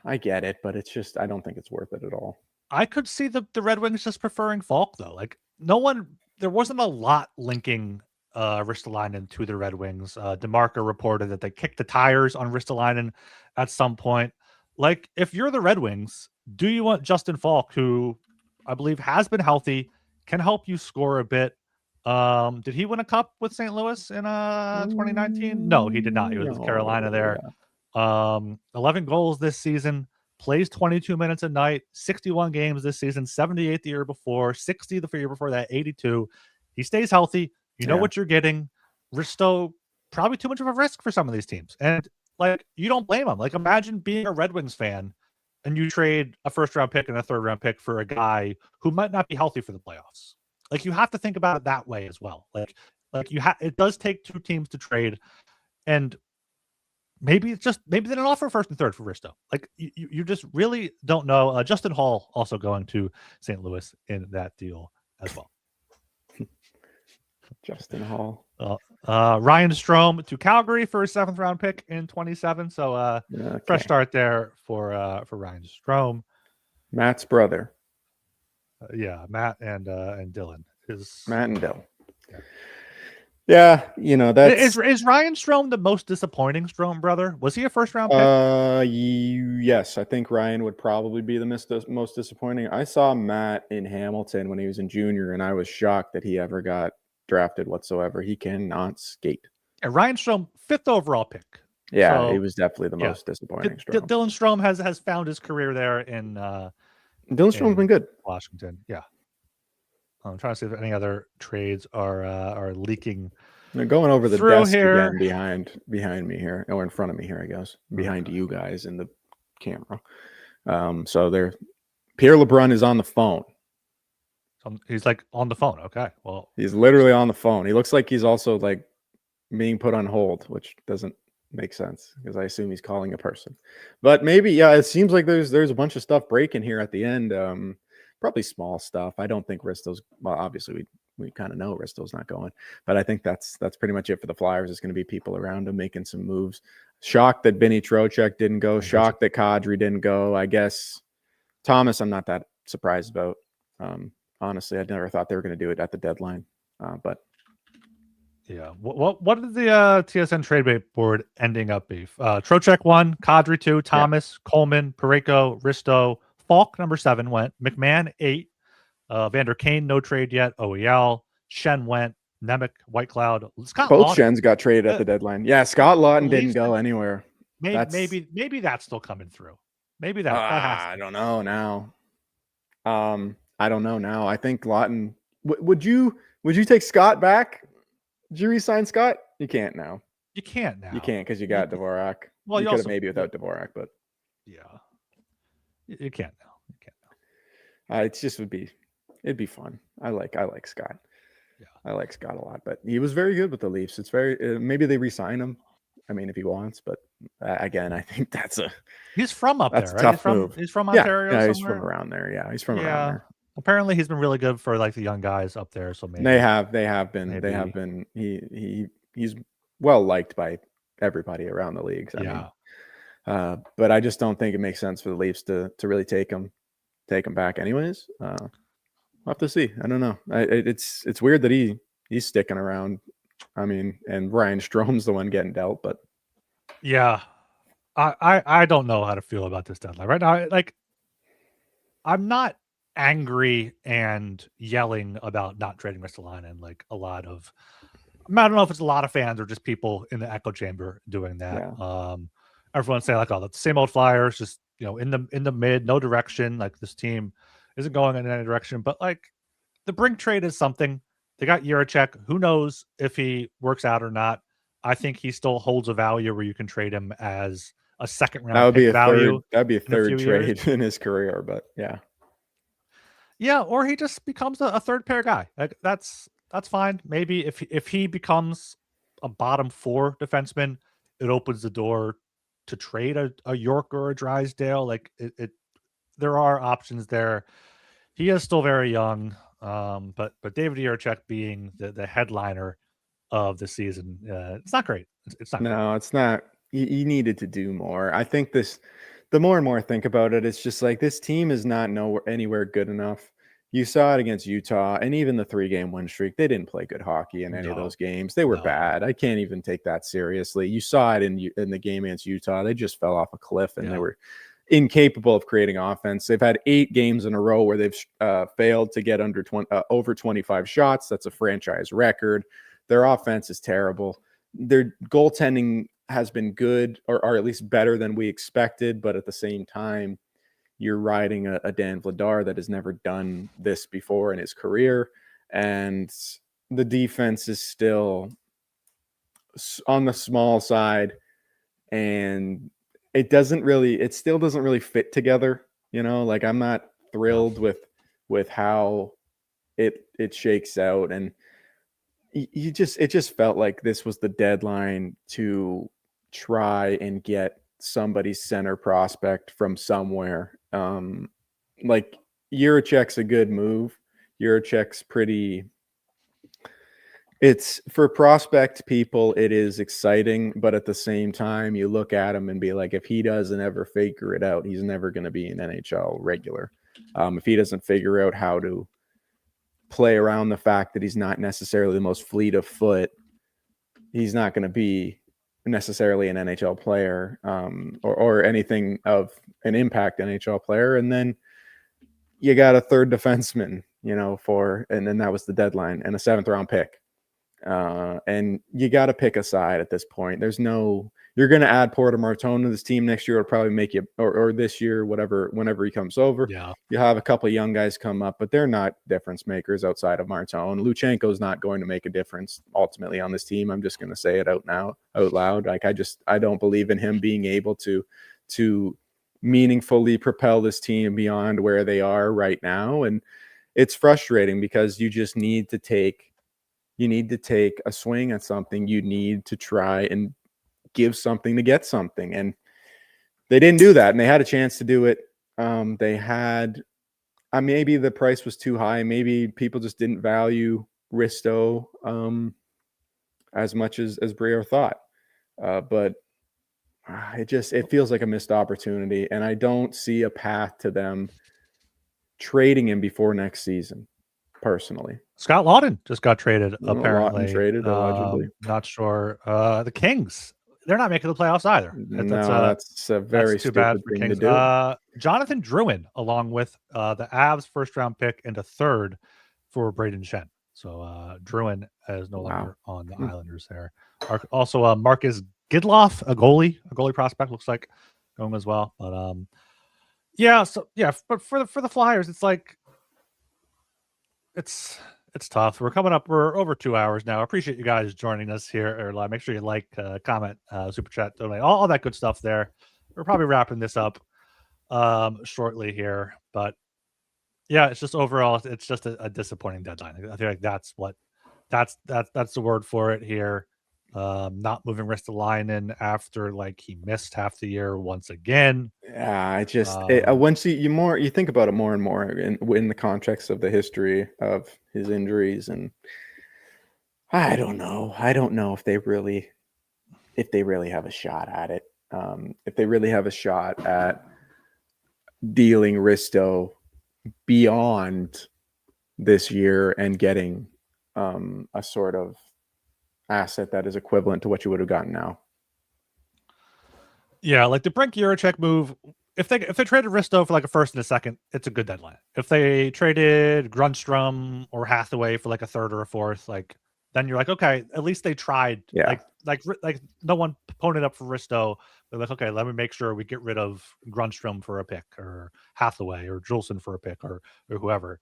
I get it, but it's just, I don't think it's worth it at all. I could see the Red Wings just preferring Falk though. Like there wasn't a lot linking Ristolainen to the Red Wings. DeMarco reported that they kicked the tires on Ristolainen at some point. Like, if you're the Red Wings, do you want Justin Falk, who I believe has been healthy, can help you score a bit? Did he win a cup with St. Louis in 2019? No, he did not. He was with Carolina there. 11 goals this season, plays 22 minutes a night, 61 games this season, 78 the year before, 60 the year before that, 82. He stays healthy. You know what you're getting. Risto, probably too much of a risk for some of these teams. And like, you don't blame him. Like, imagine being a Red Wings fan and you trade a first-round pick and a third-round pick for a guy who might not be healthy for the playoffs. Like, you have to think about it that way as well. Like it does take two teams to trade, and maybe they didn't offer first and third for Risto. Like, you just really don't know. Justin Hall also going to St. Louis in that deal as well. Justin Hall. Ryan Strome to Calgary for a 7th round pick in 27. So fresh start there for Ryan Strome. Matt's brother. Matt and Dylan. Matt and Dylan. Yeah, you know, that's is Ryan Strome the most disappointing Strome brother? Was he a first round pick? Yes, I think Ryan would probably be the most disappointing. I saw Matt in Hamilton when he was in junior, and I was shocked that he ever got drafted whatsoever. He cannot skate. And Ryan Strome, 5th overall pick. Yeah, so, he was definitely the most disappointing. Dylan Strome has found his career there in Dylan Strome's been good. Washington. Yeah. I'm trying to see if any other trades are leaking. They're going over the desk here. again behind me here, or in front of me here, I guess, behind you guys in the camera. So there, Pierre LeBrun is on the phone. He's like on the phone. Okay, well, he's literally on the phone. He looks like he's also like being put on hold, which doesn't make sense because I assume he's calling a person. But maybe, yeah, it seems like there's a bunch of stuff breaking here at the end. Probably small stuff. I don't think Risto's. Well, obviously we kind of know Risto's not going, but I think that's pretty much it for the Flyers. It's going to be people around him making some moves. Shocked that Vinny Trocheck didn't go. Shocked that Kadri didn't go. I guess Thomas, I'm not that surprised about. Honestly, I never thought they were going to do it at the deadline, but yeah. What did the TSN trade bait board ending up be? Trocheck 1, Kadri 2, Thomas, Coleman, Parayko, Risto, Falk number 7 went, McMahon 8, Vander Kane no trade yet, OEL, Shen went, Nemec, White Cloud, Scott. Both Shens got traded at the deadline. Yeah, Scott Lawton didn't go anywhere. Maybe that's still coming through. Maybe that has to. I don't know now. I don't know now. I think Lawton. Would you take Scott back? Did you re-sign Scott? You can't now. You can't now. You can't because you got Dvorak. Well, you could have maybe without Dvorak, but yeah, you can't now. You can't now. It just it'd be fun. I like Scott. Yeah, I like Scott a lot, but he was very good with the Leafs. It's very maybe they re-sign him. I mean, if he wants, but again, I think he's from up there, right? Tough move. He's from Ontario. Yeah, he's from around there. Yeah, he's from around there. Apparently, he's been really good for like the young guys up there. So maybe they have been. He's well liked by everybody around the leagues. I mean, but I just don't think it makes sense for the Leafs to really take him back. Anyways, we'll have to see. I don't know. It's weird that he's sticking around. I mean, and Ryan Strome's the one getting dealt, but yeah, I don't know how to feel about this deadline right now. Like, I'm not angry and yelling about not trading Ristolainen like a lot of. I don't know if it's a lot of fans or just people in the echo chamber doing that. Yeah. Everyone's saying like, "Oh, that's the same old Flyers, just in the mid, no direction. Like this team isn't going in any direction." But like, the Brink trade is something. They got Jiricek. Who knows if he works out or not? I think he still holds a value where you can trade him as a second round. That would be a value. That'd be a third trade in his career, but yeah. Yeah, or he just becomes a third pair guy. Like, that's fine. Maybe if he becomes a bottom 4 defenseman, it opens the door to trade a York or a Drysdale. Like there are options there. He is still very young, but David Jiricek being the headliner of the season, it's not great. It's not. No, it's not. He needed to do more. I think the more and more I think about it, it's just like this team is not anywhere good enough. You saw it against Utah, and even the 3-game win streak, they didn't play good hockey in any of those games. They were bad. I can't even take that seriously. You saw it in the game against Utah. They just fell off a cliff, and they were incapable of creating offense. They've had 8 games in a row where they've failed to get over 25 shots. That's a franchise record. Their offense is terrible. Their goaltending has been good, or at least better than we expected, but at the same time, you're riding a Dan Vladar that has never done this before in his career. And the defense is still on the small side, and it still doesn't really fit together. Like I'm not thrilled with how it shakes out. And it just felt like this was the deadline to try and get somebody's center prospect from somewhere. Like Jiricek's a good move. Jiricek's it's for prospect people, it is exciting, but at the same time, you look at him and be like, if he doesn't ever figure it out, he's never going to be an NHL regular. If he doesn't figure out how to play around the fact that he's not necessarily the most fleet of foot, he's not going to be necessarily an NHL player or anything of an impact NHL player. And then you got a third defenseman, and then that was the deadline, and a 7th round pick. And you got to pick a side at this point. You're going to add Porter Martone to this team next year. It'll probably make you, or this year, whenever he comes over. Yeah. You'll have a couple of young guys come up, but they're not difference makers outside of Martone. Luchenko's not going to make a difference ultimately on this team. I'm just going to say it out loud. Like, I don't believe in him being able to meaningfully propel this team beyond where they are right now. And it's frustrating because you just need to take a swing at something. You need to try and give something to get something. And they didn't do that. And they had a chance to do it. Maybe the price was too high. Maybe people just didn't value Risto as much as Briere thought. But it feels like a missed opportunity. And I don't see a path to them trading him before next season, personally. Scott Laughton just got traded, apparently. Laughton traded, allegedly. Not sure. The Kings, they're not making the playoffs either. That's a very too bad for thing Kings. to do. Jonathan Drouin, along with the Avs first round pick and a third for Braden Shen. So Drouin is no longer on the Islanders there. Also, Marcus Gidloff, a goalie prospect, looks like going as well. But but for the Flyers, it's like it's tough. We're over 2 hours now. I appreciate you guys joining us here. Or make sure you like, comment, super chat, donate, all that good stuff there. We're probably wrapping this up shortly here, but yeah, it's just overall, it's just a disappointing deadline. I feel like that's the word for it here. Not moving Ristolainen after he missed half the year once again. Yeah, once you think about it more and more in the context of the history of his injuries, and I don't know if they really have a shot at it. If they really have a shot at dealing Risto beyond this year and getting a sort of asset that is equivalent to what you would have gotten now. Yeah, like the Brink Jiricek move. If they traded Risto for a first and a second, it's a good deadline. If they traded Grundstrom or Hathaway for a third or a fourth, then you're okay, at least they tried. Yeah. Like no one ponied up for Risto. They're okay, let me make sure we get rid of Grundstrom for a pick, or Hathaway or Juleson for a pick, or whoever.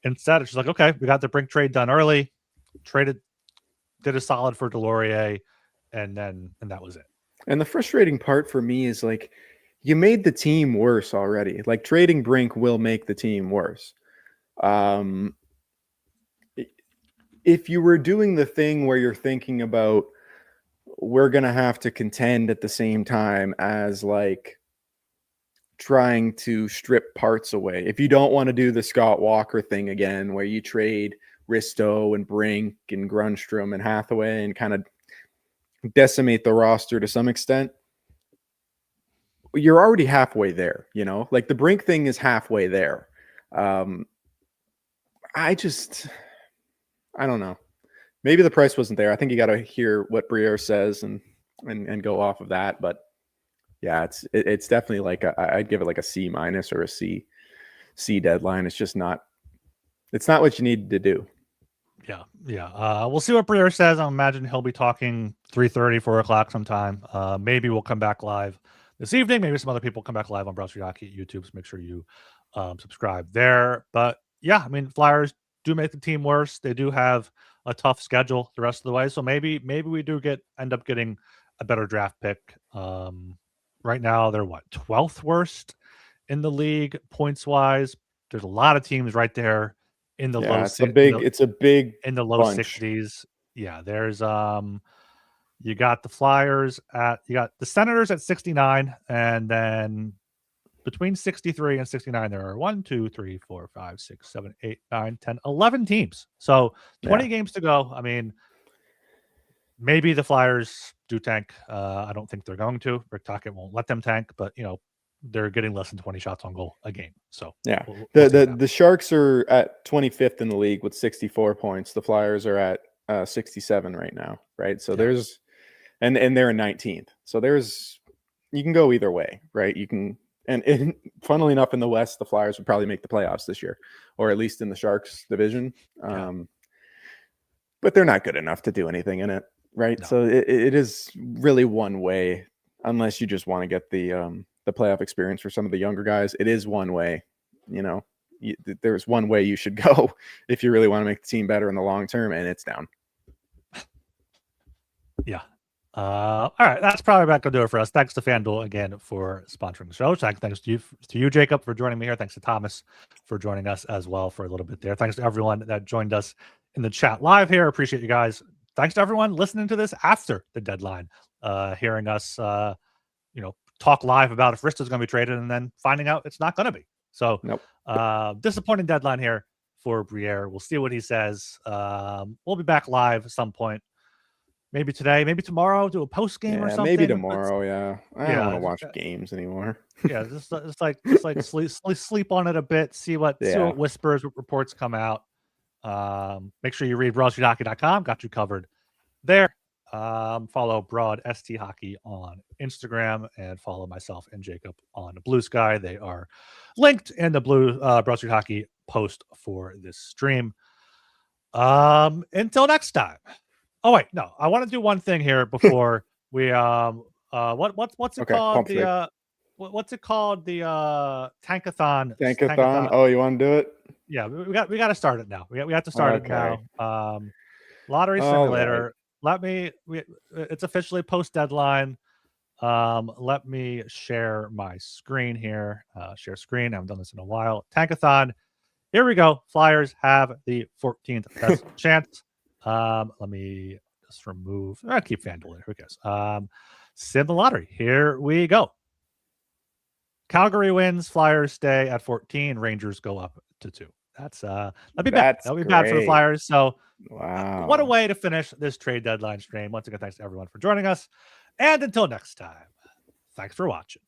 Instead, it's just okay, we got the Brink trade done early, did a solid for Delorier, and that was it. And the frustrating part for me is you made the team worse already. Trading Brink will make the team worse. If you were doing the thing where you're thinking about, we're going to have to contend at the same time as trying to strip parts away. If you don't want to do the Scott Walker thing again, where you trade Risto and Brink and Grundstrom and Hathaway and kind of decimate the roster to some extent, you're already halfway there, the Brink thing is halfway there. I don't know. Maybe the price wasn't there. I think you got to hear what Briere says and go off of that. But yeah, it's definitely I'd give it a C- or a C deadline. It's just not. It's not what you need to do. Yeah. We'll see what Briere says. I imagine he'll be talking 3:30, 4 o'clock sometime. Maybe we'll come back live this evening. Maybe some other people come back live on Broad Street Hockey at YouTube. So make sure you subscribe there. But yeah, Flyers do make the team worse. They do have a tough schedule the rest of the way. So maybe we do end up getting a better draft pick. Right now they're 12th worst in the league points wise. There's a lot of teams right there in the low. It's a big in the low bunch. 60s. Yeah, there's you got the Flyers you got the Senators at 69, and then between 63 and 69 there are 1, 2, 3, 4, 5, 6, 7, 8, 9, 10, 11 teams. So 20 games to go. Maybe the Flyers do tank. I don't think they're going to. Rick Tocchet won't let them tank, but they're getting less than 20 shots on goal a game. So yeah, the Sharks are at 25th in the league with 64 points. The Flyers are at 67 right now, right? So there's, and they're in 19th. So you can go either way, right? You can, and funnily enough, in the West, the Flyers would probably make the playoffs this year, or at least in the Sharks division. But they're not good enough to do anything in it, right? No. So it is really one way, unless you just want to get the playoff experience for some of the younger guys. It is one way, there's one way you should go if you really want to make the team better in the long term, and it's down. Yeah. All right, that's probably about to do it for us. Thanks to FanDuel again for sponsoring the show. Thanks to you, Jacob, for joining me here. Thanks to Thomas for joining us as well for a little bit there. Thanks to everyone that joined us in the chat live here. Appreciate you guys. Thanks to everyone listening to this after the deadline, hearing us, talk live about if Rista's going to be traded and then finding out it's not going to be. So, disappointing deadline here for Briere. We'll see what he says. We'll be back live at some point. Maybe today, maybe tomorrow, do a post game or something. Maybe tomorrow. I don't want to watch games anymore. Just like sleep on it a bit. See what whispers, what reports come out. Make sure you read broadstreethockey.com. Got you covered there. Follow Broad ST Hockey on Instagram and follow myself and Jacob on Blue Sky. They are linked in the Broad Street Hockey post for this stream. Until next time. Oh wait, no. I want to do one thing here before we what's it called? What's it called? The Tankathon. Tankathon. Oh, you want to do it? Yeah, we got to start it now. We have to start it now. Lottery simulator. Right. It's officially post deadline. Let me share my screen here. Share screen. I haven't done this in a while. Tankathon. Here we go. Flyers have the 14th best chance. Let me just remove. I'll keep FanDuel there. Who cares? Sim the lottery. Here we go. Calgary wins. Flyers stay at 14. Rangers go up to 2. That'll be bad. That'll be bad for the Flyers. So, wow, what a way to finish this trade deadline stream. Once again, thanks to everyone for joining us. And until next time, thanks for watching.